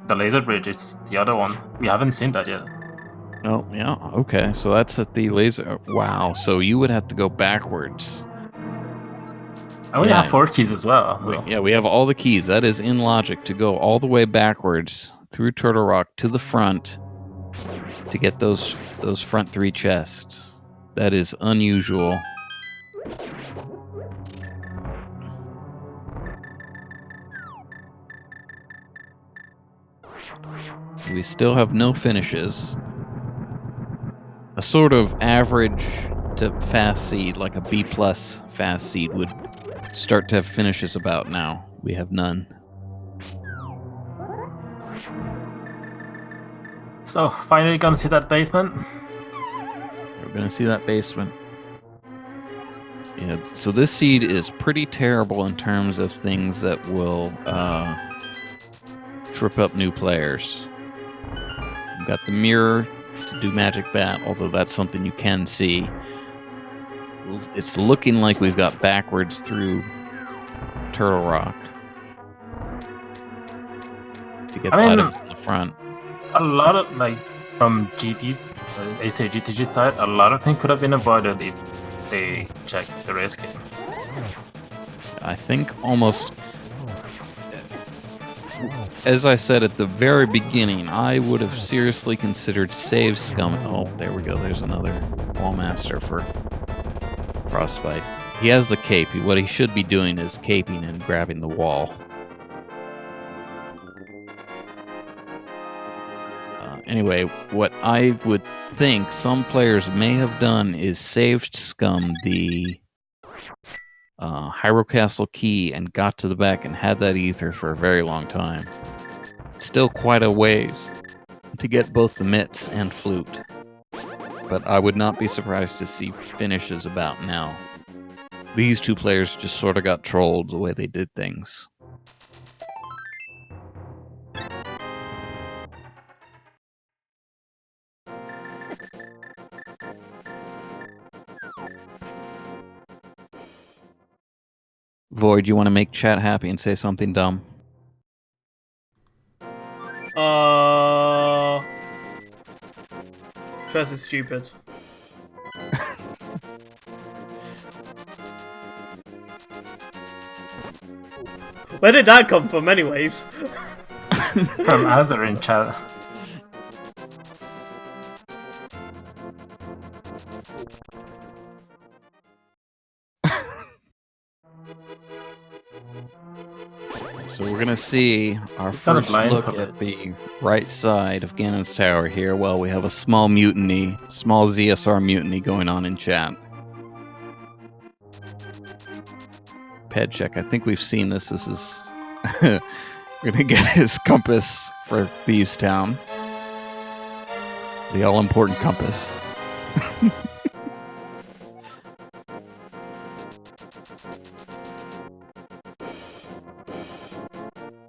the Laser Bridge, it's the other one. We haven't seen that yet. Oh, yeah, okay. So that's at the laser. Wow, so you would have to go backwards. And we have 4 keys as well. So. Yeah, we have all the keys. That is in logic to go all the way backwards through Turtle Rock to the front to get those front 3 chests. That is unusual. We still have no finishes. A sort of average to fast seed, like a B+ fast seed, would start to have finishes about now. We have none. So, finally gonna see that basement? We're gonna see that basement. Yeah, so this seed is pretty terrible in terms of things that will trip up new players. We've got the mirror to do Magic Bat, although that's something you can see. It's looking like we've got backwards through Turtle Rock to get the items in the front. A lot of, like, from GT's, GTG side, a lot of things could have been avoided if they checked the race game. I think almost, as I said at the very beginning, I would have seriously considered save scum. Oh, there we go. There's another Wallmaster for Frostbite. He has the cape. What he should be doing is caping and grabbing the wall. Anyway, what I would think some players may have done is saved scum the Hyrule Castle key and got to the back and had that ether for a very long time. Still quite a ways to get both the mitts and flute. But I would not be surprised to see finishes about now. These 2 players just sort of got trolled the way they did things. Void, you want to make chat happy and say something dumb? Press is stupid. Where did that come from, anyways? From Azure in chat. So we're gonna see our It's got a first blind look puppet. at the right side of Ganon's tower here. Well, we have a small mutiny, small ZSR mutiny going on in chat. Ped check. I think we've seen this. This is we're gonna get his compass for Thieves Town. The all-important compass.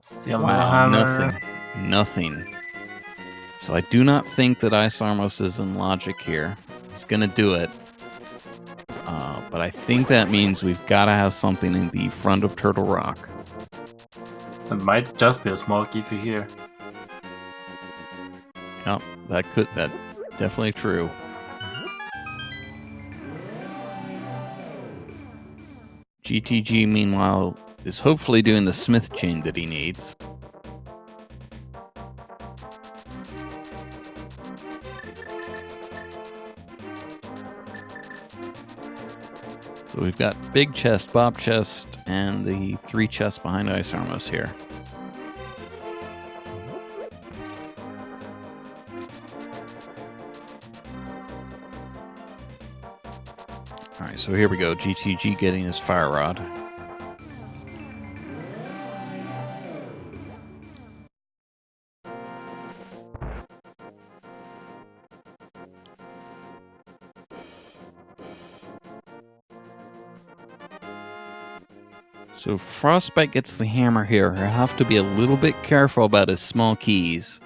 Steal my Wow, hammer. nothing. So I do not think that Ice Armos is in logic here. He's gonna do it. But I think that means we've got to have something in the front of Turtle Rock. It might just be a small key for here. Yep, that definitely true. GTG, meanwhile, is hopefully doing the Smith chain that he needs. So we've got big chest, Bob chest, and the 3 chests behind Ice Armos here. Alright, so here we go. GTG getting his fire rod. So Frostbite gets the hammer here. He'll have to be a little bit careful about his small keys.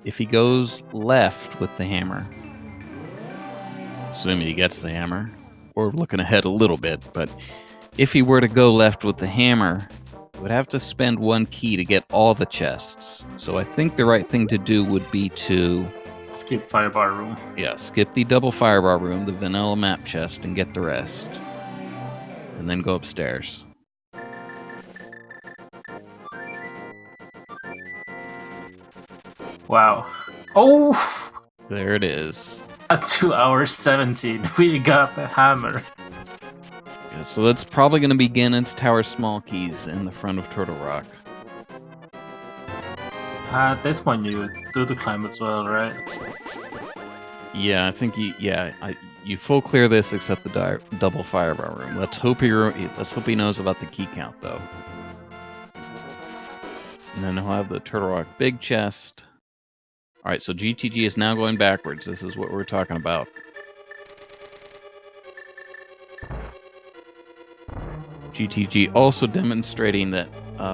If he goes left with the hammer, assuming he gets the hammer, or looking ahead a little bit, but if he were to go left with the hammer, he would have to spend 1 key to get all the chests. So I think the right thing to do would be to Skip firebar room. yeah, skip the double firebar room, the vanilla map chest, and get the rest. And then go upstairs. Wow. Oh! There it is. At 2 hours 17, we got the hammer. Yeah, so that's probably going to be Ganon's Tower small keys in the front of Turtle Rock. This one you do the climb as well, right? Yeah, I think you full clear this except the double firebar room. Let's hope he knows about the key count though. And then he'll have the Turtle Rock big chest. All right, so GTG is now going backwards. This is what we're talking about. GTG also demonstrating that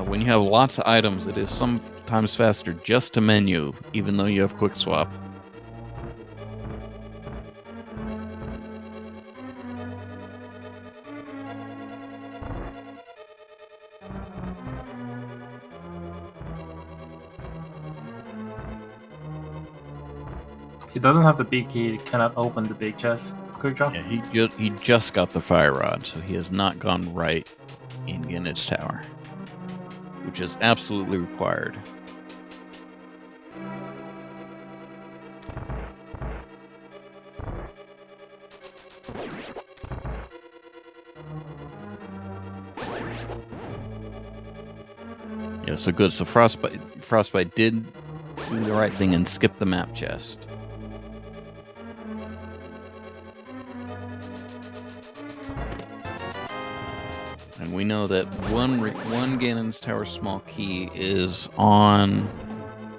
when you have lots of items, it is sometimes faster just to menu, even though you have quick swap. He doesn't have the big key, he cannot open the big chest. Quick draw. Yeah, he just got the fire rod, so he has not gone right in Ganon's Tower, which is absolutely required. Yeah, so good. So Frostbite did do the right thing and skip the map chest. And we know that one Ganon's Tower small key is on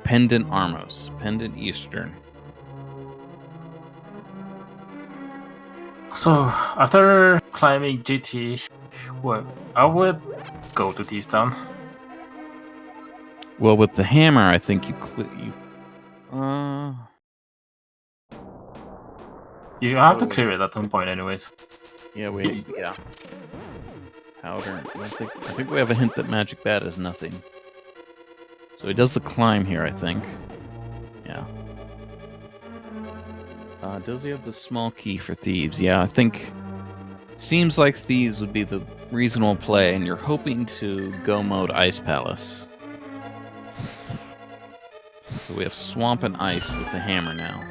Pendant Armos, Pendant Eastern. So, after climbing GT, I would go to T-Town. Well, with the hammer, I think you You have to clear it at some point anyways. yeah, powder. I think we have a hint that Magic Bat is nothing. So he does the climb here, I think. Yeah. Does he have the small key for thieves? Yeah, I think seems like thieves would be the reasonable play, and you're hoping to go mode Ice Palace. So we have Swamp and Ice with the hammer now.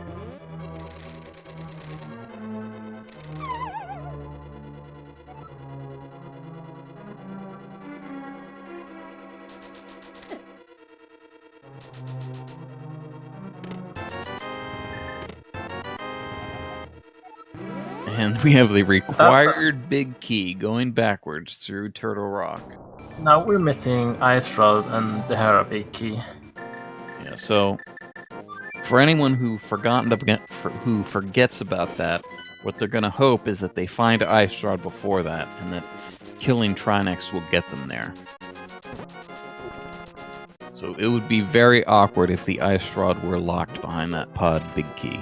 And we have the required big key going backwards through Turtle Rock. Now we're missing Ice Rod and the Hera big key. Yeah, so for anyone who forgets about that, what they're going to hope is that they find Ice Rod before that, and that killing Trinex will get them there. So it would be very awkward if the Ice Rod were locked behind that pod big key.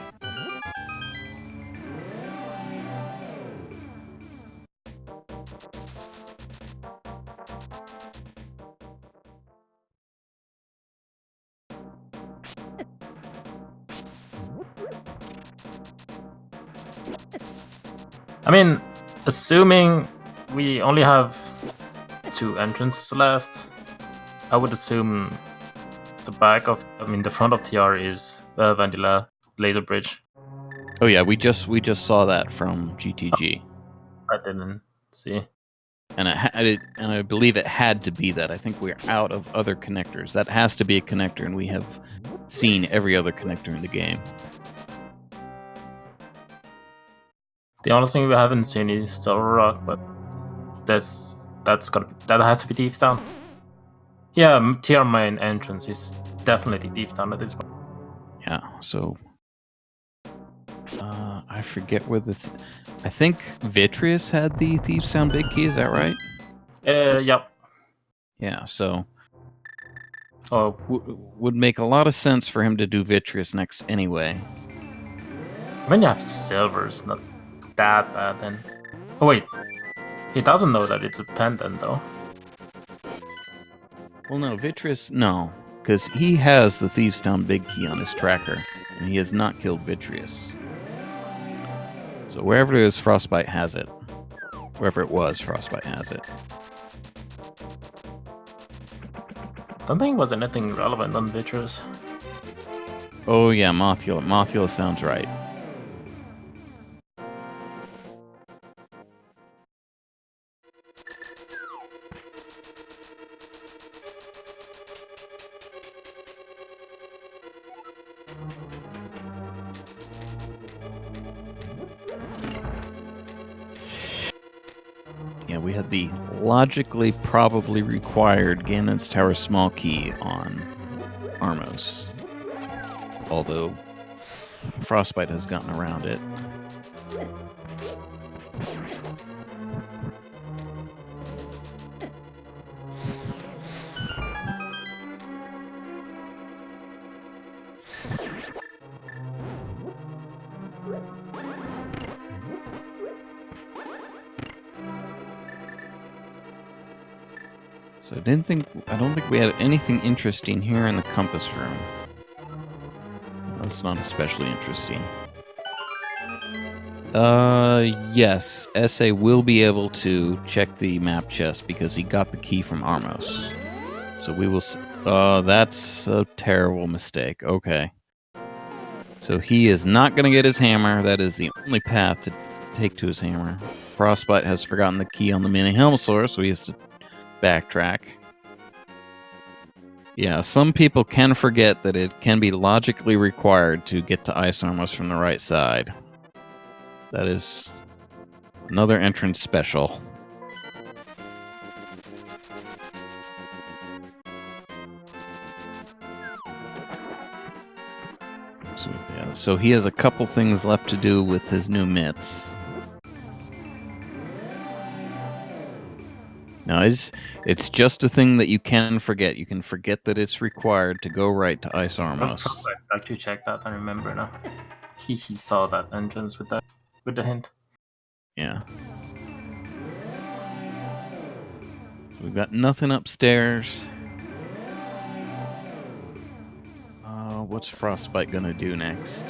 I mean, assuming we only have 2 entrances left, I would assume the front of TR is Vanilla Laser Bridge. Oh yeah, we just saw that from GTG. I didn't see. And I believe it had to be that. I think we're out of other connectors. That has to be a connector, and we have seen every other connector in the game. The only thing we haven't seen is Turtle Rock, but that has to be Thief Town. Yeah, TR main entrance is definitely Thief Town at this point. Yeah, so I forget where I think Vitreous had the Thieves Town big key, is that right? Yep. Yeah, so Oh, would make a lot of sense for him to do Vitreous next anyway. when you have silvers, not that bad then. Oh wait, he doesn't know that it's a pendant though. Well, no, Vitreous, no, because he has the Thieves Town big key on his tracker, and he has not killed Vitreous. So wherever it is, Frostbite has it. Wherever it was, Frostbite has it. Don't think it was anything relevant on Vitreous. Oh yeah, Mothula. Mothula sounds right. Yeah, we had the logically probably required Ganon's Tower small key on Armos. Although Frostbite has gotten around it. So I don't think we had anything interesting here in the compass room. That's not especially interesting. Yes, SA will be able to check the map chest because he got the key from Armos. So we will. That's a terrible mistake. Okay. So he is not going to get his hammer. That is the only path to take to his hammer. Frostbite has forgotten the key on the mini Helmsaur, so he has to backtrack. Yeah, some people can forget that it can be logically required to get to Ice Armos from the right side. That is another entrance special. So he has a couple things left to do with his new mitts. Now, it's just a thing that you can forget. You can forget that it's required to go right to Ice Armos. I have to check that. I remember now. He saw that entrance with the hint. Yeah. We've got nothing upstairs. What's Frostbite gonna do next?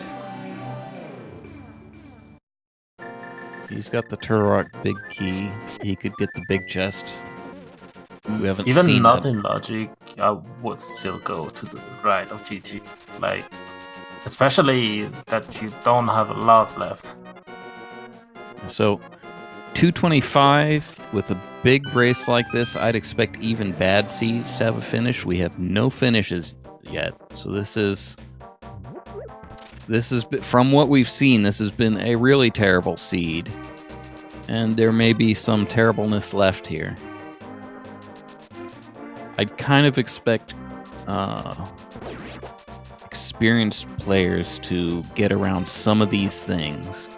He's got the Turok big key. He could get the big chest. We haven't Even seen not that. in logic, I would still go to the right of GT. Like, especially that you don't have a lot left. So, 225 with a big race like this, I'd expect even bad seeds to have a finish. We have no finishes yet, so this is from what we've seen. This has been a really terrible seed, and there may be some terribleness left here. I'd kind of expect experienced players to get around some of these things,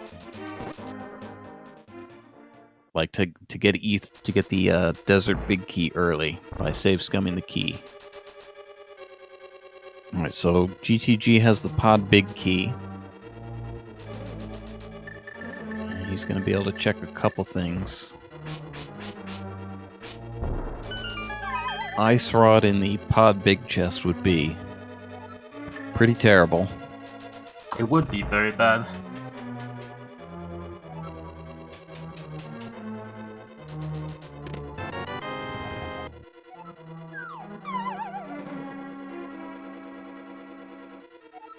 like to get the desert big key early by save scumming the key. All right, so GTG has the pod big key. He's going to be able to check a couple things. Ice Rod in the pod big chest would be pretty terrible. It would be very bad.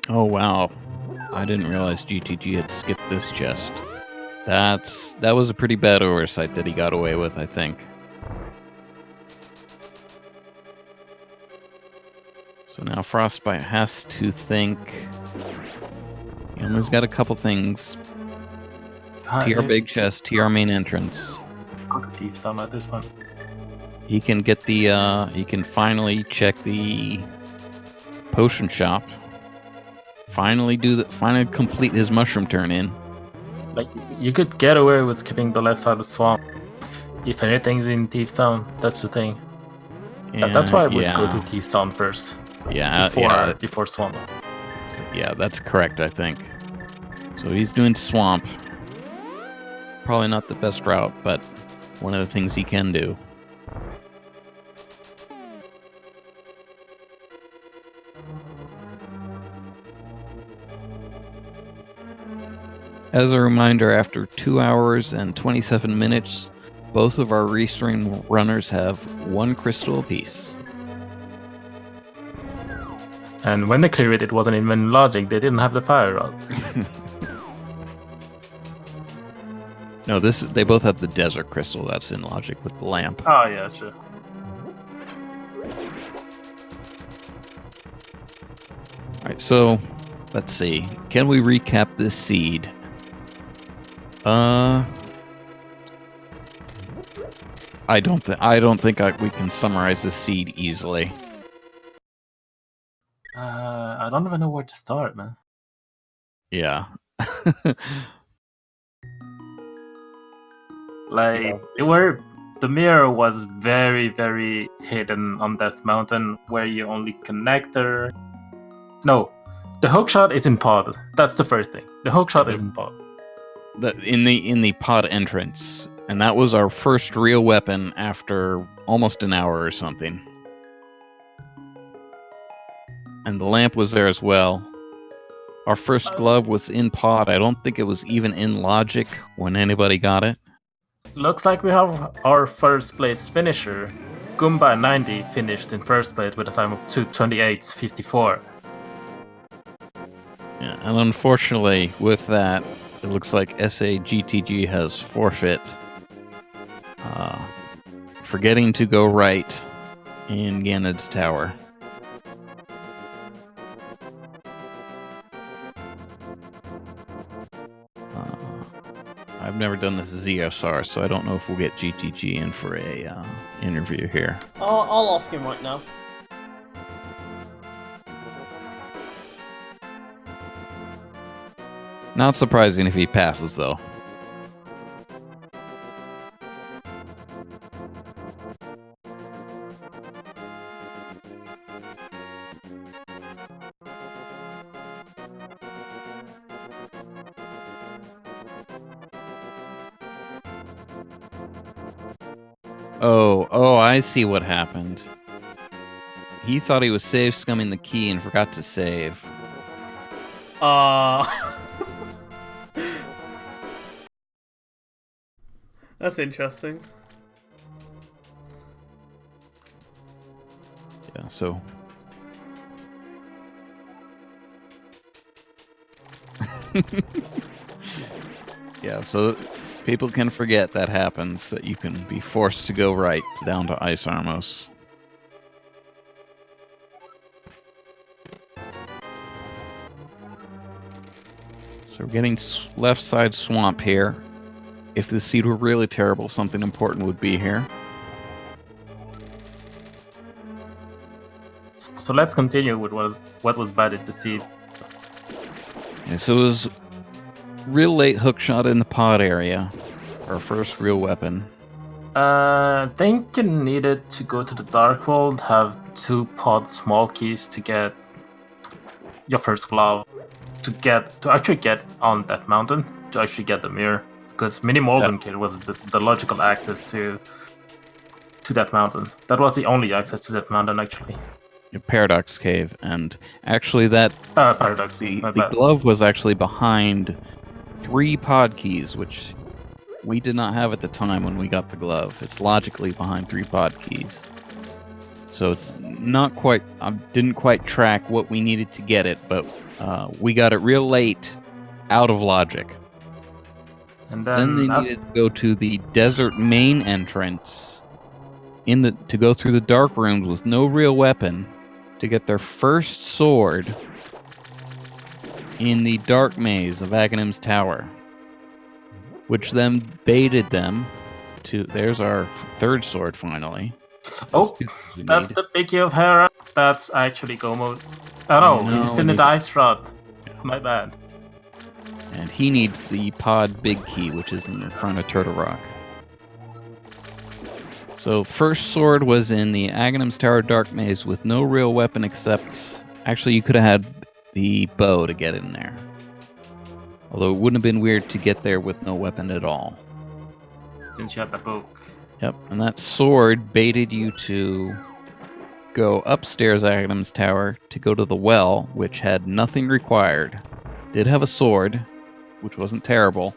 Oh wow, I didn't realize GTG had skipped this chest. That was a pretty bad oversight that he got away with, I think. So now Frostbite has to think. He's got a couple things. TR big chest, TR main entrance. Go to Thief Thumb at this one. He can get the he can finally check the potion shop. Finally complete his mushroom turn in. Like, you could get away with skipping the left side of Swamp. If anything's in Thief Town, that's the thing. That's why I would go to Thief Town first. Before Swamp. Yeah, that's correct, I think. So he's doing Swamp. Probably not the best route, but one of the things he can do. As a reminder, after 2 hours and 27 minutes, both of our restream runners have 1 crystal apiece. And when they cleared it wasn't even logic, they didn't have the fire rod. No, they both have the desert crystal that's in logic with the lamp. Oh yeah, sure. Alright, so let's see. Can we recap this seed? I don't think we can summarize this seed easily. I don't even know where to start, man. Yeah. The mirror was very, very hidden on Death Mountain, where you only connect her. No, the hookshot is in pod. That's the first thing. The hookshot is in pod. In the pod entrance, and that was our first real weapon after almost an hour or something. And the lamp was there as well. Our first glove was in pod. I don't think it was even in logic when anybody got it. Looks like we have our first place finisher. Goomba90 finished in first place with a time of 2:28.54. Yeah, and unfortunately, with that, it looks like SAGTG has forfeit. Forgetting to go right in Ganad's tower. I've never done this ZSR, so I don't know if we'll get GTG in for a interview here. I'll ask him right now. Not surprising if he passes, though. Oh, I see what happened. He thought he was save scumming the key and forgot to save. That's interesting. Yeah, so... yeah, so people can forget that happens, that you can be forced to go right down to Ice Armos. So we're getting left side swamp here. If the seed were really terrible, something important would be here. So let's continue with what was bad at the seed. Yeah, so it was real late hookshot in the pod area. Our first real weapon. I think you needed to go to the Dark World, have 2 pod small keys to get your first glove, to actually get on that mountain, to actually get the mirror, because Mini Molten Kid was the logical access to that mountain. That was the only access to that mountain, actually. Paradox Cave, and actually that Paradox. the glove was actually behind 3 pod keys, which we did not have at the time when we got the glove. It's logically behind 3 pod keys. So it's not quite... I didn't quite track what we needed to get it, but we got it real late out of logic. And Then they needed to go to the desert main entrance to go through the dark rooms with no real weapon to get their first sword in the dark maze of Aghanim's Tower, which then baited them to... There's our 3rd sword, finally. Oh, that's the Picky of Hera. That's actually Gomo. Oh no, he's still in the Ice Rod. My bad. And he needs the pod big key, which is in the front of Turtle Rock. So first sword was in the Aghanim's Tower Dark Maze with no real weapon except... Actually, you could have had the bow to get in there. Although it wouldn't have been weird to get there with no weapon at all. Since you had the book. Yep, and that sword baited you to go upstairs Aghanim's Tower to go to the well, which had nothing required. Did have a sword, which wasn't terrible.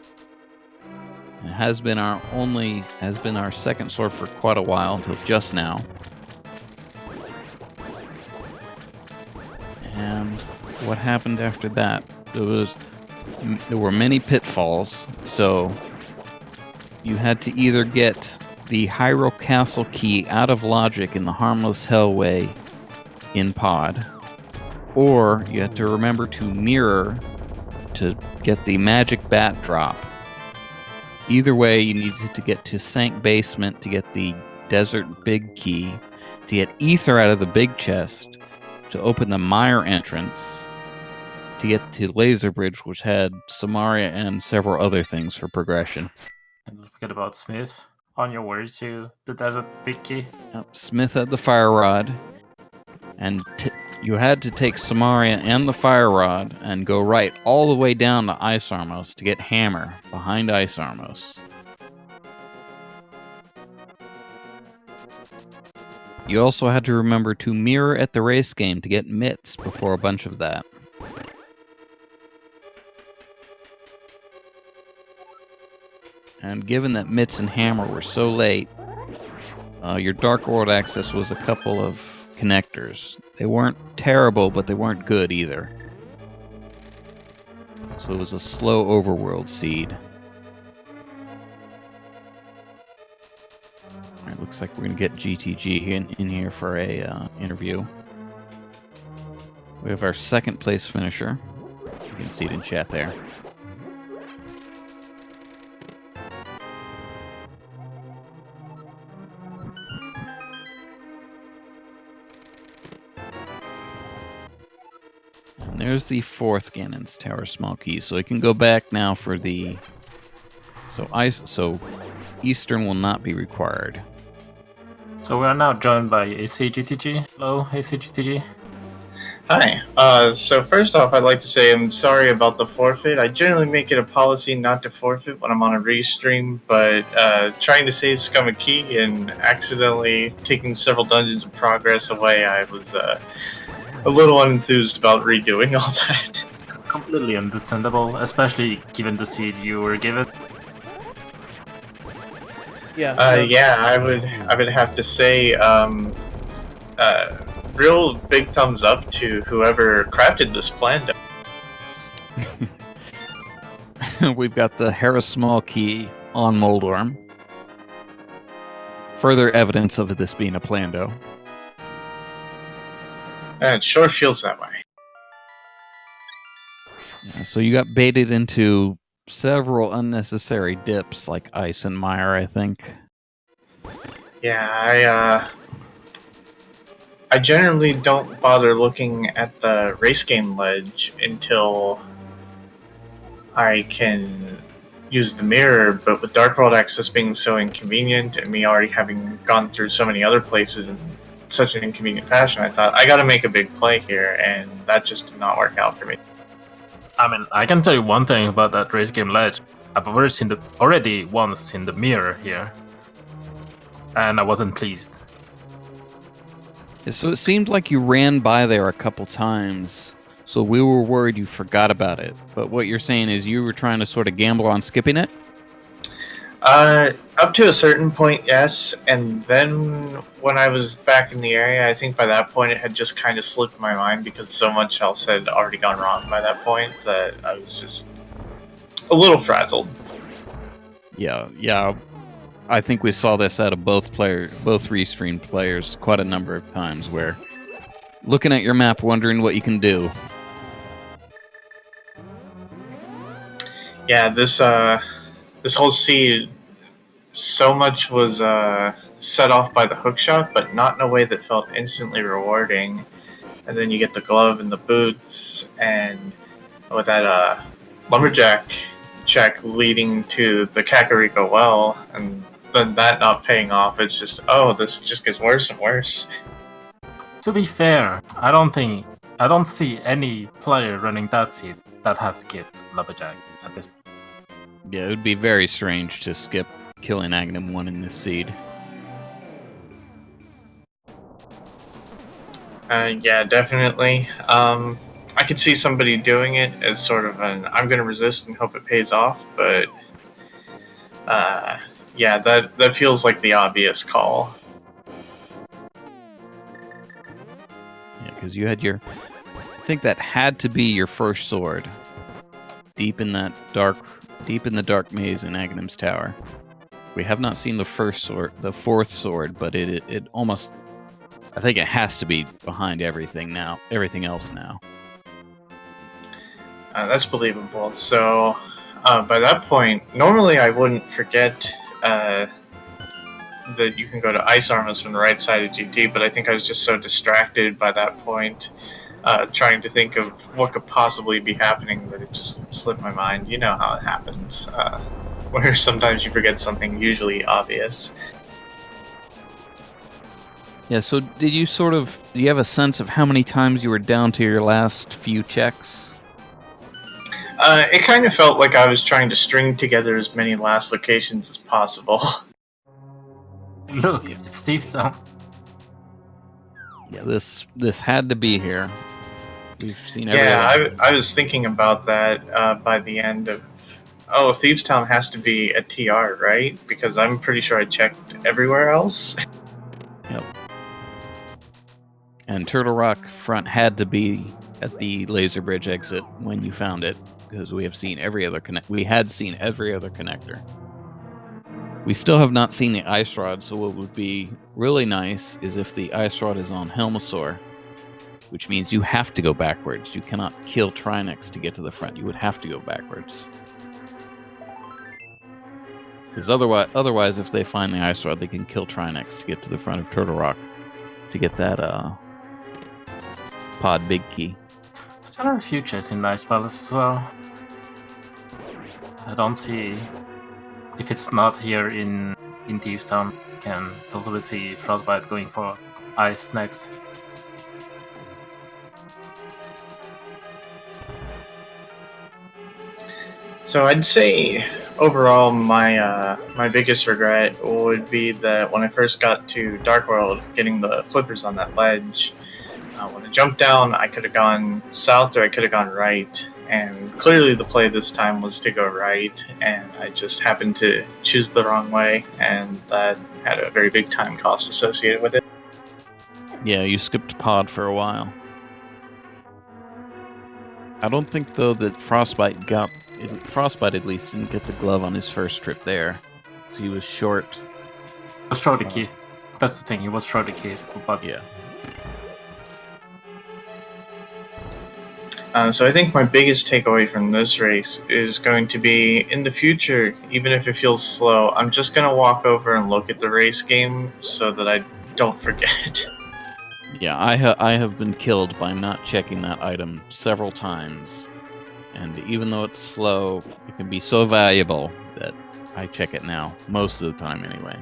It has been our 2nd sword for quite a while, until just now. And what happened after that? There were many pitfalls, so you had to either get the Hyrule Castle key out of logic in the Harmless Hellway in pod, or you had to remember to mirror to get the magic bat drop. Either way, you needed to get to Sank Basement to get the Desert Big Key, to get Ether out of the big chest, to open the Mire entrance, to get to Laser Bridge, which had Samaria and several other things for progression. And don't forget about Smith on your way to the Desert Big Key. Yep, Smith had the Fire Rod, and you had to take Samaria and the Fire Rod and go right all the way down to Ice Armos to get Hammer behind Ice Armos. You also had to remember to mirror at the race game to get Mitts before a bunch of that. And given that Mitts and Hammer were so late, your Dark World access was a couple of connectors. They weren't terrible, but they weren't good either. So it was a slow overworld seed. Alright, looks like we're going to get GTG in here for a interview. We have our 2nd place finisher. You can see it in chat there. And there's the 4th Ganon's Tower small key. So we can go back now for the... So Eastern will not be required. So we are now joined by ACGTG. Hello, ACGTG. Hi. So first off, I'd like to say I'm sorry about the forfeit. I generally make it a policy not to forfeit when I'm on a restream, but trying to save Scum a Key and accidentally taking several dungeons of progress away, I was a little unenthused about redoing all that. Completely understandable, especially given the seed you were given. Yeah. No. Yeah, I would have to say, real big thumbs up to whoever crafted this plan. We've got the Harris Small Key on Moldorm. Further evidence of this being a plando. It sure feels that way. Yeah, so you got baited into several unnecessary dips like ice and mire, I think. Yeah, I generally don't bother looking at the race game ledge until I can use the mirror, but with Dark World access being so inconvenient and me already having gone through so many other places in such an inconvenient fashion, I thought I gotta make a big play here, and that just did not work out for me. I mean, I can tell you one thing about that race game ledge. I've already once seen the mirror here, and I wasn't pleased. So it seemed like you ran by there a couple times, so we were worried you forgot about it. But what you're saying is you were trying to sort of gamble on skipping it? Up to a certain point, yes, and then when I was back in the area, I think by that point it had just kind of slipped my mind because so much else had already gone wrong by that point that I was just a little frazzled. Yeah. I think we saw this out of both restreamed players quite a number of times where looking at your map wondering what you can do. Yeah, this whole seed, so much was set off by the hookshot, but not in a way that felt instantly rewarding. And then you get the glove and the boots, and with that lumberjack check leading to the Kakariko well, and then that not paying off. It's just, oh, this just gets worse and worse. To be fair, I don't see any player running that seed that has skipped Lumberjack at this point. Yeah, it would be very strange to skip killing Agnum 1 in this seed. Yeah, definitely. I could see somebody doing it as sort of an I'm going to resist and hope it pays off, but yeah, that feels like the obvious call. Yeah, because you had I think that had to be your first sword. Deep in the dark maze in Agnum's Tower. We have not seen the fourth sword, but it almost, I think it has to be behind everything else now. That's believable. So, by that point, normally I wouldn't forget that you can go to Ice Armas from the right side of GT, but I think I was just so distracted by that point, trying to think of what could possibly be happening, that it just slipped my mind. You know how it happens, where sometimes you forget something usually obvious. Yeah, so do you have a sense of how many times you were down to your last few checks? It kind of felt like I was trying to string together as many last locations as possible. Look, it's Steve's town. Yeah, this had to be here. We've seen every Yeah, I was thinking about that by the end of... Oh, Thieves Town has to be a TR, right? Because I'm pretty sure I checked everywhere else. Yep. And Turtle Rock front had to be at the laser bridge exit when you found it, because we had seen every other connector. We still have not seen the ice rod, so what would be really nice is if the ice rod is on Helmosaur, which means you have to go backwards. You cannot kill Trinex to get to the front. You would have to go backwards. Because otherwise, if they find the ice rod, they can kill Trinex to get to the front of Turtle Rock to get that pod big key. There are a few chests in Ice Palace as well. I don't see... If it's not here in Thieves Town, you can totally see Frostbite going for Ice next. So I'd say overall my biggest regret would be that when I first got to Dark World, getting the flippers on that ledge, When I jumped down, I could have gone south or I could have gone right. And clearly the play this time was to go right, and I just happened to choose the wrong way, and that had a very big time cost associated with it. Yeah, you skipped pod for a while. I don't think though that Frostbite at least didn't get the glove on his first trip there, so he was short. He was short the key. That's the thing. He was short the key. But Yeah. So I think my biggest takeaway from this race is going to be, in the future, even if it feels slow, I'm just going to walk over and look at the race game so that I don't forget. Yeah, I have been killed by not checking that item several times, and even though it's slow, it can be so valuable that I check it now, most of the time anyway.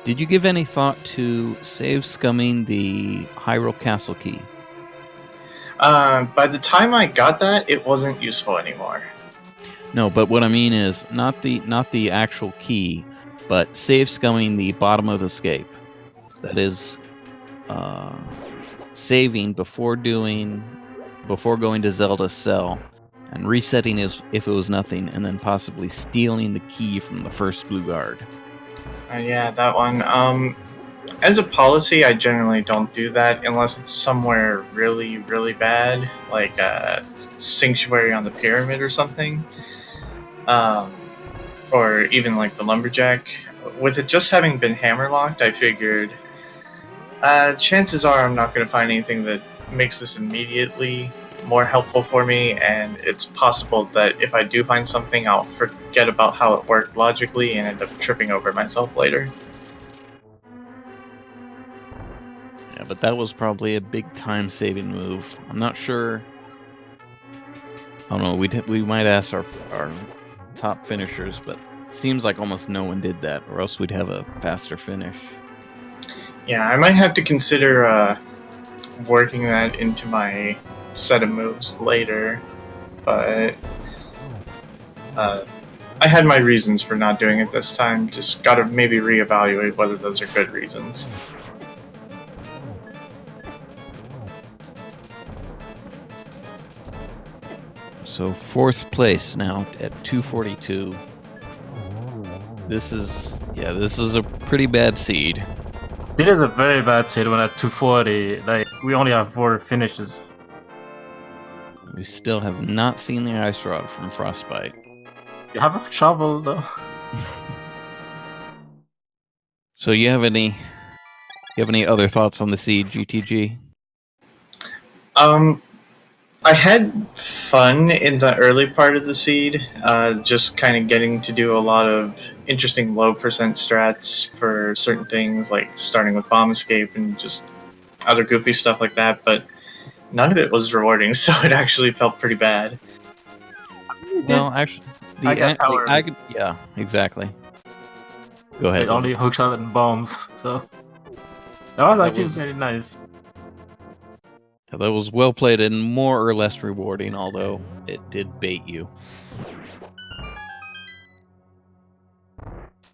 Did you give any thought to save scumming the Hyrule Castle key? By the time I got that, it wasn't useful anymore. No, but what I mean is not the actual key, but save scumming the bottom of escape. That is saving before going to Zelda's cell and resetting if it was nothing, and then possibly stealing the key from the first blue guard. Yeah, that one. As a policy, I generally don't do that unless it's somewhere really, really bad, like a sanctuary on the pyramid or something, or even like the lumberjack. With it just having been hammerlocked, I figured chances are I'm not going to find anything that makes this immediately more helpful for me, and it's possible that if I do find something, I'll forget about how it worked logically and end up tripping over myself later. Yeah, but that was probably a big time-saving move. I'm not sure. I don't know. We might ask our top finishers, but it seems like almost no one did that, or else we'd have a faster finish. Yeah, I might have to consider working that into my set of moves later, but I had my reasons for not doing it this time. Just gotta maybe reevaluate whether those are good reasons. So 4th place now at 242. This is a pretty bad seed. it is a very bad seed when at 240. Like we only have 4 finishes. We still have not seen the ice rod from Frostbite. You have a shovel though. So you have any other thoughts on the seed, GTG? I had fun in the early part of the seed, just kind of getting to do a lot of interesting low percent strats for certain things, like starting with bomb escape and just other goofy stuff like that, but none of it was rewarding, so it actually felt pretty bad. Well, actually, I got tower. Yeah, exactly. Go ahead. It only hooks out and bombs, so that was actually very nice. That was well played and more or less rewarding, although it did bait you.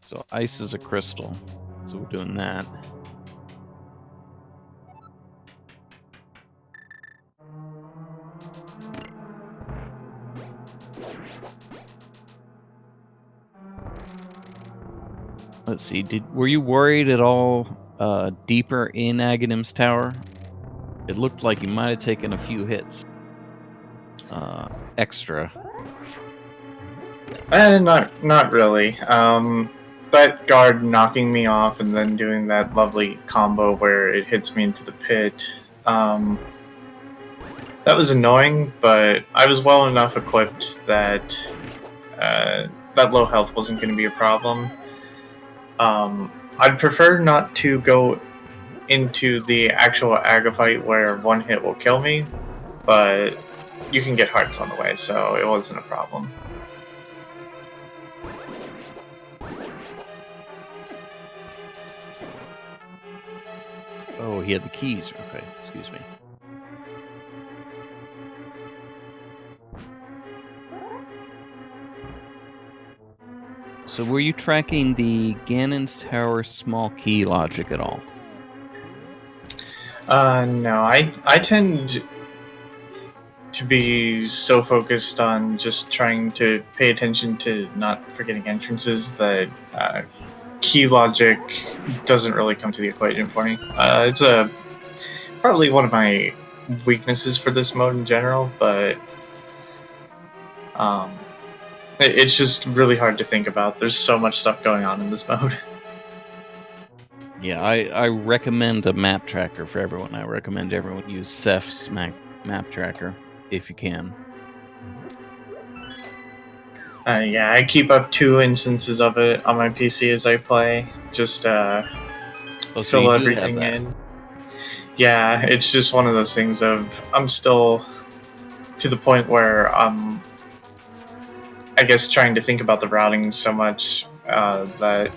So ice is a crystal, so we're doing that. Let's see. Were you worried at all deeper in Aghanim's tower? It looked like you might have taken a few hits extra. Not really. That guard knocking me off and then doing that lovely combo where it hits me into the pit. That was annoying, but I was well enough equipped that that low health wasn't going to be a problem. I'd prefer not to go into the actual Aga fight where one hit will kill me, but you can get hearts on the way, so it wasn't a problem. Oh, he had the keys. Okay, excuse me. So were you tracking the Ganon's Tower small key logic at all? No, I tend to be so focused on just trying to pay attention to not forgetting entrances that key logic doesn't really come to the equation for me. It's probably one of my weaknesses for this mode in general, but um, it's just really hard to think about. There's so much stuff going on in this mode. Yeah, I recommend a map tracker for everyone. I recommend everyone use Ceph's map tracker if you can. Yeah, I keep up 2 instances of it on my PC as I play. Just Oh, so fill you do have everything that. in. Yeah, it's just one of those things of I'm still to the point where I'm, I guess, trying to think about the routing so much that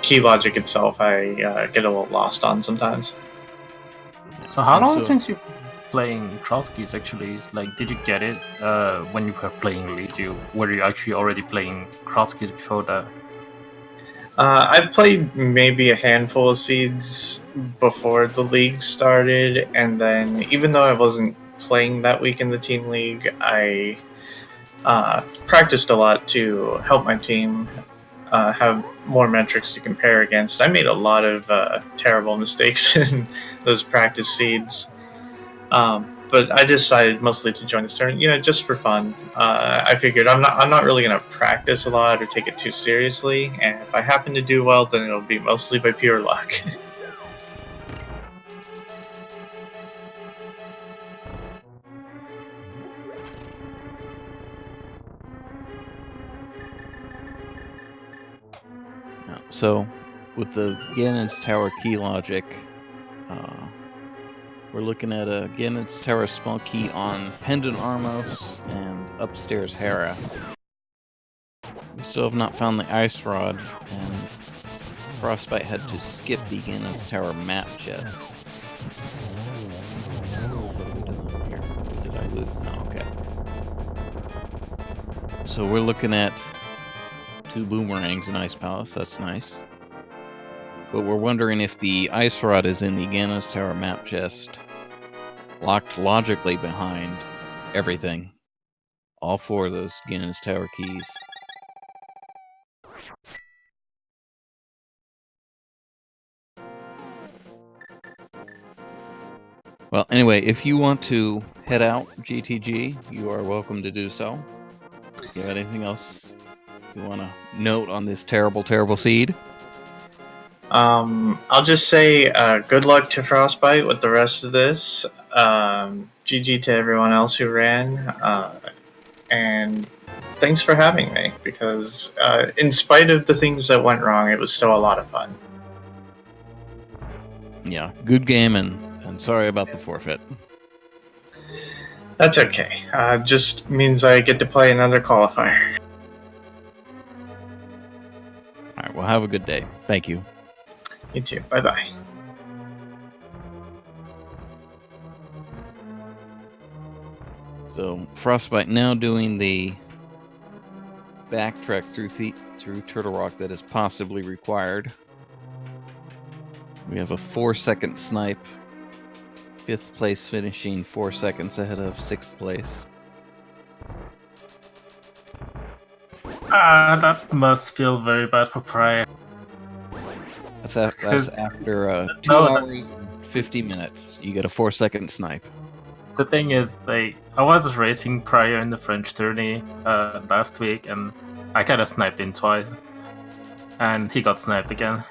key logic itself I get a little lost on sometimes. So how And long so, since you playing cross keys actually? Like, did you get it when you were playing League? Were you actually already playing cross keys before that? I've played maybe a handful of seeds before the league started, and then even though I wasn't playing that week in the team league, I practiced a lot to help my team have more metrics to compare against. I made a lot of terrible mistakes in those practice seeds, but I decided mostly to join this tournament, just for fun. I figured I'm not really gonna practice a lot or take it too seriously, and if I happen to do well, then it'll be mostly by pure luck. so with the Ganon's Tower key logic, we're looking at a Ganon's Tower small key on Pendant Armos and upstairs Hera. We still have not found the ice rod, and Frostbite had to skip the Ganon's Tower map chest. Did I lose? No, okay. So we're looking at 2 boomerangs in Ice Palace. That's nice. But we're wondering if the ice rod is in the Ganon's Tower map chest, locked logically behind everything. All 4 of those Ganon's Tower keys. Well, anyway, if you want to head out, GTG, you are welcome to do so. Do you have anything else you want to note on this terrible, terrible seed? I'll just say good luck to Frostbite with the rest of this. GG to everyone else who ran, and thanks for having me, because in spite of the things that went wrong, it was still a lot of fun. Yeah, good game, and sorry about the forfeit. That's okay. Just means I get to play another qualifier. All right, well, have a good day. Thank you. You too. Bye-bye. So, Frostbite now doing the backtrack through Turtle Rock that is possibly required. We have a 4-second snipe. 5th place finishing 4 seconds ahead of 6th place. That must feel very bad for Prior. That's after 2 No, hours and 50 minutes. You get a 4-second snipe. The thing is, I was racing Prior in the French tourney last week, and I kind of sniped him twice, and he got sniped again.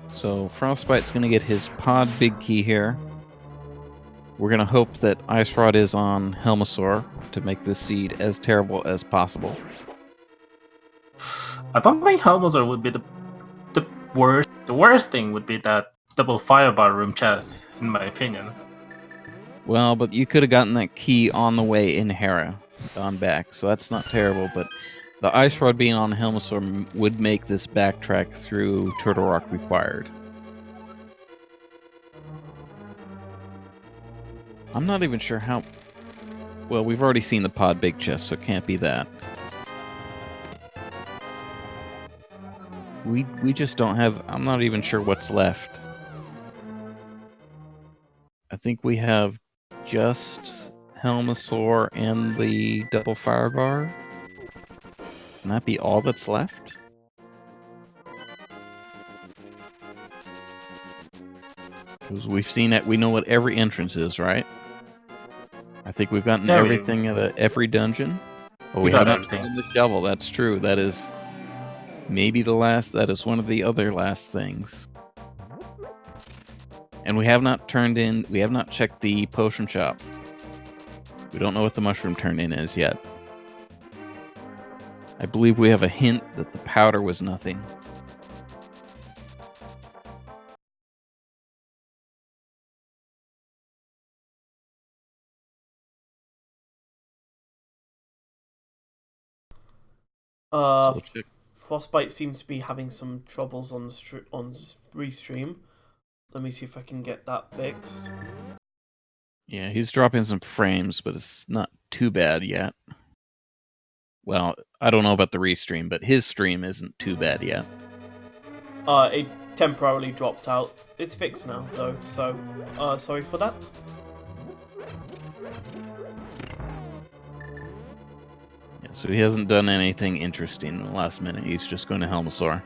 So Frostbite's going to get his pod big key here. We're going to hope that Ice Rod is on Helmasaur to make this seed as terrible as possible. I don't think Helmasaur would be the worst. The worst thing would be that double firebar room chest, in my opinion. Well, but you could have gotten that key on the way in Hera, gone back, so that's not terrible, but the Ice Rod being on Helmasaur would make this backtrack through Turtle Rock required. I'm not even sure how Well, we've already seen the pod big chest, so it can't be that. We just don't have... I'm not even sure what's left. I think we have just Helmosaur and the double fire bar. Can that be all that's left? Because we've seen it, we know what every entrance is, right? I think we've gotten everything at every dungeon. Oh, we got haven't everything. turned in the shovel. That's true. That is maybe the last. That is one of the other last things. And we have not turned in. We have not checked the potion shop. We don't know what the mushroom turn in is yet. I believe we have a hint that the powder was nothing. So check. Frostbite seems to be having some troubles on restream. Let me see if I can get that fixed. Yeah, he's dropping some frames, but it's not too bad yet. Well, I don't know about the restream, but his stream isn't too bad yet. It temporarily dropped out. It's fixed now, though, so sorry for that. Yeah, so he hasn't done anything interesting in the last minute. He's just going to Helmosaur.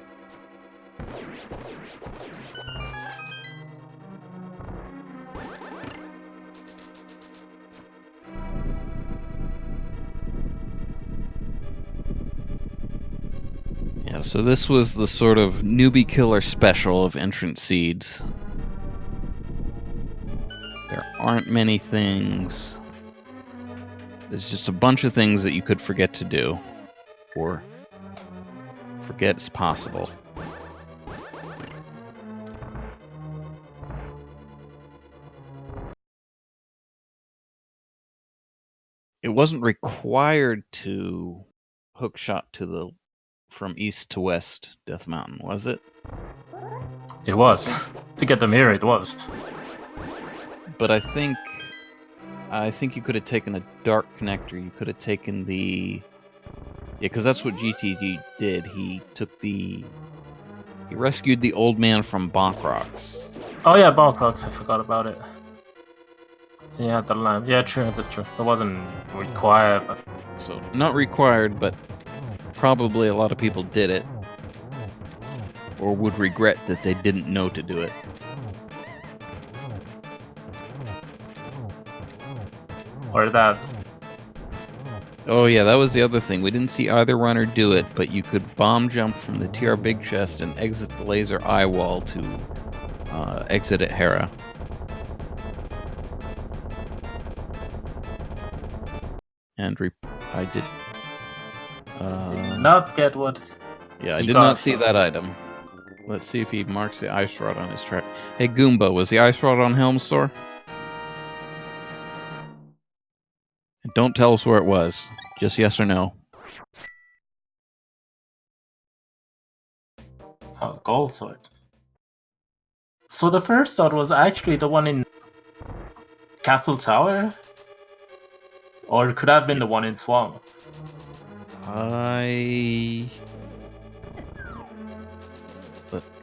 Yeah, so this was the sort of newbie killer special of entrance seeds. There aren't many things. There's just a bunch of things that you could forget to do. Or forget it's possible. It wasn't required to hookshot to the from east to west Death Mountain, was it? It was. To get the mirror, it was. But I think you could have taken a dark connector. You could have taken the... Yeah, because that's what GTG did. He rescued the old man from Bonk Rocks. Oh yeah, Bonk Rocks, I forgot about it. Yeah, the lamp. Yeah, true, that's true. That wasn't required, but... So, not required, but probably a lot of people did it. Or would regret that they didn't know to do it. Or that. Oh yeah, that was the other thing. We didn't see either runner do it, but you could bomb jump from the TR Big Chest and exit the laser eye wall to exit at Hera. And I did... Did not get what... Yeah, I he did got. not see that item. Let's see if he marks the ice rod on his track. Hey Goomba, was the ice rod on Helmsaur? Don't tell us where it was. Just yes or no. Oh, gold sword. So the first sword was actually the one in Castle Tower? Or it could have been the one in Swamp. But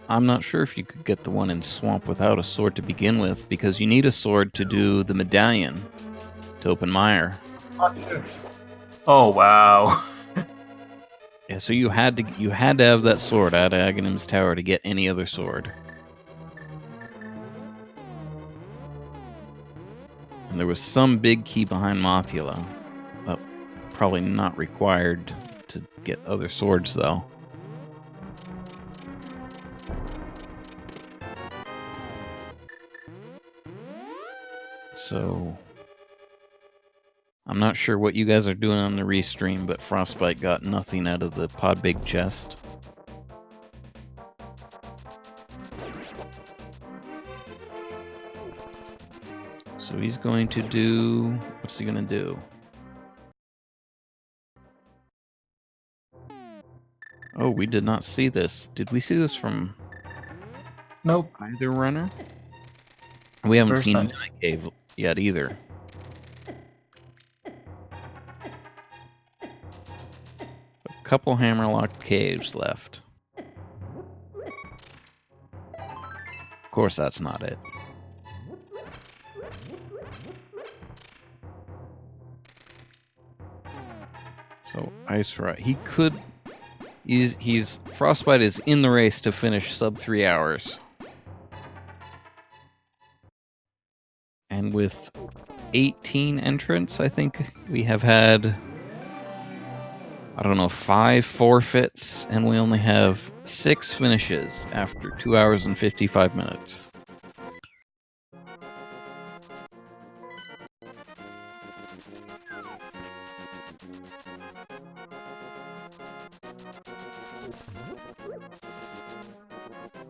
I'm not sure if you could get the one in Swamp without a sword to begin with, because you need a sword to do the medallion to open Mire. Oh wow. Yeah, so you had to have that sword out of Aghanim's Tower to get any other sword. And there was some big key behind Mothula. Probably not required to get other swords, though. So... I'm not sure what you guys are doing on the restream, but Frostbite got nothing out of the pod big chest. So he's going to do... What's he going to do? Oh, we did not see this. Did we see this from... Nope. either runner? We haven't First seen time. Night Cave yet either. couple hammerlock caves left. Of course, that's not it. So Ice Rod, he could. He's Frostbite is in the race to finish sub 3 hours. And with 18 entrants, I think we have had, I don't know, 5 forfeits, and we only have 6 finishes after 2 hours and 55 minutes.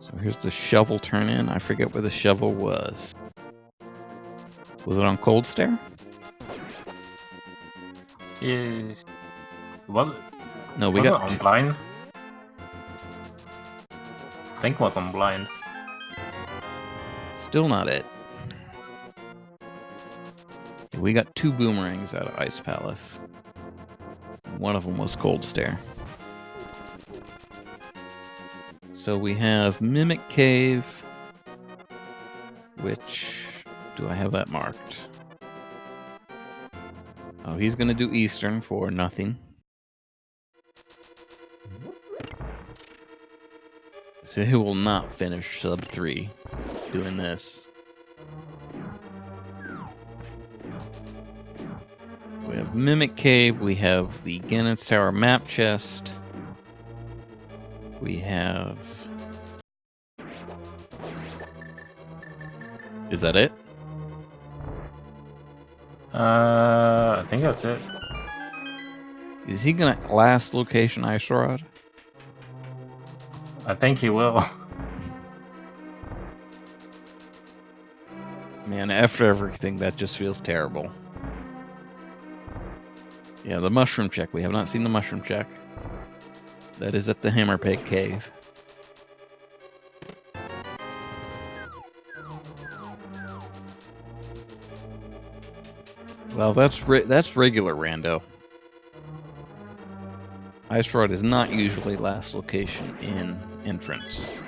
So here's the shovel turn in. I forget where the shovel was. Was it on Cold Stare? Is well, No, we was it got on blind? I think it was on blind. Still not it. We got 2 boomerangs out of Ice Palace. One of them was Cold Stare. So we have Mimic Cave, which... do I have that marked? Oh, he's gonna do Eastern for nothing. So he will not finish sub 3 doing this. We have Mimic Cave, we have the Gannet's Tower map chest. We have... Is that it? I think that's it. Is he gonna last location Ice Rod? I think he will. Man, after everything, that just feels terrible. Yeah, the mushroom check. We have not seen the mushroom check. That is at the Hammerpig Cave. Well, that's regular rando. Ice Rod is not usually last location in entrance.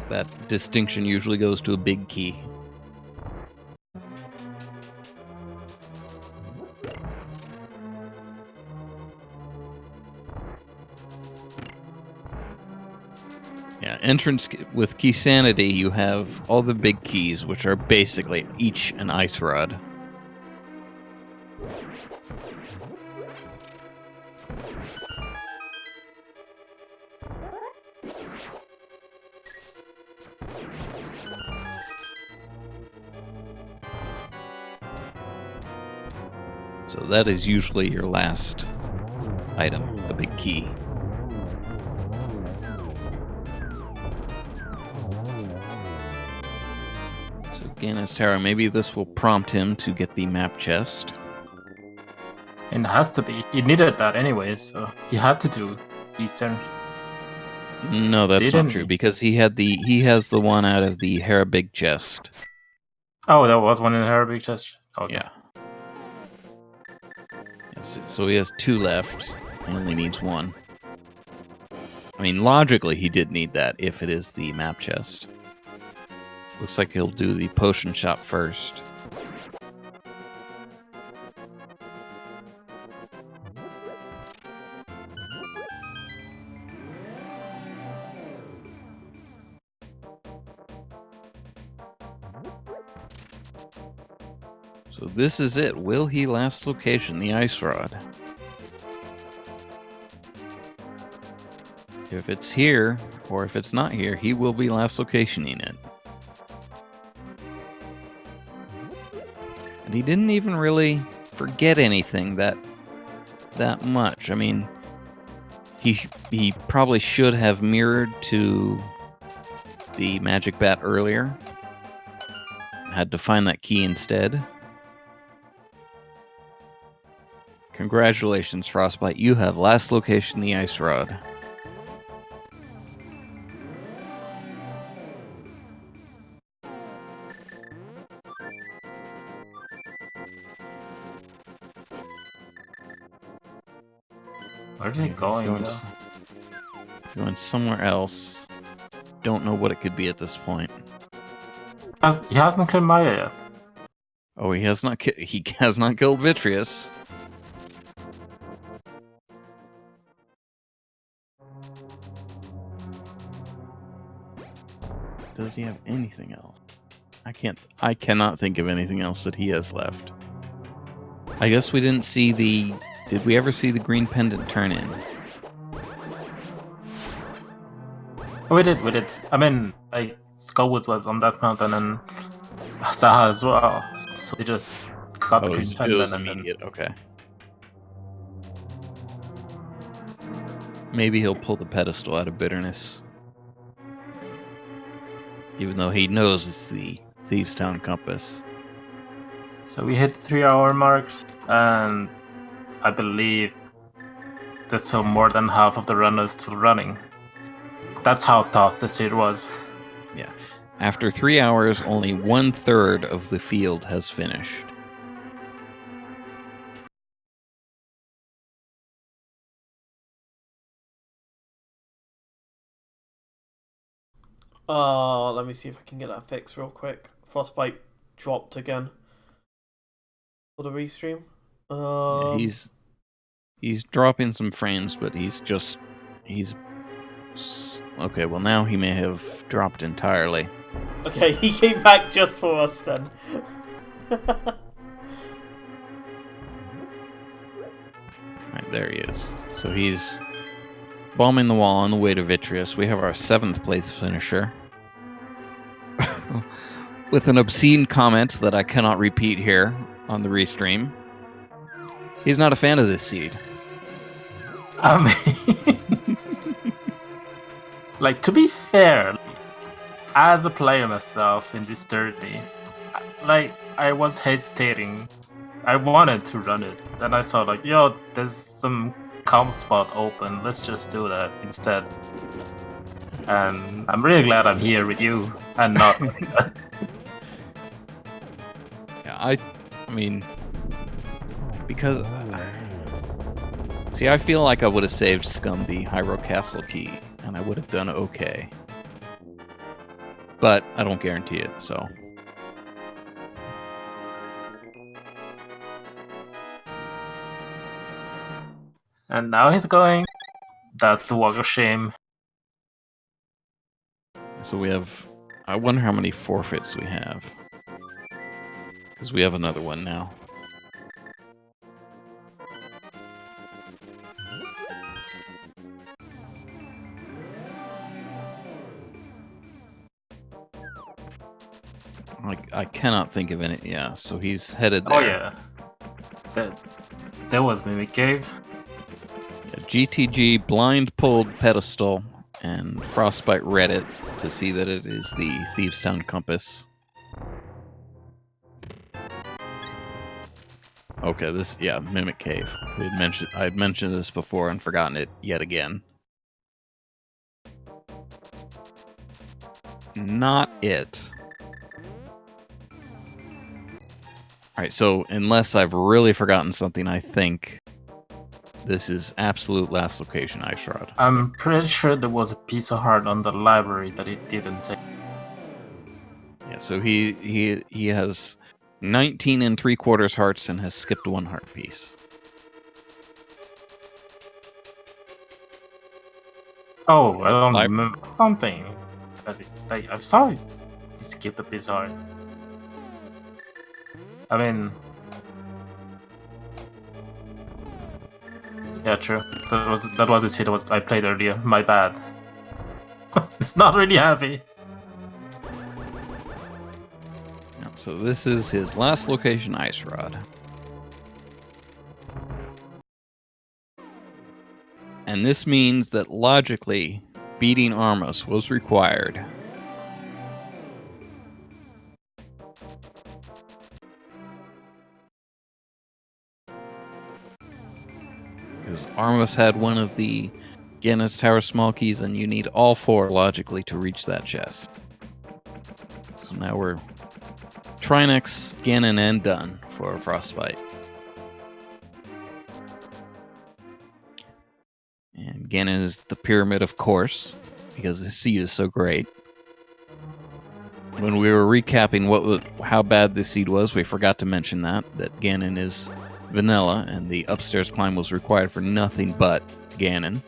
That distinction usually goes to a big key. Yeah, entrance with Keysanity, you have all the big keys, which are basically each an Ice Rod. So that is usually your last item, a big key. So Gannet's Tower, maybe this will prompt him to get the map chest. And it has to be. He needed that anyway, so he had to do Eastern. No, that's not Didn't true, he? because he has the one out of the Hera big chest. Oh, there was one in her big chest. Okay. Yeah. Yes, so he has 2 left. He only needs 1. I mean, logically, he did need that if it is the map chest. Looks like he'll do the potion shop first. So this is it. Will he last location the Ice Rod? If it's here, or if it's not here, he will be last locationing it. And he didn't even really forget anything that much. I mean, he probably should have mirrored to the magic bat earlier. Had to find that key instead. Congratulations, Frostbite. You have last location the Ice Rod. Where are they He's going? going, Though? going somewhere else. Don't know what it could be at this point. He hasn't killed Maya yet. Oh, he has not killed Vitreous. Does he have anything else? I cannot think of anything else that he has left. I guess we didn't see the... Did we ever see the green pendant turn in? Oh, we did. I mean, like, Skullwoods was on that mountain and Saha as well. So we just got the Oh, green it pendant was and immediate. Okay. Maybe he'll pull the pedestal out of bitterness. Even though he knows it's the Thieves' Town compass. So we hit 3-hour marks, and I believe there's still more than half of the runners still running. That's how tough the seed was. Yeah. After 3 hours, only 1/3 of the field has finished. Let me see if I can get that fixed real quick. Frostbite dropped again for the restream. Yeah, he's dropping some frames, but he's okay. Well, now he may have dropped entirely. Okay, he came back just for us then. Right, there he is. So he's bombing the wall on the way to Vitreous. We have our 7th place finisher. With an obscene comment that I cannot repeat here on the restream. He's not a fan of this seed. I mean, like, to be fair, as a player myself in this 30, like, I was hesitating. I wanted to run it. Then I saw, like, yo, there's some calm spot open. Let's just do that instead. And I'm really glad I'm here with you and not. Yeah, I mean, because see, I feel like I would have saved Scum the Hyrule Castle key, and I would have done okay. But I don't guarantee it, so. And now he's going. That's the walk of shame. So we have. I wonder how many forfeits we have. Because we have another one now. I cannot think of any. Yeah, so he's headed there. Oh yeah. There was Mimic Cave. Yeah, GTG blind pulled pedestal, and Frostbite read it to see that it is the Thieves' Town compass. Okay, Mimic Cave. I had mentioned this before and forgotten it yet again. Not it. Alright, so unless I've really forgotten something, I think this is absolute last location, Ice Rod. I'm pretty sure there was a piece of heart on the library that he didn't take. Yeah, so he has 19 3/4 hearts and has skipped 1 heart piece. Oh, I don't remember something. I saw he skipped a piece of heart. I mean, yeah, true. That was the seed I played earlier. My bad. It's not really heavy. So this is his last location, Ice Rod. And this means that logically, beating Armos was required. Because Armos had one of the Ganon's Tower small keys, and you need all 4 logically to reach that chest. So now we're Trinex, Ganon, and done for Frostbite. And Ganon is the pyramid, of course, because the seed is so great. When we were recapping how bad this seed was, we forgot to mention that Ganon is vanilla, and the upstairs climb was required for nothing but Ganon.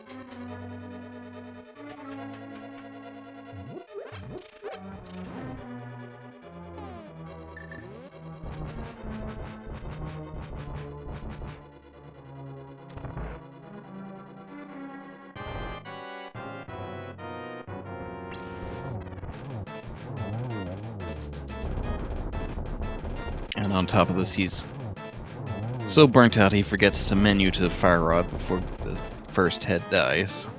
And on top of this, he's so burnt out he forgets to menu to Fire Rod before the first head dies.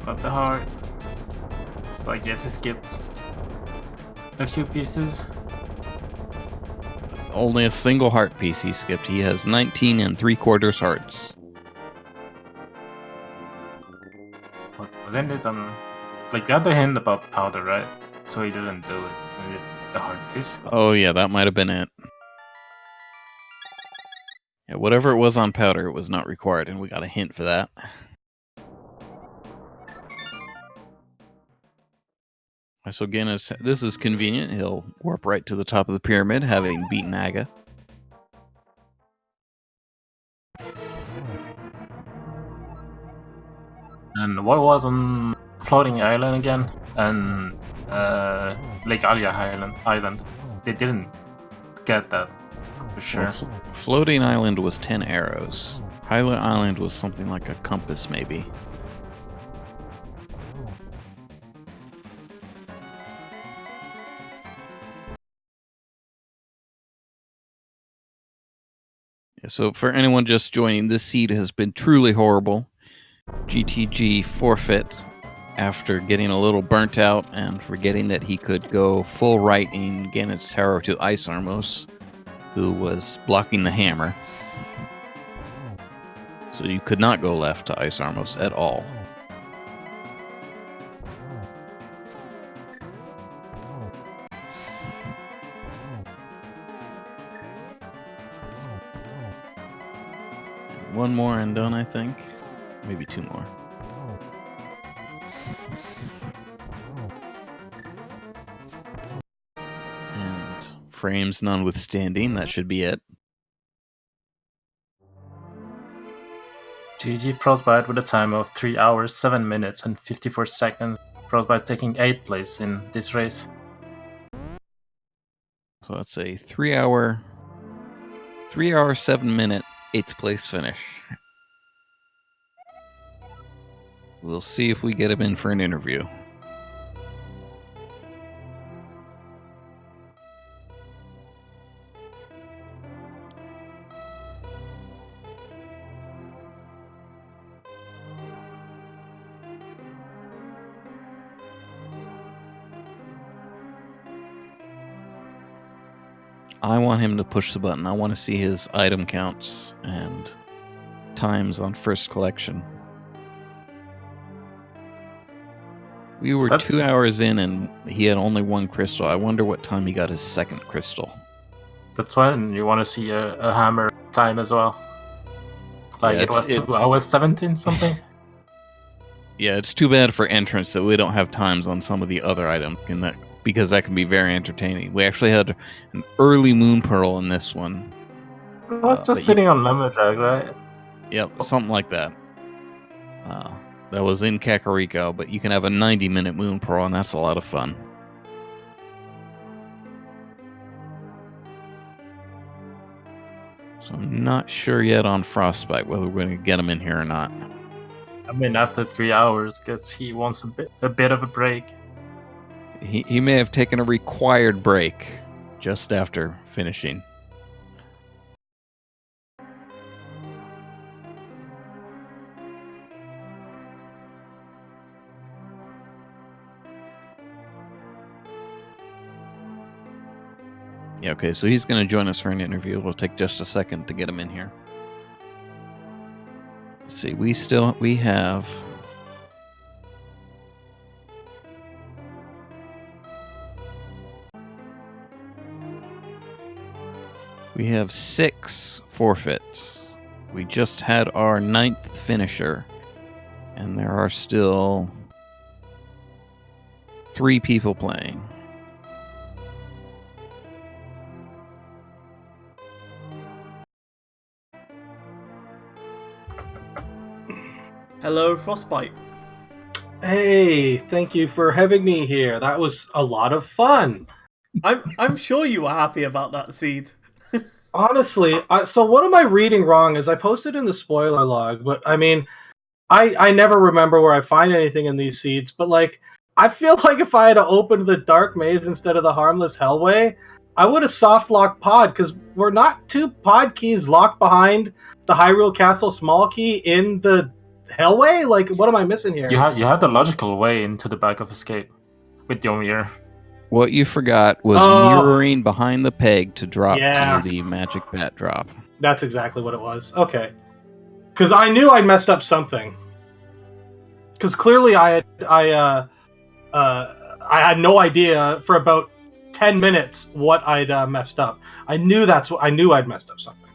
Not the heart. So I guess he skipped a few pieces. Only a single heart piece he skipped. He has 19 3/4 hearts. But then it's like, we had the hint about powder, right? So he didn't do it. Maybe the heart piece. Oh yeah, that might have been it. Yeah, whatever it was on powder, it was not required, and we got a hint for that. So again, this is convenient. He'll warp right to the top of the pyramid, having beaten Aga. And what was on Floating Island again? And Lake Alia Island. They didn't get that for sure. Well, Floating Island was 10 arrows. Hyla Island was something like a compass, maybe. So for anyone just joining, this seed has been truly horrible. GTG forfeit after getting a little burnt out and forgetting that he could go full right in Ganon's tower to Ice Armos, who was blocking the hammer. So you could not go left to Ice Armos at all. One more and done, I think. Maybe two more. And frames notwithstanding, that should be it. GG Frostbite with a time of 3 hours, 7 minutes, and 54 seconds. Frostbite taking 8th place in this race. So that's a 3 hour, 7 minute, 8th place finish. We'll see if we get him in for an interview. I want him to push the button. I want to see his item counts and times on first collection. We were 2 hours in and he had only one crystal. I wonder what time he got his second crystal. That's why you want to see a hammer time as well. Like, yeah, it was 2 hours 17 something. Yeah, it's too bad for entrance that we don't have times on some of the other items in that, because that can be very entertaining. We actually had an early moon pearl in this one. Well, it's just sitting on lemon drag, right? Yep, something like that. That was in Kakariko, but you can have a 90-minute moon pearl, and that's a lot of fun. So I'm not sure yet on Frostbite whether we're going to get him in here or not. I mean, after 3 hours, because he wants a bit of a break. He may have taken a required break just after finishing. Yeah, okay, so he's going to join us for an interview. It'll take just a second to get him in here. Let's see, we have. We have 6 forfeits. We just had our 9th finisher, and there are still 3 people playing. Hello, Frostbite. Hey, thank you for having me here. That was a lot of fun. I'm sure you were happy about that seed. Honestly, so what am I reading wrong is I posted in the spoiler log, but I mean, I never remember where I find anything in these seeds, but like, I feel like if I had opened the Dark Maze instead of the Harmless Hellway, I would have soft locked Pod, because we're not 2 Pod keys locked behind the Hyrule Castle small key in the Hellway? Like, what am I missing here? You had the logical way into the back of Escape with your mirror. What you forgot was mirroring behind the peg to drop Yeah. to the magic bat drop. That's exactly what it was. Okay. Because I knew I'd messed up something. Because clearly I had no idea for about 10 minutes what I'd messed up. I knew I'd messed up something.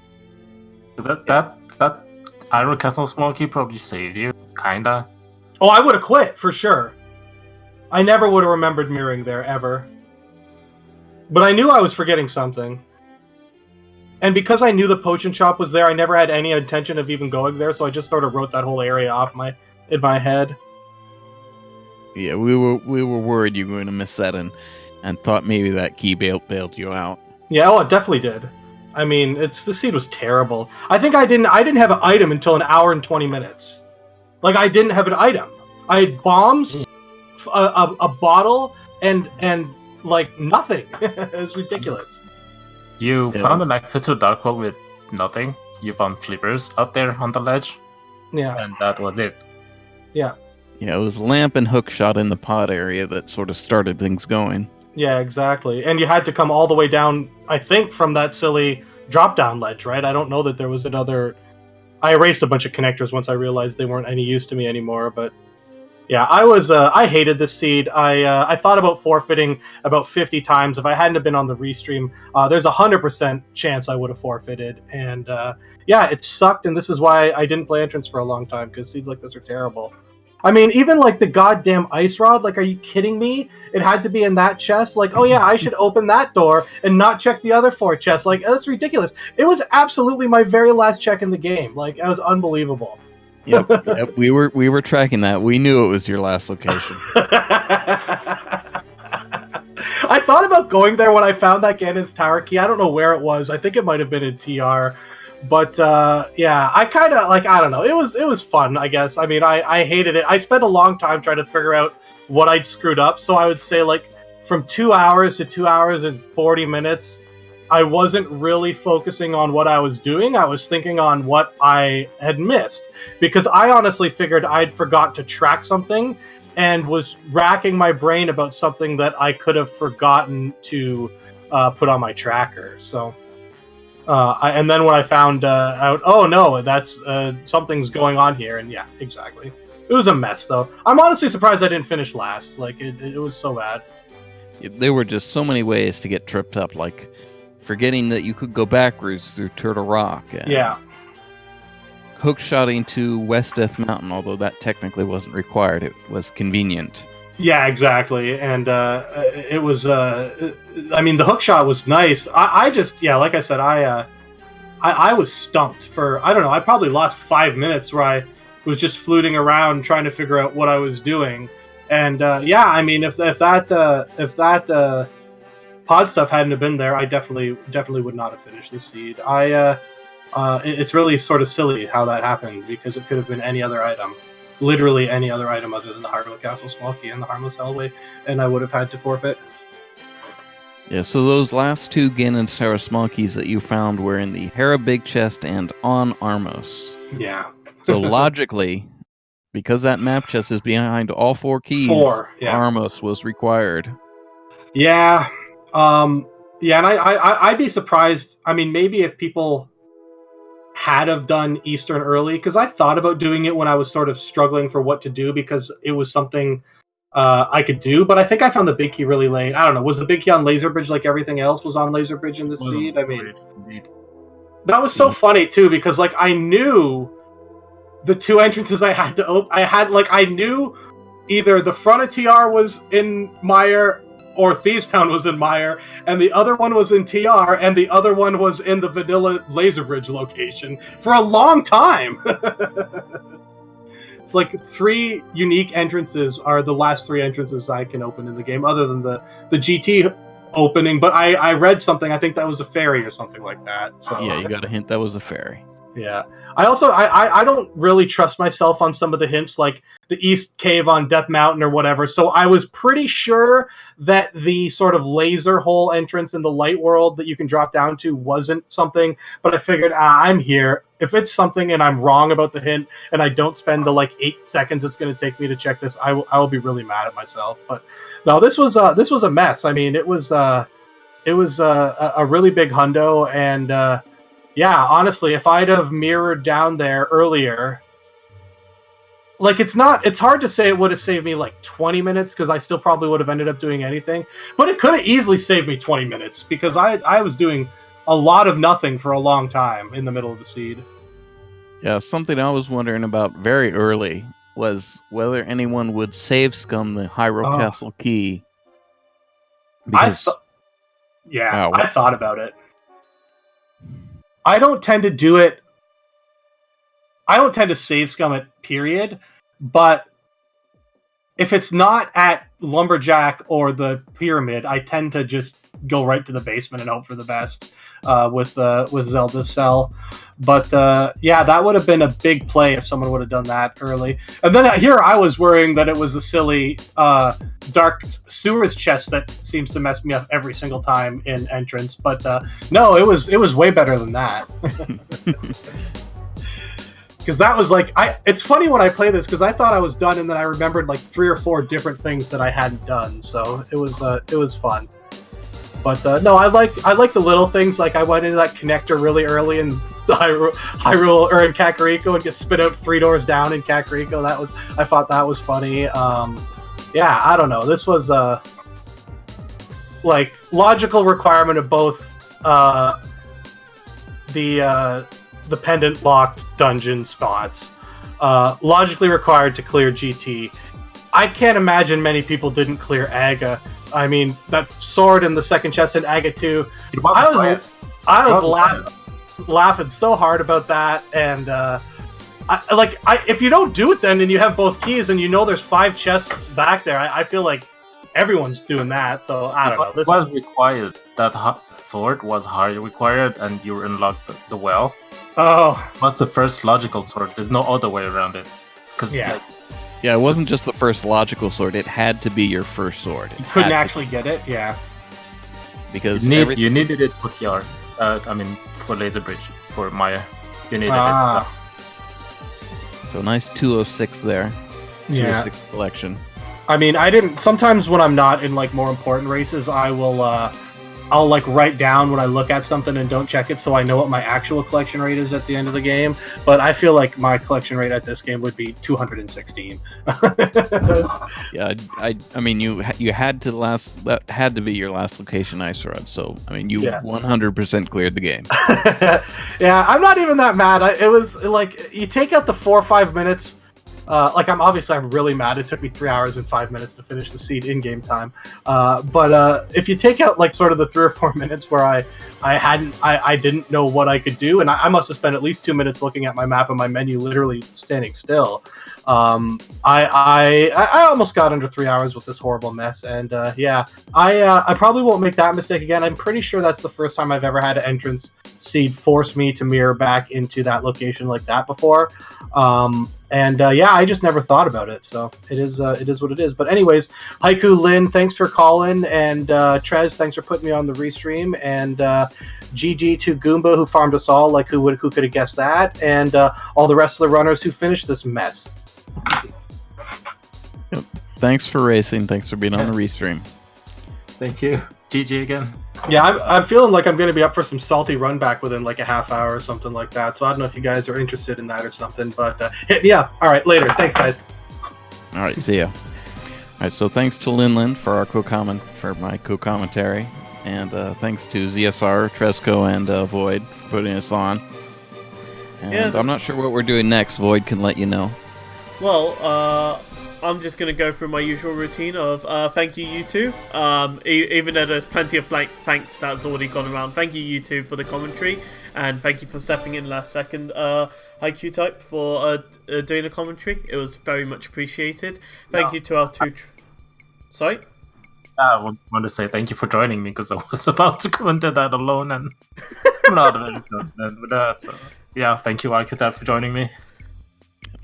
That Iron Castle small key probably saved you, kinda. Oh, I would have quit for sure. I never would have remembered mirroring there ever. But I knew I was forgetting something. And because I knew the potion shop was there, I never had any intention of even going there, so I just sort of wrote that whole area off in my head. Yeah, we were worried you were going to miss that and thought maybe that key bailed you out. Yeah, oh, it definitely did. I mean, the seed was terrible. I think I didn't have an item until an hour and 20 minutes. Like, I didn't have an item. I had bombs, a bottle, and like nothing. It was ridiculous. You found an access to the Dark World with nothing. You found flippers out there on the ledge. Yeah. And that was it. Yeah. Yeah, it was lamp and hook shot in the pod area that sort of started things going. Yeah, exactly. And you had to come all the way down, I think, from that silly drop-down ledge, right? I don't know that there was another... I erased a bunch of connectors once I realized they weren't any use to me anymore, but... Yeah, I hated this seed. I thought about forfeiting about 50 times. If I hadn't have been on the restream, there's a 100% chance I would have forfeited. And yeah, it sucked, and this is why I didn't play Entrance for a long time, because seeds like this are terrible. I mean, even like the goddamn ice rod, like, are you kidding me? It had to be in that chest? Like, oh yeah, I should open that door and not check the other 4 chests. Like, that's ridiculous. It was absolutely my very last check in the game. Like, it was unbelievable. Yep, we were tracking that. We knew it was your last location. I thought about going there when I found that Ganon's Tower key. I don't know where it was. I think it might have been in TR. But yeah, I kind of like, I don't know. It was fun, I guess. I mean, I hated it. I spent a long time trying to figure out what I'd screwed up. So I would say like from 2 hours to 2 hours and 40 minutes, I wasn't really focusing on what I was doing. I was thinking on what I had missed. Because I honestly figured I'd forgot to track something and was racking my brain about something that I could have forgotten to put on my tracker. So, and then when I found out, oh no, that's something's going on here, and yeah, exactly. It was a mess, though. I'm honestly surprised I didn't finish last. Like, it was so bad. There were just so many ways to get tripped up, like forgetting that you could go backwards through Turtle Rock. And yeah. Hookshotting to West Death Mountain, although that technically wasn't required. It was convenient. Yeah, exactly. And it was, I mean, the hookshot was nice. I just, yeah, like I said, I was stumped for, I don't know, I probably lost 5 minutes where I was just fluting around trying to figure out what I was doing. And yeah, I mean, if that pod stuff hadn't have been there, I definitely would not have finished the seed. It's really sort of silly how that happened, because it could have been any other item. Literally any other item other than the Hyrule Castle small key and the Harmless Hellway, and I would have had to forfeit. Yeah, so those last 2 Ganon's Tower small keys that you found were in the Hera Big Chest and on Armos. Yeah. So logically, because that map chest is behind all 4 keys, 4, yeah. Armos was required. Yeah. Yeah, and I'd be surprised. I mean, maybe if people had have done Eastern early, because I thought about doing it when I was sort of struggling for what to do, because it was something I could do, but I think I found the big key really late. I don't know, was the big key on Laser Bridge like everything else was on Laser Bridge in the seed? I mean, that was so funny too, because like I knew the two entrances I had to open. I knew either the front of TR was in Mire or Thieves Town was in Mire, and the other one was in TR, and the other one was in the vanilla Laser Bridge location for a long time. It's like 3 unique entrances are the last 3 entrances I can open in the game, other than the GT opening. But I read something, I think that was a ferry or something like that. So. Yeah, you got a hint that was a ferry. Yeah. I don't really trust myself on some of the hints, like the East Cave on Death Mountain or whatever, so I was pretty sure that the sort of laser hole entrance in the light world that you can drop down to wasn't something, but I figured, I'm here. If it's something and I'm wrong about the hint, and I don't spend the 8 seconds it's going to take me to check this, I will be really mad at myself. But no, this was a mess. I mean, it was a really big hundo, and yeah, honestly, if I'd have mirrored down there earlier, it's hard to say it would have saved me 20 minutes, because I still probably would have ended up doing anything, but it could have easily saved me 20 minutes, because I was doing a lot of nothing for a long time in the middle of the seed. Yeah, something I was wondering about very early was whether anyone would save scum the Hyrule Castle key. Because, I thought about it. I don't tend to do it. I don't tend to save scum it, period. But if it's not at Lumberjack or the Pyramid, I tend to just go right to the basement and hope for the best with Zelda's Cell. But yeah, that would have been a big play if someone would have done that early. And then here I was worrying that it was a silly Dark Sewers chest that seems to mess me up every single time in entrance, but no, it was way better than that. Because that was it's funny when I play this, because I thought I was done, and then I remembered 3 or 4 different things that I hadn't done, so it was fun. But no, I like the little things, I went into that connector really early in Hyrule or in Kakariko and get spit out 3 doors down in Kakariko. I thought that was funny. Yeah, I don't know. This was logical requirement of both the pendant locked dungeon spots, logically required to clear GT. I can't imagine many people didn't clear Aga. I mean, that sword in the second chest in Aga 2. I was laughing so hard about that, and if you don't do it then, and you have both keys, and you know there's 5 chests back there, I feel like everyone's doing that. So I don't know. It was required. That sword was hard required, and you unlocked the well. Oh, What's the first logical sword? There's no other way around it. Yeah. Yeah, it wasn't just the first logical sword. It had to be your first sword. You couldn't actually get it, yeah. Because you needed it for TR. For Laser Bridge, for Maya. You needed it. So nice 206 there. 206 collection. I mean, sometimes when I'm not in more important races, I'll write down when I look at something and don't check it, so I know what my actual collection rate is at the end of the game. But I feel like my collection rate at this game would be 216. Yeah, I mean, you had to that had to be your last location ice rod. So I mean, you 100% cleared the game. Yeah, I'm not even that mad. It was you take out the 4 or 5 minutes. I'm really mad. It took me 3 hours and 5 minutes to finish the seed in game time. But if you take out sort of the 3 or 4 minutes where I didn't know what I could do, and I must have spent at least 2 minutes looking at my map and my menu literally standing still. I almost got under 3 hours with this horrible mess, and I probably won't make that mistake again. I'm pretty sure that's the first time I've ever had an entrance seed force me to mirror back into that location like that before. I just never thought about it, so it is what it is. But anyways, Haiku Lin, thanks for calling, and Trez, thanks for putting me on the restream, and GG to Goomba, who farmed us all, who could have guessed that, and all the rest of the runners who finished this mess. Yep. Thanks for racing. Thanks for being on the restream. Thank you. GG again. Yeah, I'm feeling like I'm going to be up for some salty run back within like a half hour or something like that. So I don't know if you guys are interested in that or something, but hit me up. All right, later. Thanks, guys. All right, see ya. All right, so thanks to Linlin for my co-commentary, and thanks to ZSR, Tresco, and Void for putting us on. And Yeah. I'm not sure what we're doing next. Void can let you know. Well, I'm just gonna go through my usual routine of thank you two. Even though there's plenty of thanks that's already gone around. Thank you two for the commentary, and thank you for stepping in last second. IQ type for doing the commentary. It was very much appreciated. Thank you to our two. Sorry. I want to say thank you for joining me because I was about to comment that alone and I'm not really confident with that. So yeah, thank you, Architect, for joining me.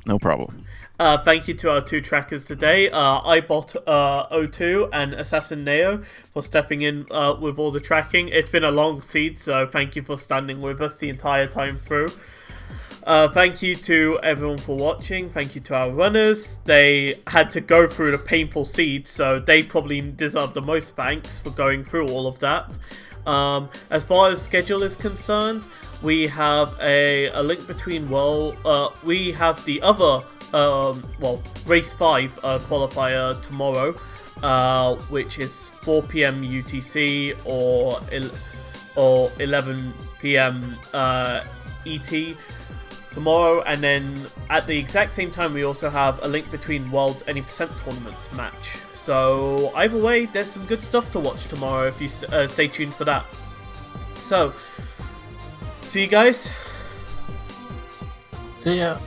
No problem. Thank you to our two trackers today, iBot02 and Assassin Neo, for stepping in with all the tracking. It's been a long seed, so thank you for standing with us the entire time through. Thank you to everyone for watching. Thank you to our runners. They had to go through the painful seed, so they probably deserve the most thanks for going through all of that. As far as schedule is concerned, we have a link between we have the other race 5 qualifier tomorrow, which is 4 p.m. UTC or 11 p.m. ET tomorrow, and then at the exact same time we also have a link between World's Any Percent tournament match. So either way, there's some good stuff to watch tomorrow if you stay tuned for that. So see you guys. See ya.